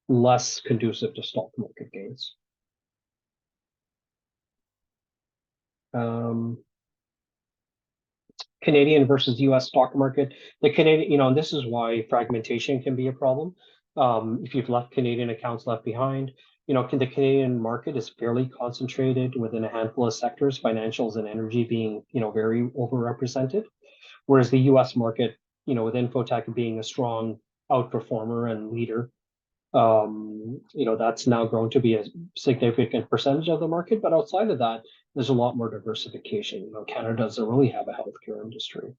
less conducive to stock market gains. Canadian versus US stock market. The Canadian, and this is why fragmentation can be a problem. If you've left Canadian accounts left behind, the Canadian market is fairly concentrated within a handful of sectors, financials and energy being, very overrepresented. Whereas the US market, with Infotech being a strong outperformer and leader, that's now grown to be a significant percentage of the market. But outside of that, there's a lot more diversification. Canada doesn't really have a healthcare industry.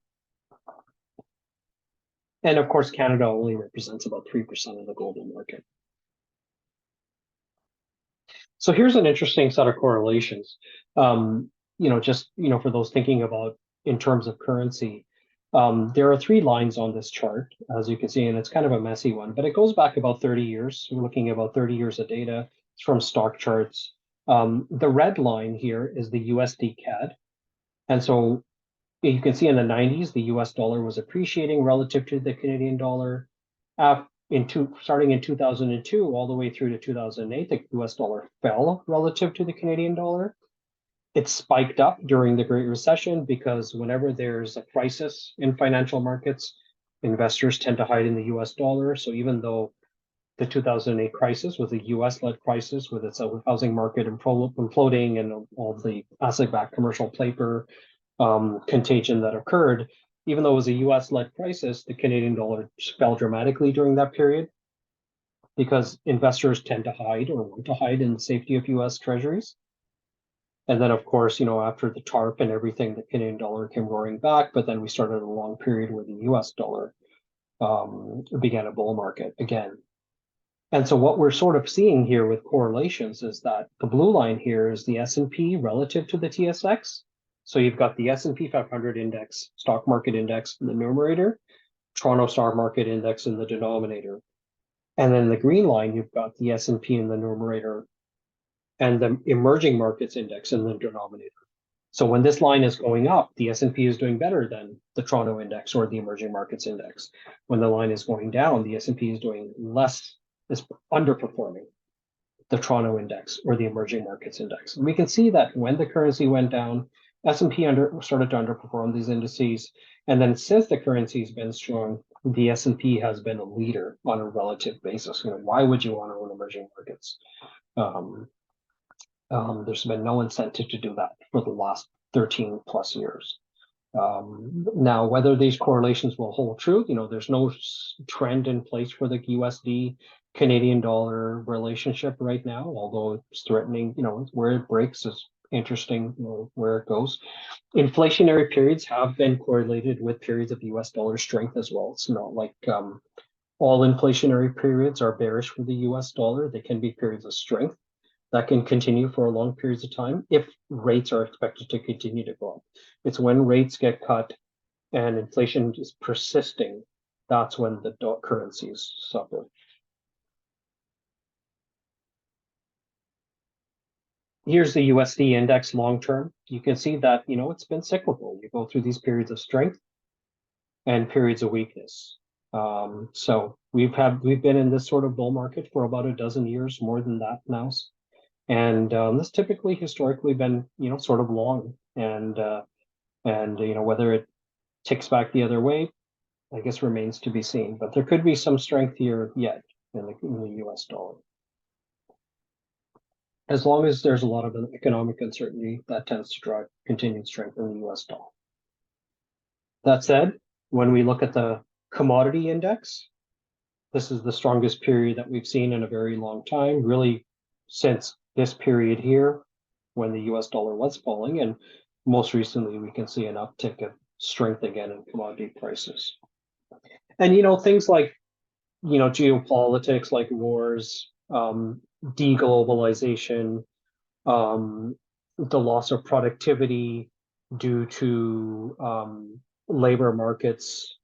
And of course, Canada only represents about 3% of the global market. So here's an interesting set of correlations. For those thinking about in terms of currency, there are 3 lines on this chart, as you can see, and it's kind of a messy one, but it goes back about 30 years. We're looking at about 30 years of data. It's from stock charts. The red line here is the USD CAD. And so you can see in the 90s, the US dollar was appreciating relative to the Canadian dollar. Starting in 2002 all the way through to 2008, the US dollar fell relative to the Canadian dollar. It spiked up during the Great Recession because whenever there's a crisis in financial markets, investors tend to hide in the US dollar. So even though the 2008 crisis was a US-led crisis with its housing market imploding and all the asset-backed commercial paper contagion that occurred, even though it was a US-led crisis, the Canadian dollar fell dramatically during that period because investors tend to hide or want to hide in the safety of US treasuries. And then, of course, after the TARP and everything, the Canadian dollar came roaring back, but then we started a long period where the US dollar began a bull market again. And so what we're sort of seeing here with correlations is that the blue line here is the S&P relative to the TSX. So you've got the S&P 500 index, stock market index in the numerator, Toronto Stock Market Index in the denominator. And then the green line, you've got the S&P in the numerator and the emerging markets index in the denominator. So when this line is going up, the S&P is doing better than the Toronto index or the emerging markets index. When the line is going down, the S&P is doing less, is underperforming. the Toronto index or the emerging markets index. And we can see that when the currency went down, S&P started to underperform these indices. And then since the currency's been strong, the S&P has been a leader on a relative basis. Why would you want to own emerging markets? There's been no incentive to do that for the last 13 plus years. Now, whether these correlations will hold true, there's no trend in place for the USD Canadian dollar relationship right now, although it's threatening, where it breaks is interesting, where it goes. Inflationary periods have been correlated with periods of US dollar strength as well. It's not like all inflationary periods are bearish for the US dollar. They can be periods of strength that can continue for long periods of time if rates are expected to continue to go up. It's when rates get cut and inflation is persisting, that's when the currencies suffer. Here's the USD index long-term. You can see that, it's been cyclical. You go through these periods of strength and periods of weakness. So we've been in this sort of bull market for about a dozen years, more than that now. And this typically historically been, sort of long, and whether it ticks back the other way, I guess remains to be seen. But there could be some strength here yet in the US dollar. As long as there's a lot of economic uncertainty, that tends to drive continued strength in the US dollar. That said, when we look at the commodity index, this is the strongest period that we've seen in a very long time, really since this period here when the US dollar was falling, and most recently we can see an uptick of strength again in commodity prices. And things like geopolitics, like wars, deglobalization, the loss of productivity due to labor markets,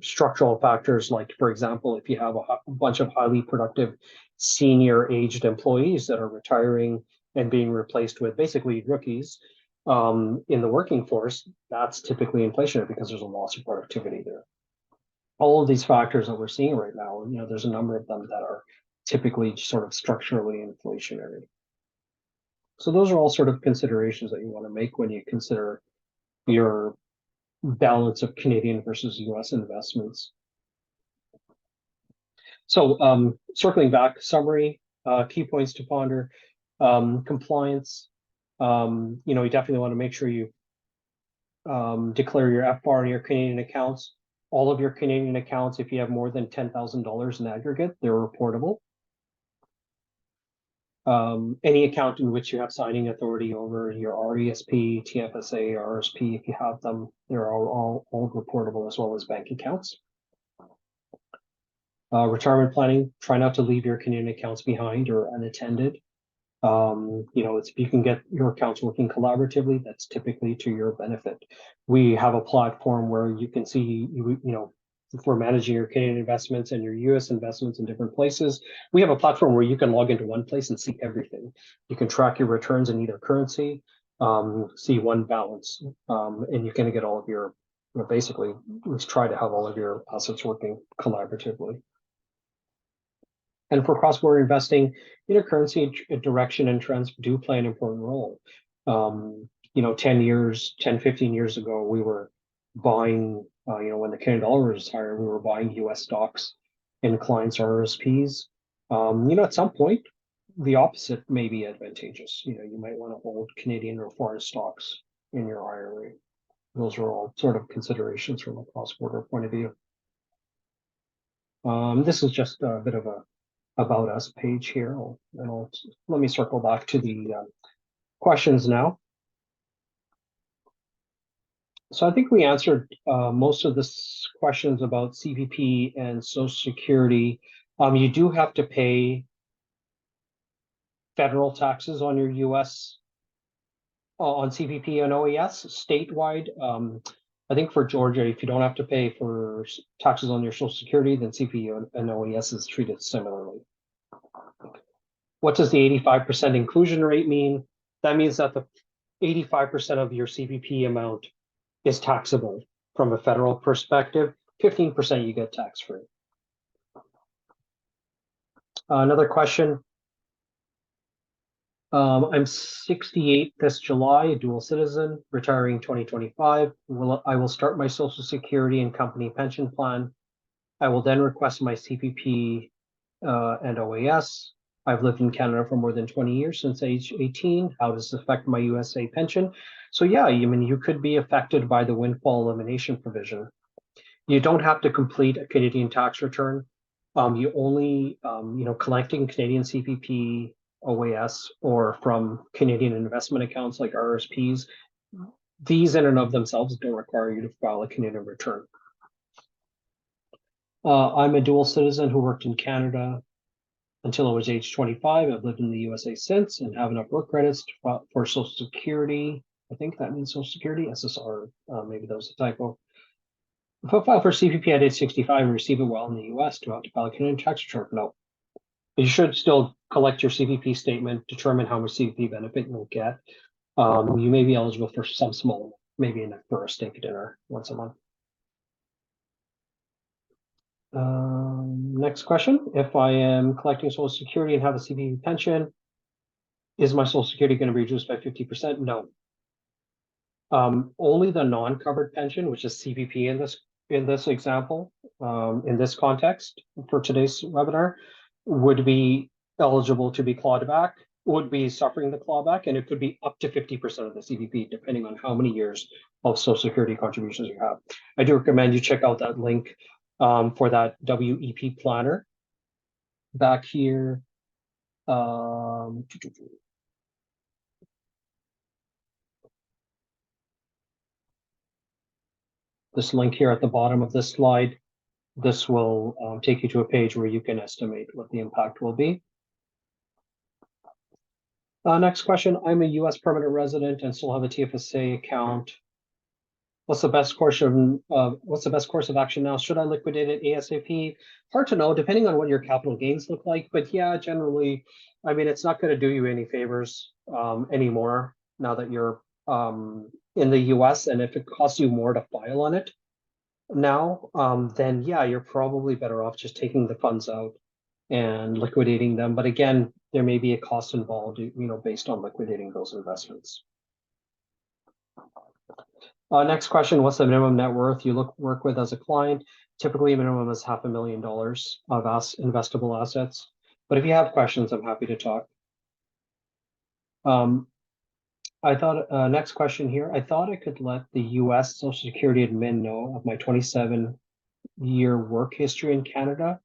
structural factors, like, for example, if you have a bunch of highly productive senior aged employees that are retiring and being replaced with basically rookies in the working force, that's typically inflationary because there's a loss of productivity there. All of these factors that we're seeing right now, there's a number of them that are typically sort of structurally inflationary. So those are all sort of considerations that you want to make when you consider your balance of Canadian versus US investments. So circling back, summary, key points to ponder, compliance. You definitely want to make sure you declare your FBAR in your Canadian accounts. All of your Canadian accounts, if you have more than $10,000 in aggregate, they're reportable. Any account in which you have signing authority over your RESP, TFSA, RSP, if you have them, they're all reportable, as well as bank accounts. Retirement planning, try not to leave your Canadian accounts behind or unattended. If you can get your accounts working collaboratively, that's typically to your benefit. We have a platform where you can see, if we're managing your Canadian investments and your US investments in different places, we have a platform where you can log into one place and see everything. You can track your returns in either currency, see one balance, and you can get all of your, basically, let's try to have all of your assets working collaboratively. And for cross-border investing, intercurrency direction and trends do play an important role. 15 years ago, we were buying, when the Canadian dollar was higher, we were buying US stocks in clients' RSPs. At some point, the opposite may be advantageous. You might want to hold Canadian or foreign stocks in your IRA. Those are all sort of considerations from a cross-border point of view. This is just a bit of a About Us page here. Let me circle back to the questions now. So I think we answered most of the questions about CPP and Social Security. You do have to pay federal taxes on your US on CPP and OES statewide. I think for Georgia, if you don't have to pay for taxes on your Social Security, then CPP and OES is treated similarly. What does the 85% inclusion rate mean? That means that the 85% of your CPP amount is taxable from a federal perspective. 15% you get tax-free. Another question, I'm 68 this July, a dual citizen, retiring 2025. I will start my Social Security and company pension plan. I will then request my CPP and OAS. I've lived in Canada for more than 20 years, since age 18. How does this affect my USA pension? So yeah, I mean, you could be affected by the windfall elimination provision. You don't have to complete a Canadian tax return. You only, collecting Canadian CPP, OAS, or from Canadian investment accounts like RSPs, these in and of themselves don't require you to file a Canadian return. I'm a dual citizen who worked in Canada until I was age 25. I've lived in the USA since and have enough work credits for Social Security. I think that means Social Security, SSR, maybe that was a typo. If I file for CPP at age 65 and receive it while in the US, do I have to file a Canadian tax return? No. You should still collect your CPP statement, determine how much CPP benefit you'll get. You may be eligible for some small, maybe for a steak dinner once a month. Next question. If I am collecting Social Security and have a CPP pension, is my Social Security going to be reduced by 50%? No. Only the non-covered pension, which is CPP in this example, in this context for today's webinar, would be eligible to be clawed back, would be suffering the clawback, and it could be up to 50% of the CPP, depending on how many years of Social Security contributions you have. I do recommend you check out that link for that WEP planner back here. This link here at the bottom of this slide, this will take you to a page where you can estimate what the impact will be. Next question. I'm a US permanent resident and still have a TFSA account. What's the best course of action now? Should I liquidate it ASAP? Hard to know, depending on what your capital gains look like. But yeah, generally, I mean, it's not going to do you any favors anymore now that you're in the US. And if it costs you more to file on it now, then yeah, you're probably better off just taking the funds out and liquidating them. But again, there may be a cost involved, based on liquidating those investments. Next question, what's the minimum net worth you work with as a client? Typically, minimum is $500,000 of investable assets. But if you have questions, I'm happy to talk. I thought, next question here, I thought I could let the US Social Security admin know of my 27-year work history in Canada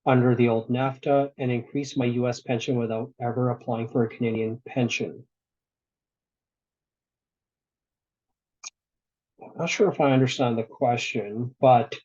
under the old NAFTA and increase my US pension without ever applying for a Canadian pension. I'm not sure if I understand the question, but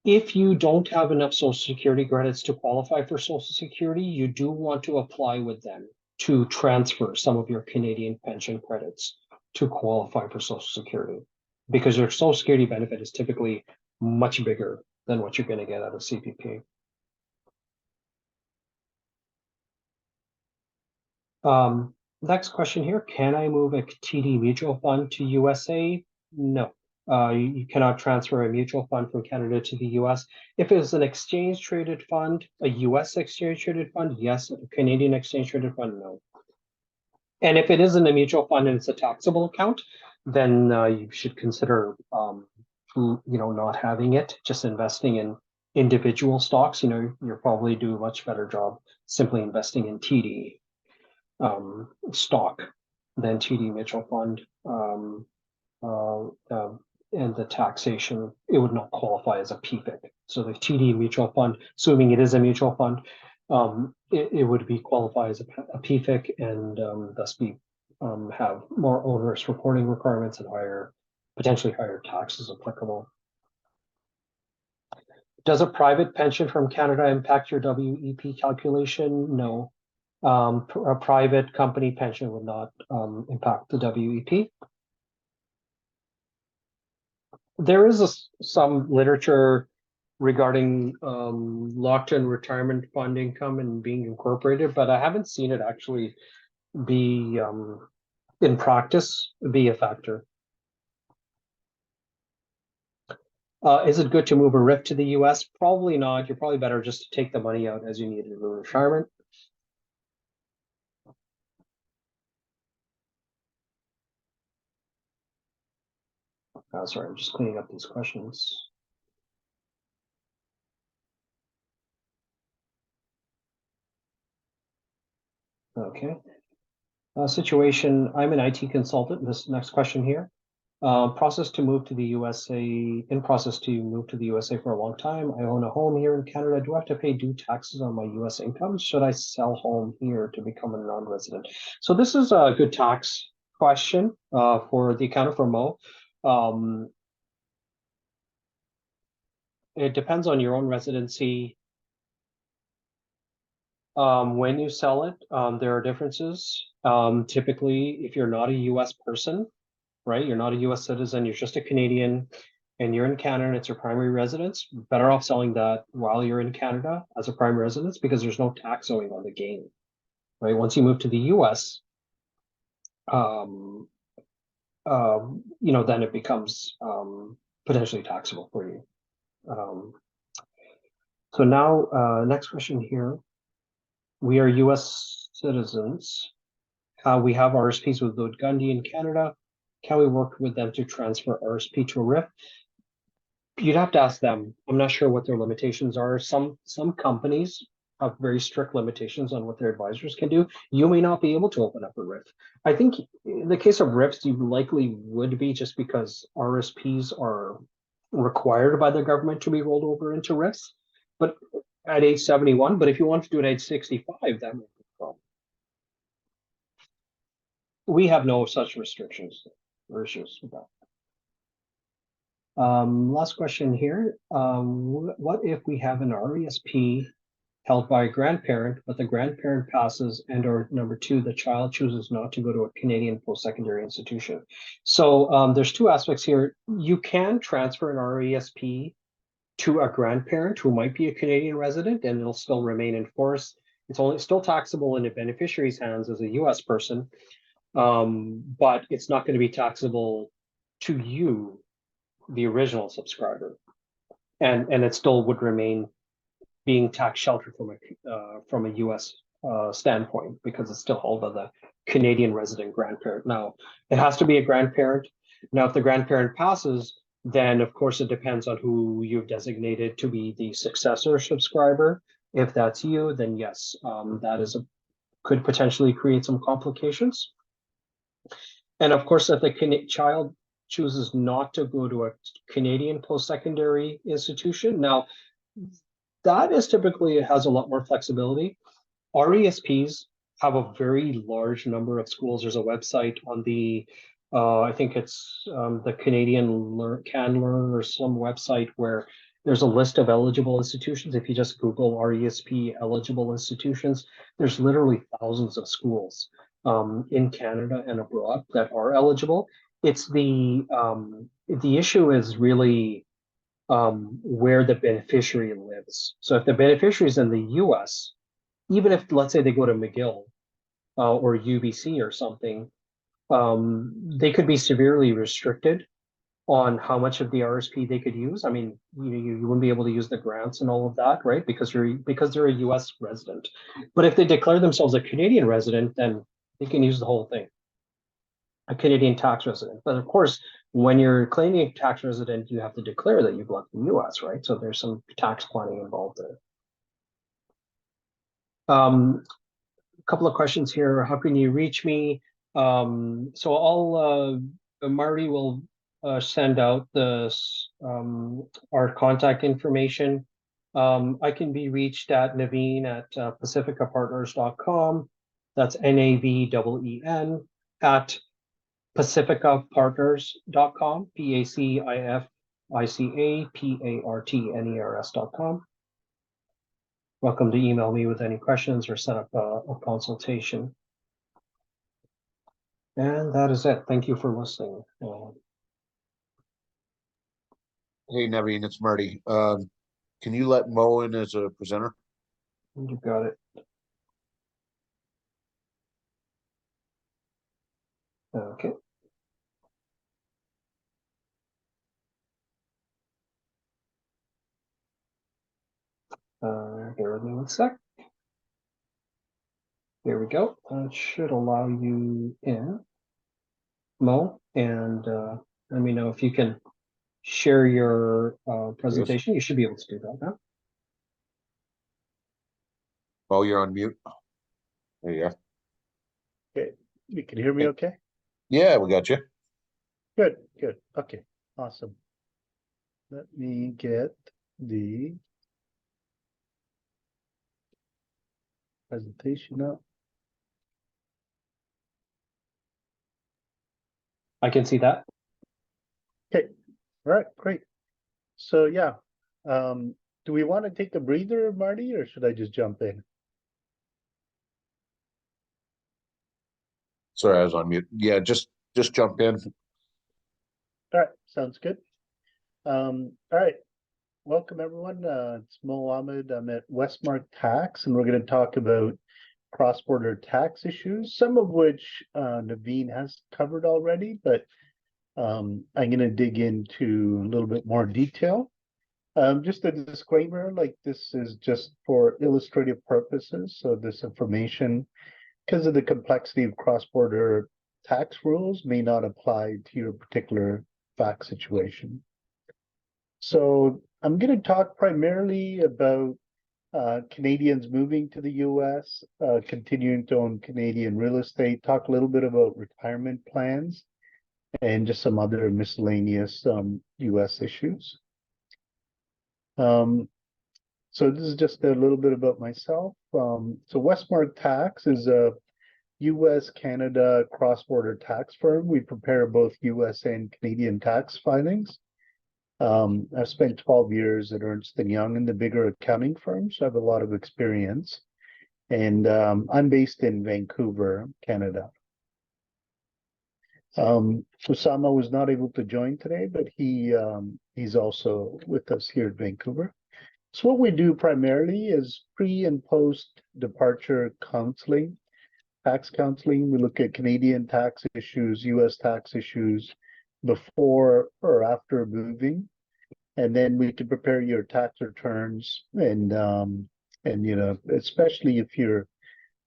if you don't have enough Social Security credits to qualify for Social Security, you do want to apply with them to transfer some of your Canadian pension credits to qualify for Social Security, because your Social Security benefit is typically much bigger than what you're going to get out of CPP. Next question here, can I move a TD mutual fund to USA? No. You cannot transfer a mutual fund from Canada to the US. If it's an exchange traded fund, a US exchange traded fund, yes. A Canadian exchange traded fund, no. And if it isn't a mutual fund and it's a taxable account, then you should consider, not having it, just investing in individual stocks. You'll probably do a much better job simply investing in TD stock than TD mutual fund. And the taxation, it would not qualify as a PFIC. So the TD mutual fund, assuming it is a mutual fund, it would be qualified as a PFIC and thus have more onerous reporting requirements and potentially higher taxes applicable. Does a private pension from Canada impact your WEP calculation? No. A private company pension would not impact the WEP. There is some literature regarding locked-in retirement fund income and being incorporated, but I haven't seen it actually be in practice be a factor. Is it good to move a RIF to the US? Probably not. You're probably better just to take the money out as you need it in retirement. Sorry, I'm just cleaning up these questions. Okay. Situation, I'm an IT consultant. This next question here. Process to move to the USA, in process to move to the USA for a long time. I own a home here in Canada. Do I have to pay due taxes on my US income? Should I sell home here to become a non-resident? So this is a good tax question for the accountant for Mo. It depends on your own residency. When you sell it, there are differences. Typically, if you're not a US person, right? You're not a US citizen, you're just a Canadian, and you're in Canada and it's your primary residence, better off selling that while you're in Canada as a primary residence because there's no tax owing on the gain, right? Once you move to the US, then it becomes potentially taxable for you. So now, next question here. We are US citizens. We have RSPs with Wood Gundy in Canada. Can we work with them to transfer RSP to a RIF? You'd have to ask them. I'm not sure what their limitations are. Some companies have very strict limitations on what their advisors can do. You may not be able to open up a RIF. I think in the case of RIFs, you likely would be just because RSPs are required by the government to be rolled over into RIFs. But at age 71, but if you want to do it at age 65, that might be a problem. We have no such restrictions or issues with that. Last question here. What if we have an RESP held by a grandparent, but the grandparent passes and or number two, the child chooses not to go to a Canadian post-secondary institution? So there's two aspects here. You can transfer an RESP to a grandparent who might be a Canadian resident and it'll still remain in force. It's only still taxable in the beneficiary's hands as a US person, but it's not going to be taxable to you, the original subscriber, and it still would remain being tax sheltered from a U.S. Standpoint because it's still held by the Canadian resident grandparent. Now, it has to be a grandparent. Now, if the grandparent passes, then of course it depends on who you've designated to be the successor subscriber. If that's you, then yes, that could potentially create some complications. And of course, if the child chooses not to go to a Canadian post-secondary institution, now that is typically has a lot more flexibility. RESPs have a very large number of schools. There's a website on the, I think it's the Canadian Can Learn or some website where there's a list of eligible institutions. If you just Google RESP eligible institutions, there's literally thousands of schools in Canada and abroad that are eligible. It's the issue is really where the beneficiary lives. So if the beneficiary is in the US, even if let's say they go to McGill or UBC or something, they could be severely restricted on how much of the RSP they could use. I mean, you wouldn't be able to use the grants and all of that, right? Because they're a US resident. But if they declare themselves a Canadian resident, then they can use the whole thing. A Canadian tax resident. But of course, when you're claiming a tax resident, you have to declare that you've left the US, right? So there's some tax planning involved there. A couple of questions here. How can you reach me? So Marty will send out our contact information. I can be reached at Naveen at pacificapartners.com. That's NAVEEN at pacificapartners.com, PACIFICAPARTNERS.com. Welcome to email me with any questions or set up a consultation. And that is it. Thank you for listening. Hey, Naveen, it's Marty. Can you let Mo in as a presenter? You got it. Okay. Bear with me one sec. There we go. That should allow you in, Mo, and let me know if you can share your presentation. You should be able to do that now. Oh, you're on mute. There you go. Okay, you can hear me okay? Yeah, we got you. Good, good. Okay, awesome. Let me get the presentation up. I can see that. Okay, all right, great. So yeah, do we want to take a breather, Marty, or should I just jump in? Sorry, I was on mute. Yeah, just jump in. All right, sounds good. All right, welcome everyone. It's Mo Ahmed. I'm at Westmark Tax, and we're going to talk about cross-border tax issues, some of which Naveen has covered already, but I'm going to dig into a little bit more detail. Just a disclaimer, like this is just for illustrative purposes. So this information, because of the complexity of cross-border tax rules, may not apply to your particular fact situation. So I'm going to talk primarily about Canadians moving to the US, continuing to own Canadian real estate, talk a little bit about retirement plans, and just some other miscellaneous US issues. So this is just a little bit about myself. So Westmark Tax is a US Canada cross-border tax firm. We prepare both US and Canadian tax filings. I've spent 12 years at Ernst & Young in the bigger accounting firm, so I have a lot of experience. And I'm based in Vancouver, Canada. Osama was not able to join today, but he's also with us here at Vancouver. So what we do primarily is pre and post departure counseling, tax counseling. We look at Canadian tax issues, US tax issues before or after moving. And then we can prepare your tax returns and you know, especially if you're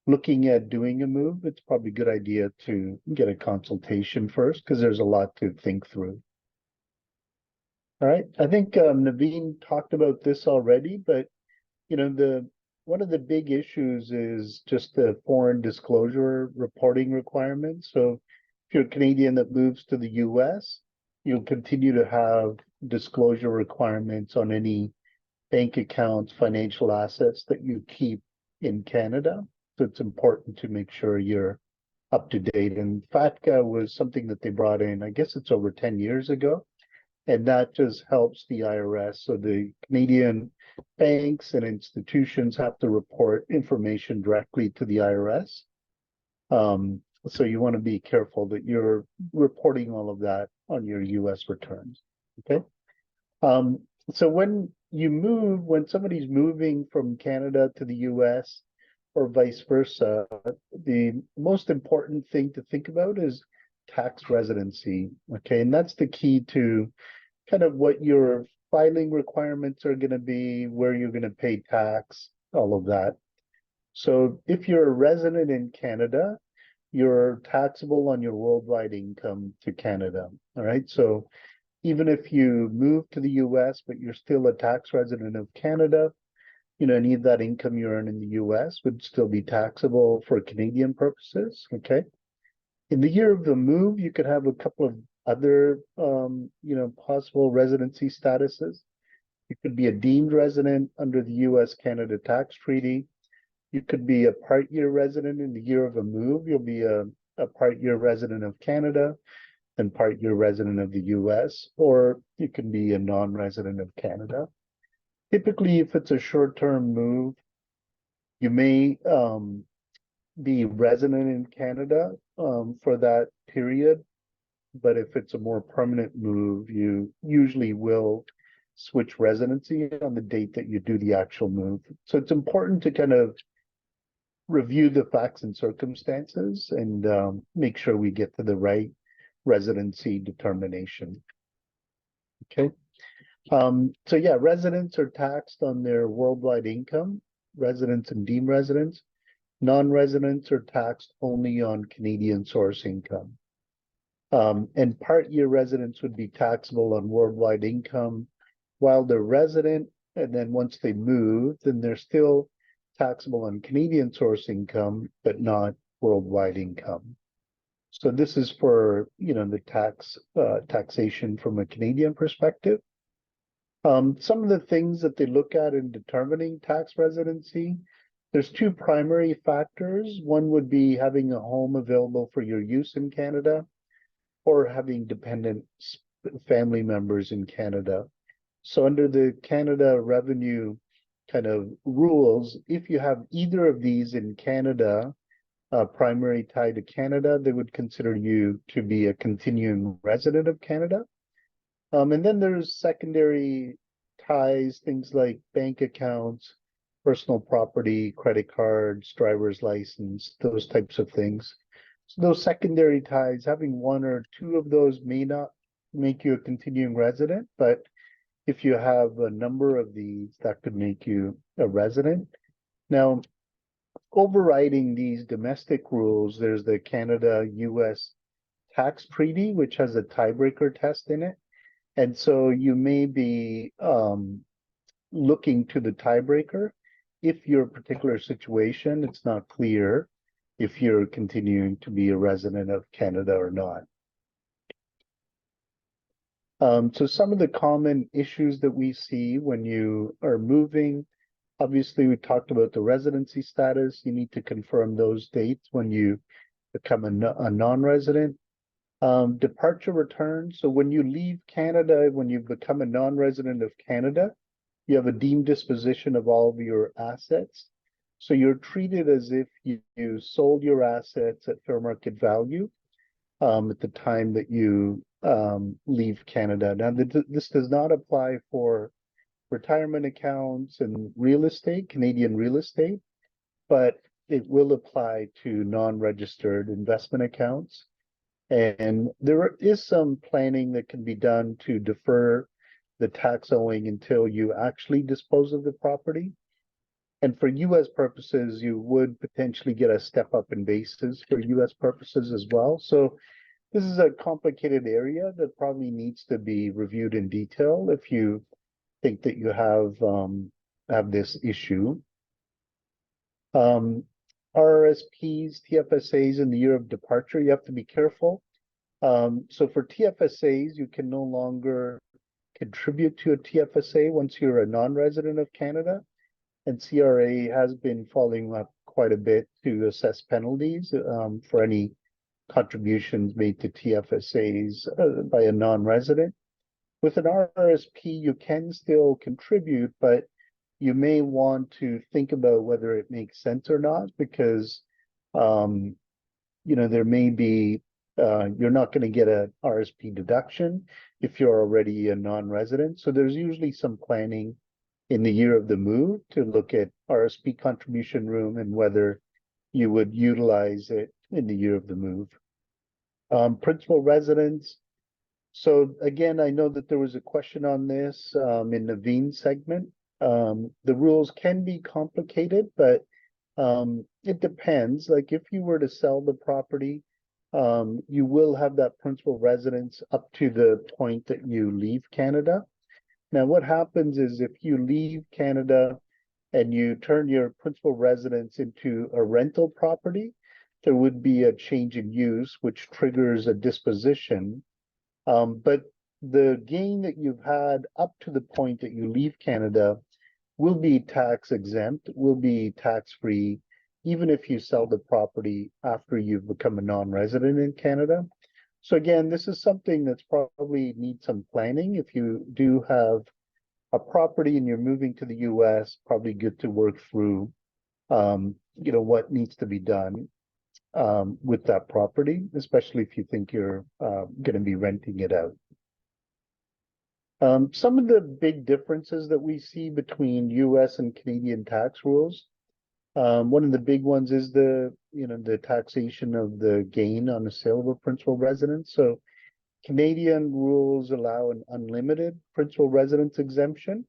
looking at doing a move, it's probably a good idea to get a consultation first because there's a lot to think through. All right, I think Naveen talked about this already, but you know, one of the big issues is just the foreign disclosure reporting requirements. So if you're a Canadian that moves to the US, you'll continue to have disclosure requirements on any bank accounts, financial assets that you keep in Canada. So it's important to make sure you're up to date. And FATCA was something that they brought in, I guess it's over 10 years ago. And that just helps the IRS. So the Canadian banks and institutions have to report information directly to the IRS. So you want to be careful that you're reporting all of that on your US returns. Okay. So when you move, when somebody's moving from Canada to the US or vice versa, the most important thing to think about is tax residency. Okay. And that's the key to kind of what your filing requirements are going to be, where you're going to pay tax, all of that. So if you're a resident in Canada, you're taxable on your worldwide income to Canada. All right. So even if you move to the US, but you're still a tax resident of Canada, you know, any of that income you earn in the US would still be taxable for Canadian purposes. Okay. In the year of the move, you could have a couple of other, you know, possible residency statuses. You could be a deemed resident under the US-Canada tax treaty. You could be a part-year resident in the year of a move. You'll be a part-year resident of Canada and part-year resident of the US, or you can be a non-resident of Canada. Typically, if it's a short-term move, you may be resident in Canada for that period. But if it's a more permanent move, you usually will switch residency on the date that you do the actual move. So it's important to kind of review the facts and circumstances and make sure we get to the right residency determination. Okay. So yeah, residents are taxed on their worldwide income, residents and deemed residents. Non-residents are taxed only on Canadian source income. And part-year residents would be taxable on worldwide income while they're resident, and then once they move, then they're still taxable on Canadian source income, but not worldwide income. So this is for, the taxation from a Canadian perspective. Some of the things that they look at in determining tax residency, there's two primary factors. One would be having a home available for your use in Canada, or having dependent family members in Canada. So under the Canada revenue kind of rules, if you have either of these in Canada, primary tie to Canada, they would consider you to be a continuing resident of Canada. And then there's secondary ties, things like bank accounts, personal property, credit cards, driver's license, those types of things. So those secondary ties, having one or two of those may not make you a continuing resident, but if you have a number of these, that could make you a resident. Now, overriding these domestic rules, there's the Canada-US tax treaty, which has a tiebreaker test in it. And so you may be looking to the tiebreaker if your particular situation, it's not clear if you're continuing to be a resident of Canada or not. So some of the common issues that we see when you are moving, obviously we talked about the residency status. You need to confirm those dates when you become a non-resident. Departure return. So when you leave Canada, when you become a non-resident of Canada, you have a deemed disposition of all of your assets. So you're treated as if you sold your assets at fair market value at the time that you leave Canada. Now, this does not apply for retirement accounts and real estate, Canadian real estate, but it will apply to non-registered investment accounts. And there is some planning that can be done to defer the tax owing until you actually dispose of the property. And for US purposes, you would potentially get a step up in basis for US purposes as well. So this is a complicated area that probably needs to be reviewed in detail if you think that you have this issue. RRSPs, TFSAs in the year of departure, you have to be careful. So for TFSAs, you can no longer contribute to a TFSA once you're a non-resident of Canada. And CRA has been following up quite a bit to assess penalties for any contributions made to TFSAs by a non-resident. With an RRSP, you can still contribute, but you may want to think about whether it makes sense or not, because there may be you're not going to get an RSP deduction if you're already a non-resident. So there's usually some planning in the year of the move to look at RSP contribution room and whether you would utilize it in the year of the move. Principal residence. So again, I know that there was a question on this in the Naveen segment. The rules can be complicated, but it depends. Like if you were to sell the property, you will have that principal residence up to the point that you leave Canada. Now, what happens is if you leave Canada and you turn your principal residence into a rental property, there would be a change in use, which triggers a disposition. But the gain that you've had up to the point that you leave Canada will be tax exempt, will be tax free, even if you sell the property after you've become a non-resident in Canada. So again, this is something that's probably needs some planning. If you do have a property and you're moving to the US, probably good to work through, what needs to be done with that property, especially if you think you're going to be renting it out. Some of the big differences that we see between US and Canadian tax rules. One of the big ones is the taxation of the gain on the sale of a principal residence. So Canadian rules allow an unlimited principal residence exemption.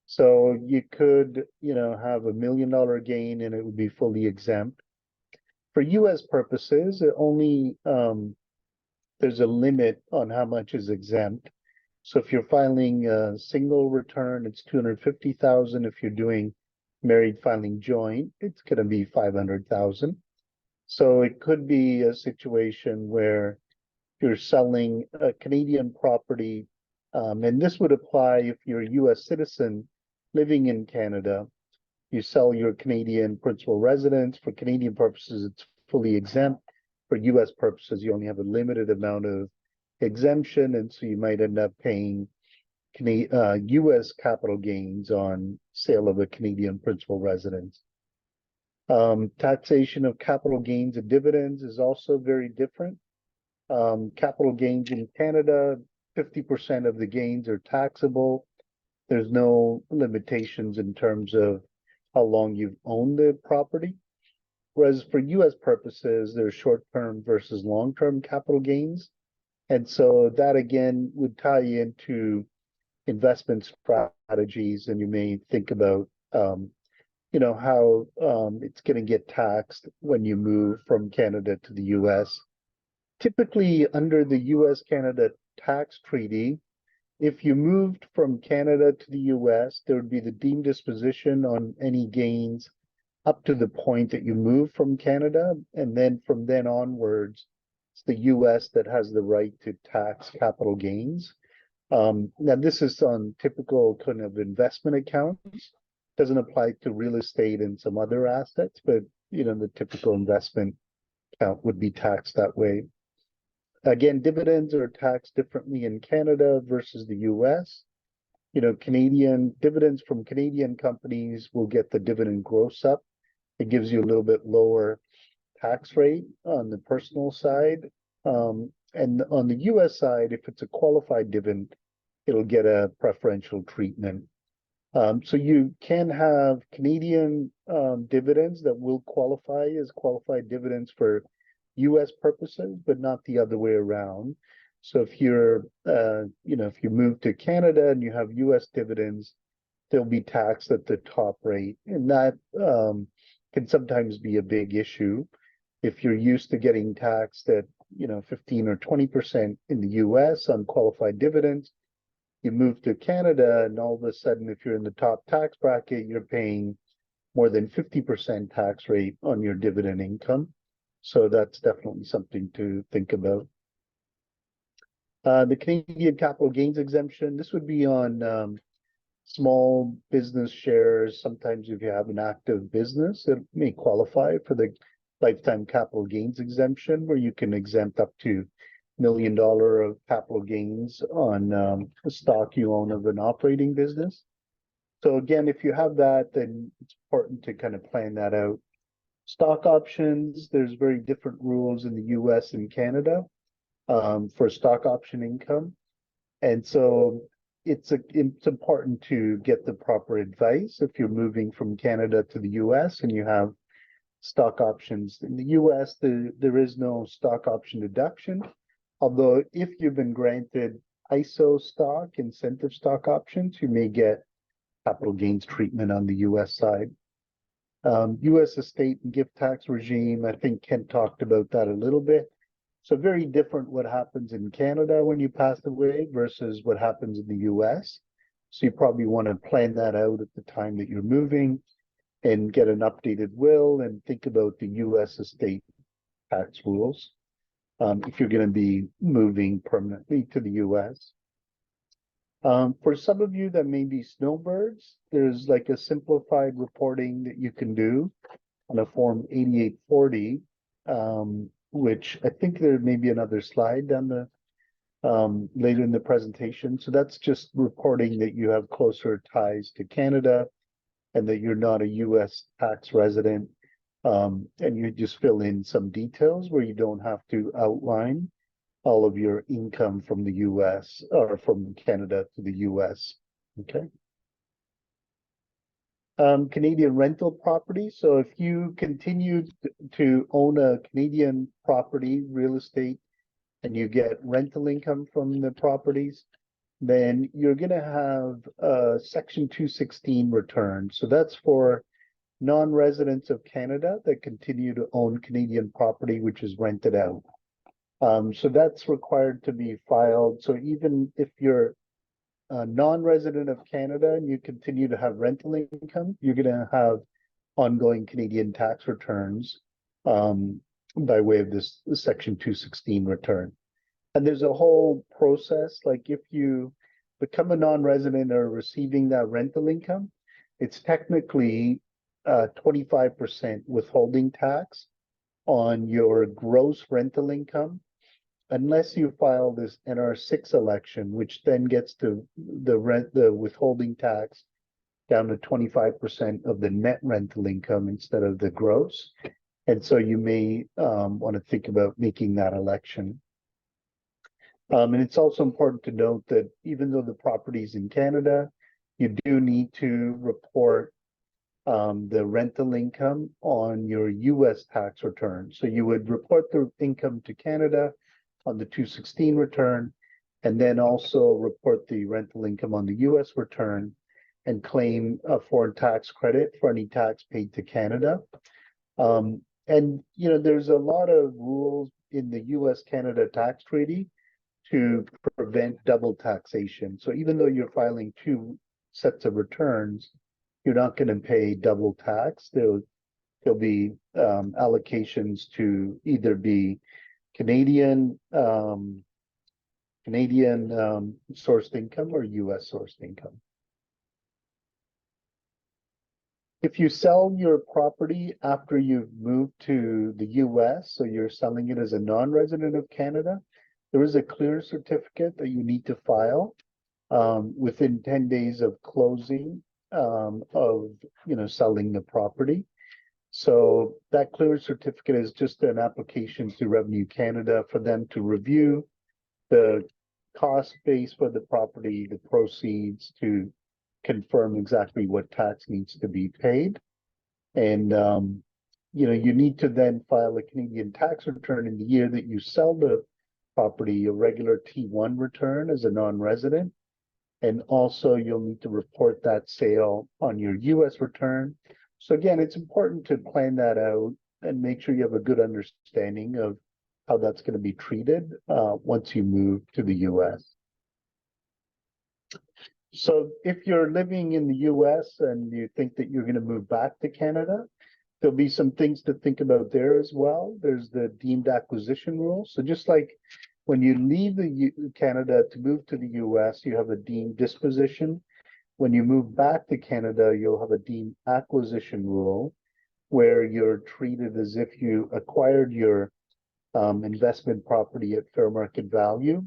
So you could, have $1 million gain and it would be fully exempt. For US purposes, it only there's a limit on how much is exempt. So if you're filing a single return, it's 250,000. If you're doing married filing joint, it's going to be 500,000. So it could be a situation where you're selling a Canadian property, and this would apply if you're a US citizen living in Canada. You sell your Canadian principal residence. For Canadian purposes, it's fully exempt. For US purposes, you only have a limited amount of exemption, and so you might end up paying US capital gains on sale of a Canadian principal residence. Taxation of capital gains and dividends is also very different. Capital gains in Canada, 50% of the gains are taxable. There's no limitations in terms of how long you've owned the property. Whereas for US purposes, there's short-term versus long-term capital gains. And so that again would tie into investment strategies, and you may think about how it's going to get taxed when you move from Canada to the US. Typically, under the US-Canada tax treaty, if you moved from Canada to the US, there would be the deemed disposition on any gains up to the point that you move from Canada, and then from then onwards, it's the US that has the right to tax capital gains. Now, this is on typical kind of investment accounts. Doesn't apply to real estate and some other assets, but the typical investment account would be taxed that way. Again, dividends are taxed differently in Canada versus the US. Canadian dividends from Canadian companies will get the dividend gross up. It gives you a little bit lower tax rate on the personal side. And on the US side, if it's a qualified dividend, it'll get a preferential treatment. So you can have Canadian dividends that will qualify as qualified dividends for US purposes, but not the other way around. So if if you move to Canada and you have US dividends, they'll be taxed at the top rate. And that can sometimes be a big issue. If you're used to getting taxed at 15 or 20% in the US on qualified dividends, you move to Canada and all of a sudden, if you're in the top tax bracket, you're paying more than 50% tax rate on your dividend income. So that's definitely something to think about. The Canadian capital gains exemption, this would be on small business shares. Sometimes if you have an active business, it may qualify for the lifetime capital gains exemption, where you can exempt up to $1 million of capital gains on a stock you own of an operating business. So again, if you have that, then it's important to kind of plan that out. Stock options, there's very different rules in the US and Canada for stock option income. And so it's important to get the proper advice if you're moving from Canada to the US and you have stock options. In the US, there is no stock option deduction, although if you've been granted ISO stock, incentive stock options, you may get capital gains treatment on the US side. US estate and gift tax regime, I think Kent talked about that a little bit. So very different what happens in Canada when you pass away versus what happens in the US. So you probably want to plan that out at the time that you're moving and get an updated will and think about the US estate tax rules if you're going to be moving permanently to the US. For some of you that may be snowbirds, there's like a simplified reporting that you can do on a form 8840, which I think there may be another slide down the later in the presentation. So that's just reporting that you have closer ties to Canada and that you're not a US tax resident. And you just fill in some details where you don't have to outline all of your income from the US or from Canada to the US. Okay. Canadian rental property. So if you continue to own a Canadian property, real estate, and you get rental income from the properties, then you're going to have a Section 216 return. So that's for non-residents of Canada that continue to own Canadian property, which is rented out. So that's required to be filed. So even if you're a non-resident of Canada and you continue to have rental income, you're gonna have ongoing Canadian tax returns by way of this Section 216 return. And there's a whole process, like if you become a non-resident or receiving that rental income, it's technically 25% withholding tax on your gross rental income, unless you file this NR6 election, which then gets to the withholding tax down to 25% of the net rental income instead of the gross. And so you may want to think about making that election. And it's also important to note that even though the property is in Canada, you do need to report the rental income on your US tax return. So you would report the income to Canada on the 216 return, and then also report the rental income on the US return and claim a foreign tax credit for any tax paid to Canada. And you know, there's a lot of rules in the US-Canada tax treaty to prevent double taxation. So even though you're filing two sets of returns, you're not going to pay double tax. There'll be allocations to either be Canadian sourced income or US sourced income. If you sell your property after you've moved to the US, so you're selling it as a non-resident of Canada, there is a clear certificate that you need to file within 10 days of closing of selling the property. So that clear certificate is just an application to Revenue Canada for them to review the cost base for the property, the proceeds, to confirm exactly what tax needs to be paid. And you need to then file a Canadian tax return in the year that you sell the property, a regular T1 return as a non-resident. And also you'll need to report that sale on your US return. So again, it's important to plan that out and make sure you have a good understanding of how that's going to be treated once you move to the US. So if you're living in the US and you think that you're going to move back to Canada, there'll be some things to think about there as well. There's the deemed acquisition rule. So just like when you leave Canada to move to the US, you have a deemed disposition. When you move back to Canada, you'll have a deemed acquisition rule where you're treated as if you acquired your investment property at fair market value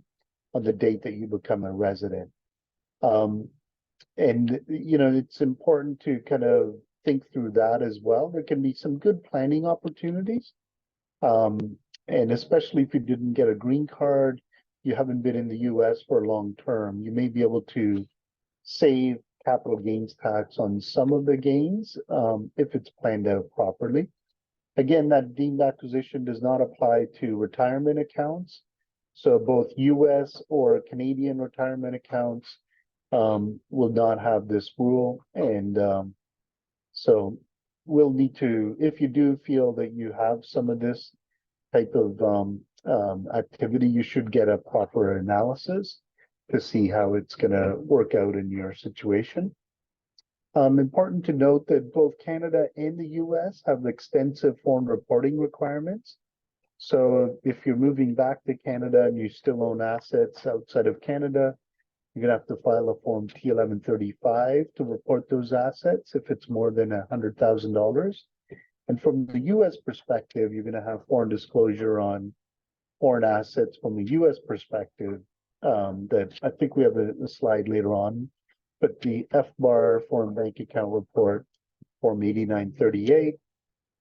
on the date that you become a resident. And it's important to kind of think through that as well. There can be some good planning opportunities. And especially if you didn't get a green card, you haven't been in the US for a long term, you may be able to save capital gains tax on some of the gains if it's planned out properly. Again, that deemed acquisition does not apply to retirement accounts. So both US or Canadian retirement accounts will not have this rule. And so we'll need to, if you do feel that you have some of this type of activity, you should get a proper analysis to see how it's going to work out in your situation. Important to note that both Canada and the US have extensive foreign reporting requirements. So if you're moving back to Canada and you still own assets outside of Canada, you're going to have to file a form T1135 to report those assets if it's more than $100,000. And from the US perspective, you're going to have foreign disclosure on foreign assets from the US perspective that I think we have a slide later on. But the FBAR foreign bank account report, form 8938,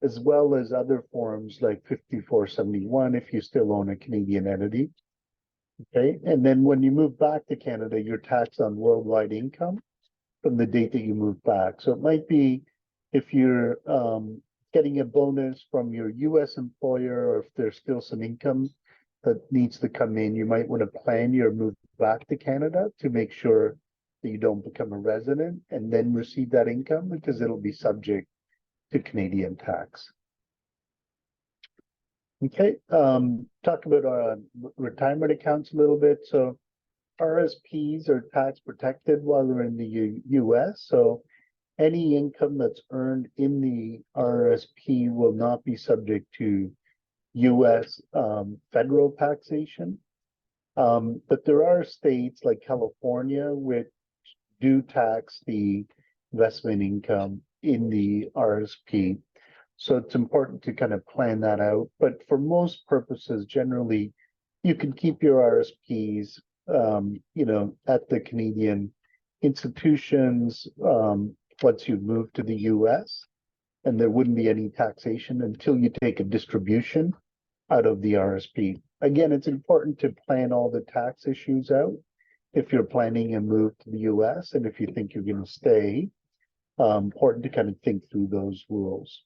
as well as other forms like 5471 if you still own a Canadian entity. Okay, and then when you move back to Canada, you're taxed on worldwide income from the date that you move back. So it might be if you're getting a bonus from your US employer, or if there's still some income that needs to come in, you might want to plan your move back to Canada to make sure that you don't become a resident and then receive that income, because it'll be subject to Canadian tax. Okay, talk about retirement accounts a little bit. So RSPs are tax protected while they're in the US. So any income that's earned in the RSP will not be subject to US federal taxation. But there are states like California which do tax the investment income in the RSP. So it's important to kind of plan that out. But for most purposes, generally, you can keep your RSPs, at the Canadian institutions once you move to the US, and there wouldn't be any taxation until you take a distribution out of the RSP. Again, it's important to plan all the tax issues out if you're planning a move to the US, and if you think you're going to stay, important to kind of think through those rules.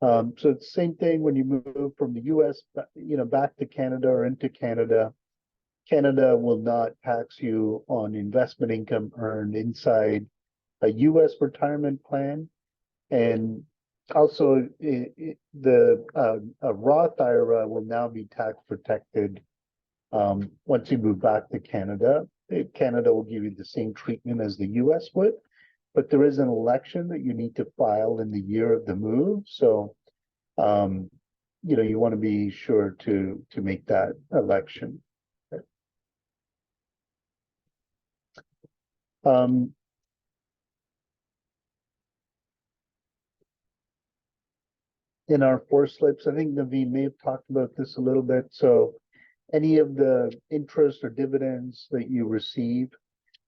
So it's the same thing when you move from the US, back to Canada or into Canada. Canada will not tax you on investment income earned inside a US retirement plan. And also a Roth IRA will now be tax protected once you move back to Canada. Canada will give you the same treatment as the US would, but there is an election that you need to file in the year of the move. So, you want to be sure to make that election. In our four slips, I think Naveen may have talked about this a little bit. So any of the interest or dividends that you receive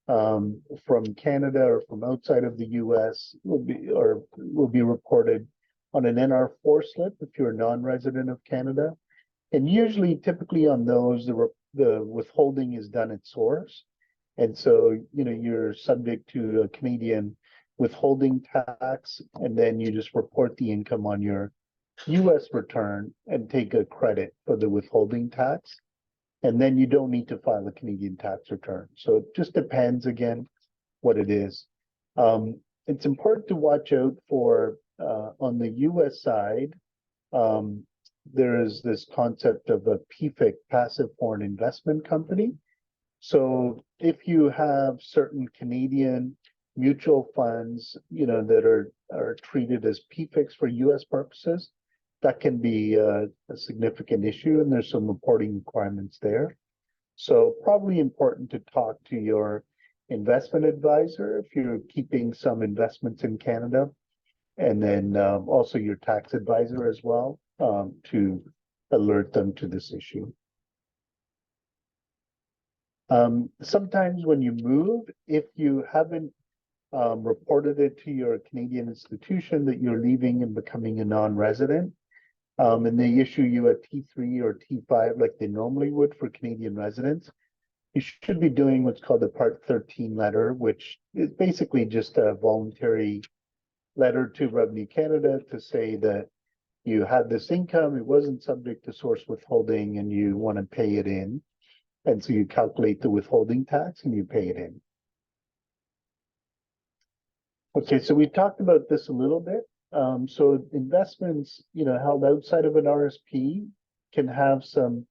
from Canada or from outside of the US will be reported on an NR4 slip if you're a non-resident of Canada. And usually, typically on those, the withholding is done at source. And so, you're subject to a Canadian withholding tax, and then you just report the income on your US return and take a credit for the withholding tax. And then you don't need to file a Canadian tax return. So it just depends, again, what it is. It's important to watch out for, on the US side, there is this concept of a PFIC, passive foreign investment company. So if you have certain Canadian mutual funds, that are treated as PFICs for US purposes, that can be a significant issue, and there's some reporting requirements there. So probably important to talk to your investment advisor if you're keeping some investments in Canada, and then also your tax advisor as well, to alert them to this issue. Sometimes when you move, if you haven't reported it to your Canadian institution that you're leaving and becoming a non-resident, and they issue you a T3 or T5 like they normally would for Canadian residents, you should be doing what's called a Part 13 letter, which is basically just a voluntary letter to Revenue Canada to say that you had this income, it wasn't subject to source withholding, and you want to pay it in. And so you calculate the withholding tax and you pay it in. Okay, so we talked about this a little bit. So investments, held outside of an RSP can have some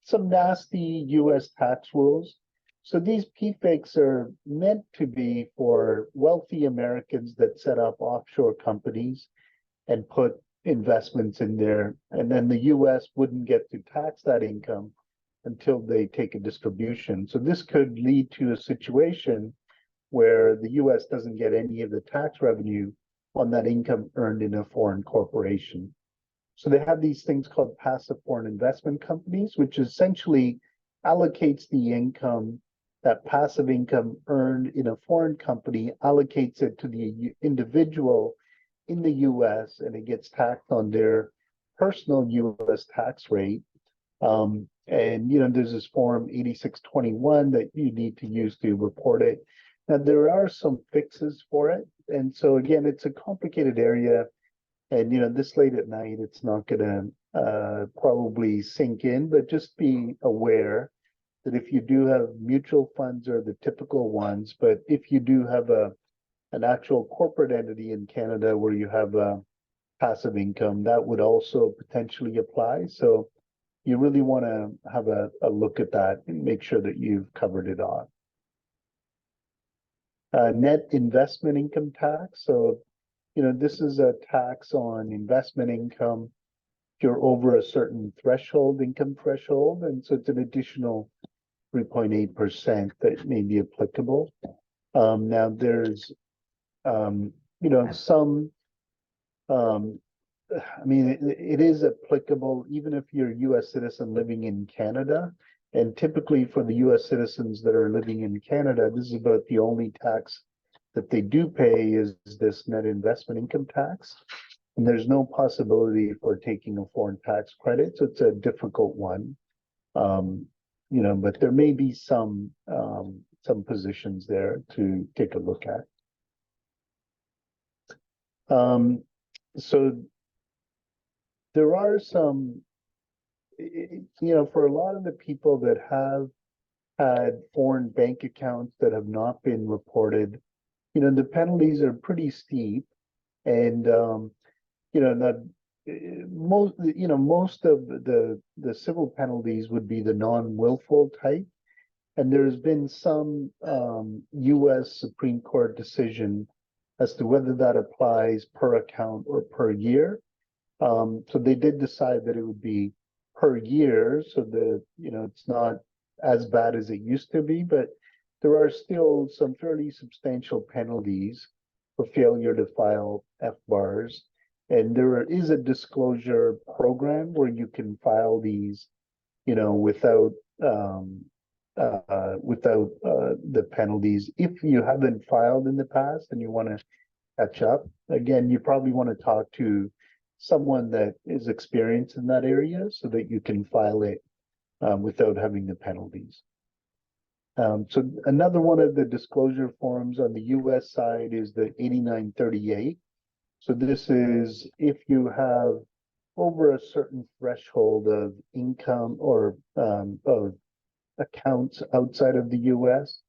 nasty US tax rules. So these PFICs are meant to be for wealthy Americans that set up offshore companies and put investments in there, and then the US wouldn't get to tax that income until they take a distribution. So this could lead to a situation where the US doesn't get any of the tax revenue on that income earned in a foreign corporation. So they have these things called passive foreign investment companies, which essentially allocates the income, that passive income earned in a foreign company, allocates it to the individual in the US, and it gets taxed on their personal US tax rate. And there's this form 8621 that you need to use to report it. Now there are some fixes for it, and so again, it's a complicated area. And this late at night, it's not going to probably sink in, but just be aware that if you do have mutual funds are the typical ones, but if you do have an actual corporate entity in Canada where you have a passive income, that would also potentially apply. So you really want to have a look at that and make sure that you've covered it off. Net investment income tax. So, this is a tax on investment income if you're over a certain income threshold. And so it's an additional 3.8% that may be applicable. Now there's, some, it is applicable even if you're a U.S. citizen living in Canada. And typically for the U.S. citizens that are living in Canada, this is about the only tax that they do pay is this net investment income tax. And there's no possibility for taking a foreign tax credit. So it's a difficult one. But there may be some positions there to take a look at. So there are some, for a lot of the people that have had foreign bank accounts that have not been reported, the penalties are pretty steep. And, not most of the civil penalties would be the non-willful type. And there's been some U.S. Supreme Court decision as to whether that applies per account or per year. So they did decide that it would be per year, so that it's not as bad as it used to be, but there are still some fairly substantial penalties for failure to file FBARs. And there is a disclosure program where you can file these, without the penalties. If you haven't filed in the past and you want to catch up, again, you probably want to talk to someone that is experienced in that area so that you can file it without having the penalties. So another one of the disclosure forms on the US side is the 8938. So this is if you have over a certain threshold of income or of accounts outside of the US,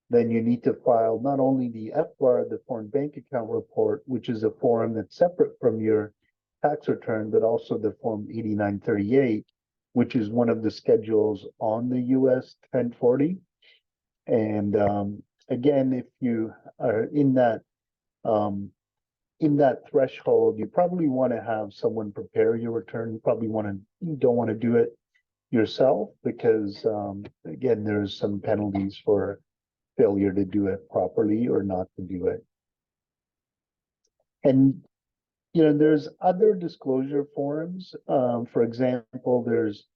then you need to file not only the FBAR, the foreign bank account report, which is a form that's separate from your tax return, but also the form 8938, which is one of the schedules on the US 1040. And again, if you are in that threshold, you probably want to have someone prepare your return. You don't want to do it yourself because again, there's some penalties for failure to do it properly or not to do it. And there's other disclosure forms. For example, there's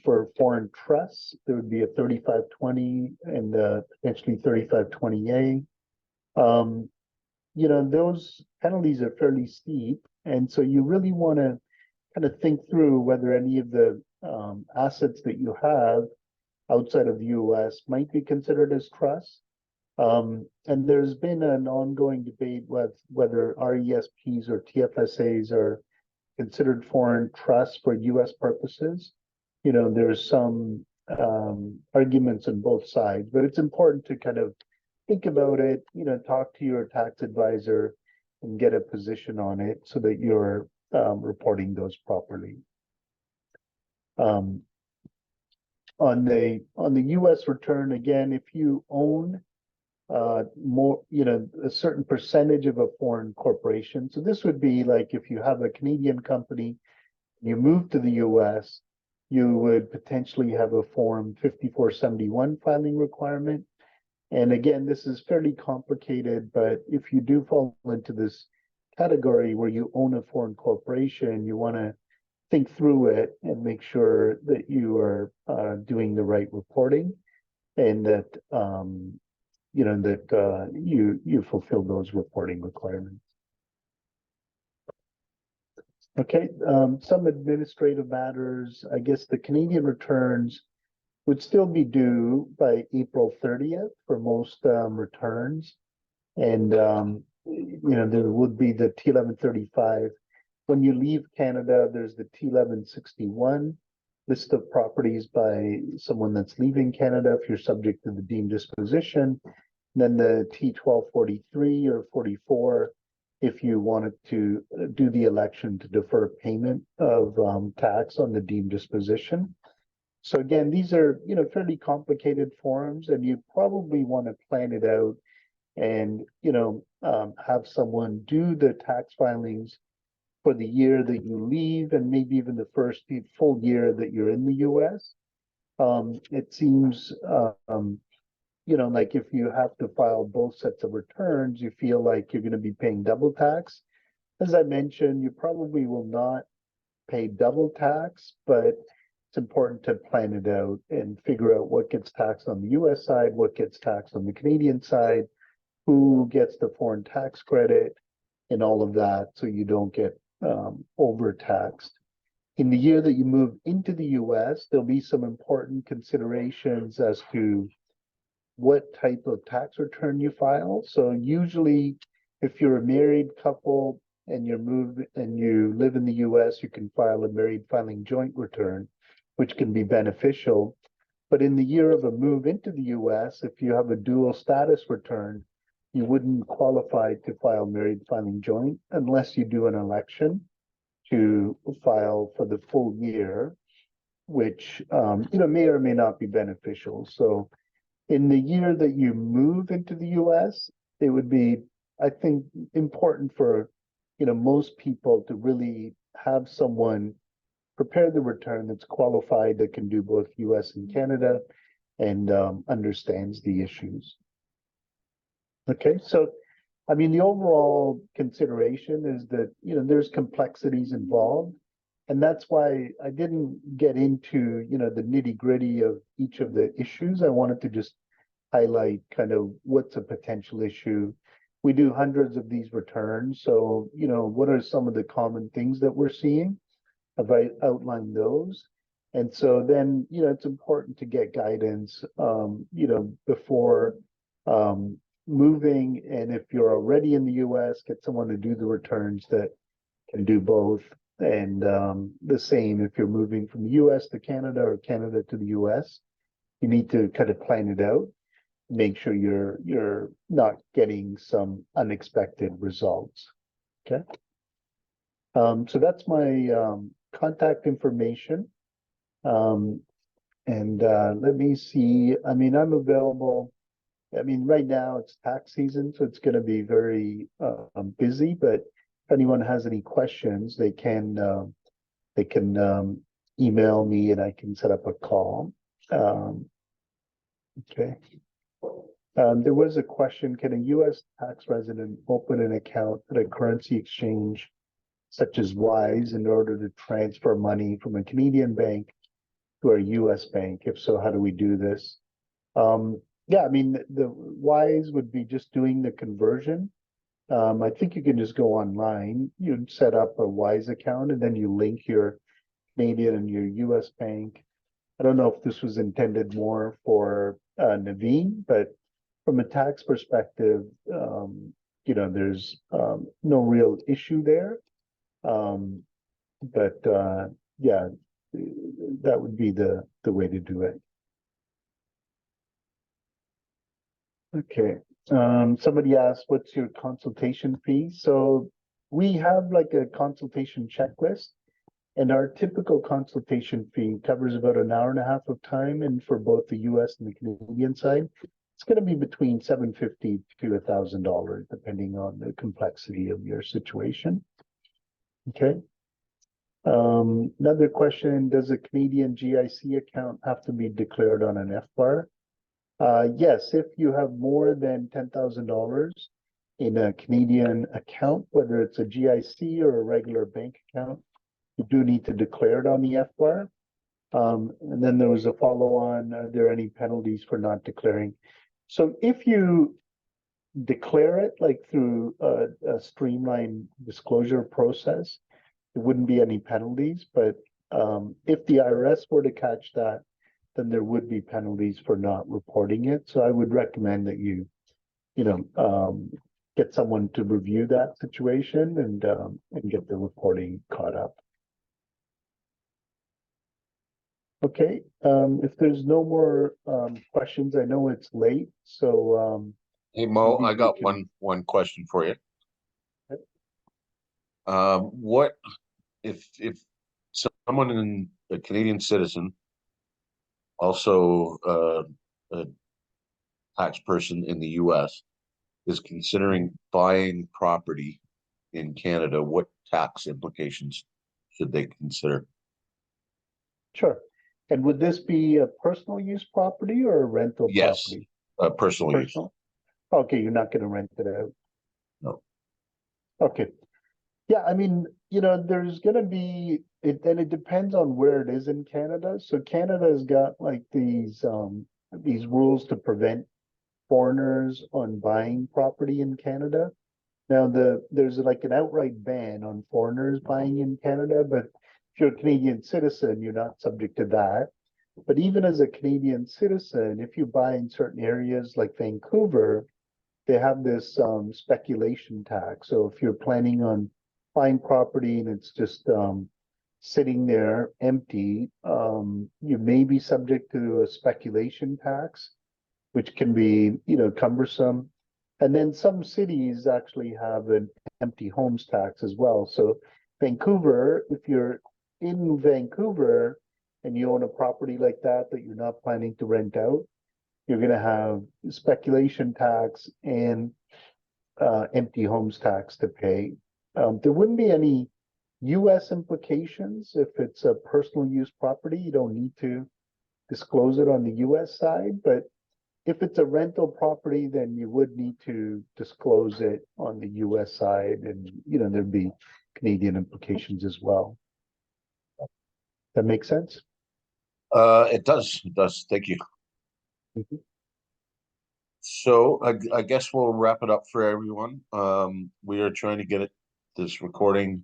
for foreign trusts, there would be a 3520 and potentially 3520A. Those penalties are fairly steep. And so you really want to kind of think through whether any of the assets that you have outside of the US might be considered as trusts. And there's been an ongoing debate with whether RESPs or TFSAs are considered foreign trusts for US purposes. There's some arguments on both sides, but it's important to kind of think about it, talk to your tax advisor and get a position on it so that you're reporting those properly. On the US return, again, if you own more, a certain percentage of a foreign corporation. So this would be like if you have a Canadian company, you move to the US, you would potentially have a form 5471 filing requirement. And again, this is fairly complicated, but if you do fall into this category where you own a foreign corporation, you want to think through it and make sure that you are doing the right reporting and that you fulfill those reporting requirements. Okay, some administrative matters. I guess the Canadian returns would still be due by April 30th for most returns. And, there would be the T1135. When you leave Canada, there's the T1161 list of properties by someone that's leaving Canada if you're subject to the deemed disposition. Then the T1243 or 44 if you wanted to do the election to defer payment of tax on the deemed disposition. So again, these are, fairly complicated forms, and you probably want to plan it out and, have someone do the tax filings for the year that you leave and maybe even the first full year that you're in the US. It seems, like if you have to file both sets of returns, you feel like you're going to be paying double tax. As I mentioned, you probably will not pay double tax, but it's important to plan it out and figure out what gets taxed on the US side, what gets taxed on the Canadian side, who gets the foreign tax credit, and all of that, so you don't get overtaxed. In the year that you move into the US, there'll be some important considerations as to what type of tax return you file. So usually, if you're a married couple and you live in the US, you can file a married filing joint return, which can be beneficial. But in the year of a move into the US, if you have a dual status return, you wouldn't qualify to file married filing joint unless you do an election to file for the full year, which may or may not be beneficial. So in the year that you move into the US, it would be, I think, important for most people to really have someone prepare the return that's qualified, that can do both US and Canada, and understands the issues. Okay, so I mean, the overall consideration is that there's complexities involved, and that's why I didn't get into the nitty-gritty of each of the issues. I wanted to just highlight kind of what's a potential issue. We do hundreds of these returns, so what are some of the common things that we're seeing? Have I outlined those? And so then it's important to get guidance before moving, and if you're already in the US, get someone to do the returns that can do both. And the same if you're moving from the US to Canada or Canada to the US, you need to kind of plan it out, make sure you're not getting some unexpected results. Okay. So that's my contact information. And let me see. I mean, I'm available. I mean, right now it's tax season, so it's going to be very busy. But if anyone has any questions, they can email me, and I can set up a call. Okay. There was a question: can a U.S. tax resident open an account at a currency exchange such as Wise in order to transfer money from a Canadian bank to a U.S. bank? If so, how do we do this? Yeah, I mean, the Wise would be just doing the conversion. I think you can just go online, you'd set up a Wise account, and then you link your Canadian and your US bank. I don't know if this was intended more for Naveen, but from a tax perspective, there's no real issue there. But yeah, that would be the way to do it. Okay. Somebody asked, what's your consultation fee? So we have like a consultation checklist, and our typical consultation fee covers about an hour and a half of time. And for both the US and the Canadian side, it's going to be between $750 to $1,000, depending on the complexity of your situation. Okay. Another question, does a Canadian GIC account have to be declared on an FBAR? Yes, if you have more than $10,000 in a Canadian account, whether it's a GIC or a regular bank account, you do need to declare it on the FBAR. And then there was a follow-on, are there any penalties for not declaring? So if you declare it like through a streamlined disclosure process, there wouldn't be any penalties. But if the IRS were to catch that, then there would be penalties for not reporting it. So I would recommend that you get someone to review that situation and get the reporting caught up. Okay, if there's no more questions, I know it's late, so Hey Mo, maybe I got we can- one question for you. What if someone in a Canadian citizen, also a tax person in the US, is considering buying property in Canada, what tax implications should they consider? Sure. And would this be a personal use property or a rental Yes, property? personal use. Personal? Okay, you're not gonna rent it out. No. Okay. Yeah, I mean, there's gonna be it, and it depends on where it is in Canada. So Canada's got like these rules to prevent foreigners on buying property in Canada. Now, there's like an outright ban on foreigners buying in Canada, but if you're a Canadian citizen, you're not subject to that. But even as a Canadian citizen, if you buy in certain areas like Vancouver, they have this speculation tax. So if you're planning on buying property and it's just sitting there empty, you may be subject to a speculation tax, which can be, cumbersome. And then some cities actually have an empty homes tax as well. So Vancouver, if you're in Vancouver and you own a property like that you're not planning to rent out, you're going to have speculation tax and empty homes tax to pay. There wouldn't be any US implications if it's a personal use property. You don't need to disclose it on the US side, but if it's a rental property, then you would need to disclose it on the US side, and there'd be Canadian implications as well. That makes sense? It does. Thank you. Mhm. So I guess we'll wrap it up for everyone. We are trying to get this recording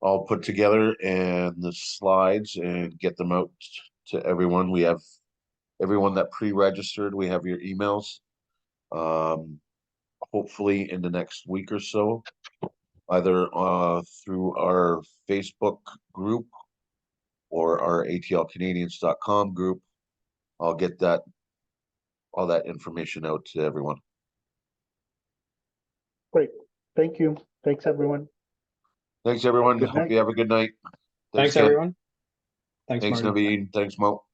all put together and the slides and get them out to everyone. We have everyone that pre-registered. We have your emails. Hopefully in the next week or so, either through our Facebook group or our atlcanadians.com group, I'll get all that information out to everyone. Great. Thank you. Thanks, everyone. Thanks, everyone. Good Hope night. you have a good night. Thanks, Ken. everyone. Thanks, Thanks, Marty. Naveen. Thanks, Mo.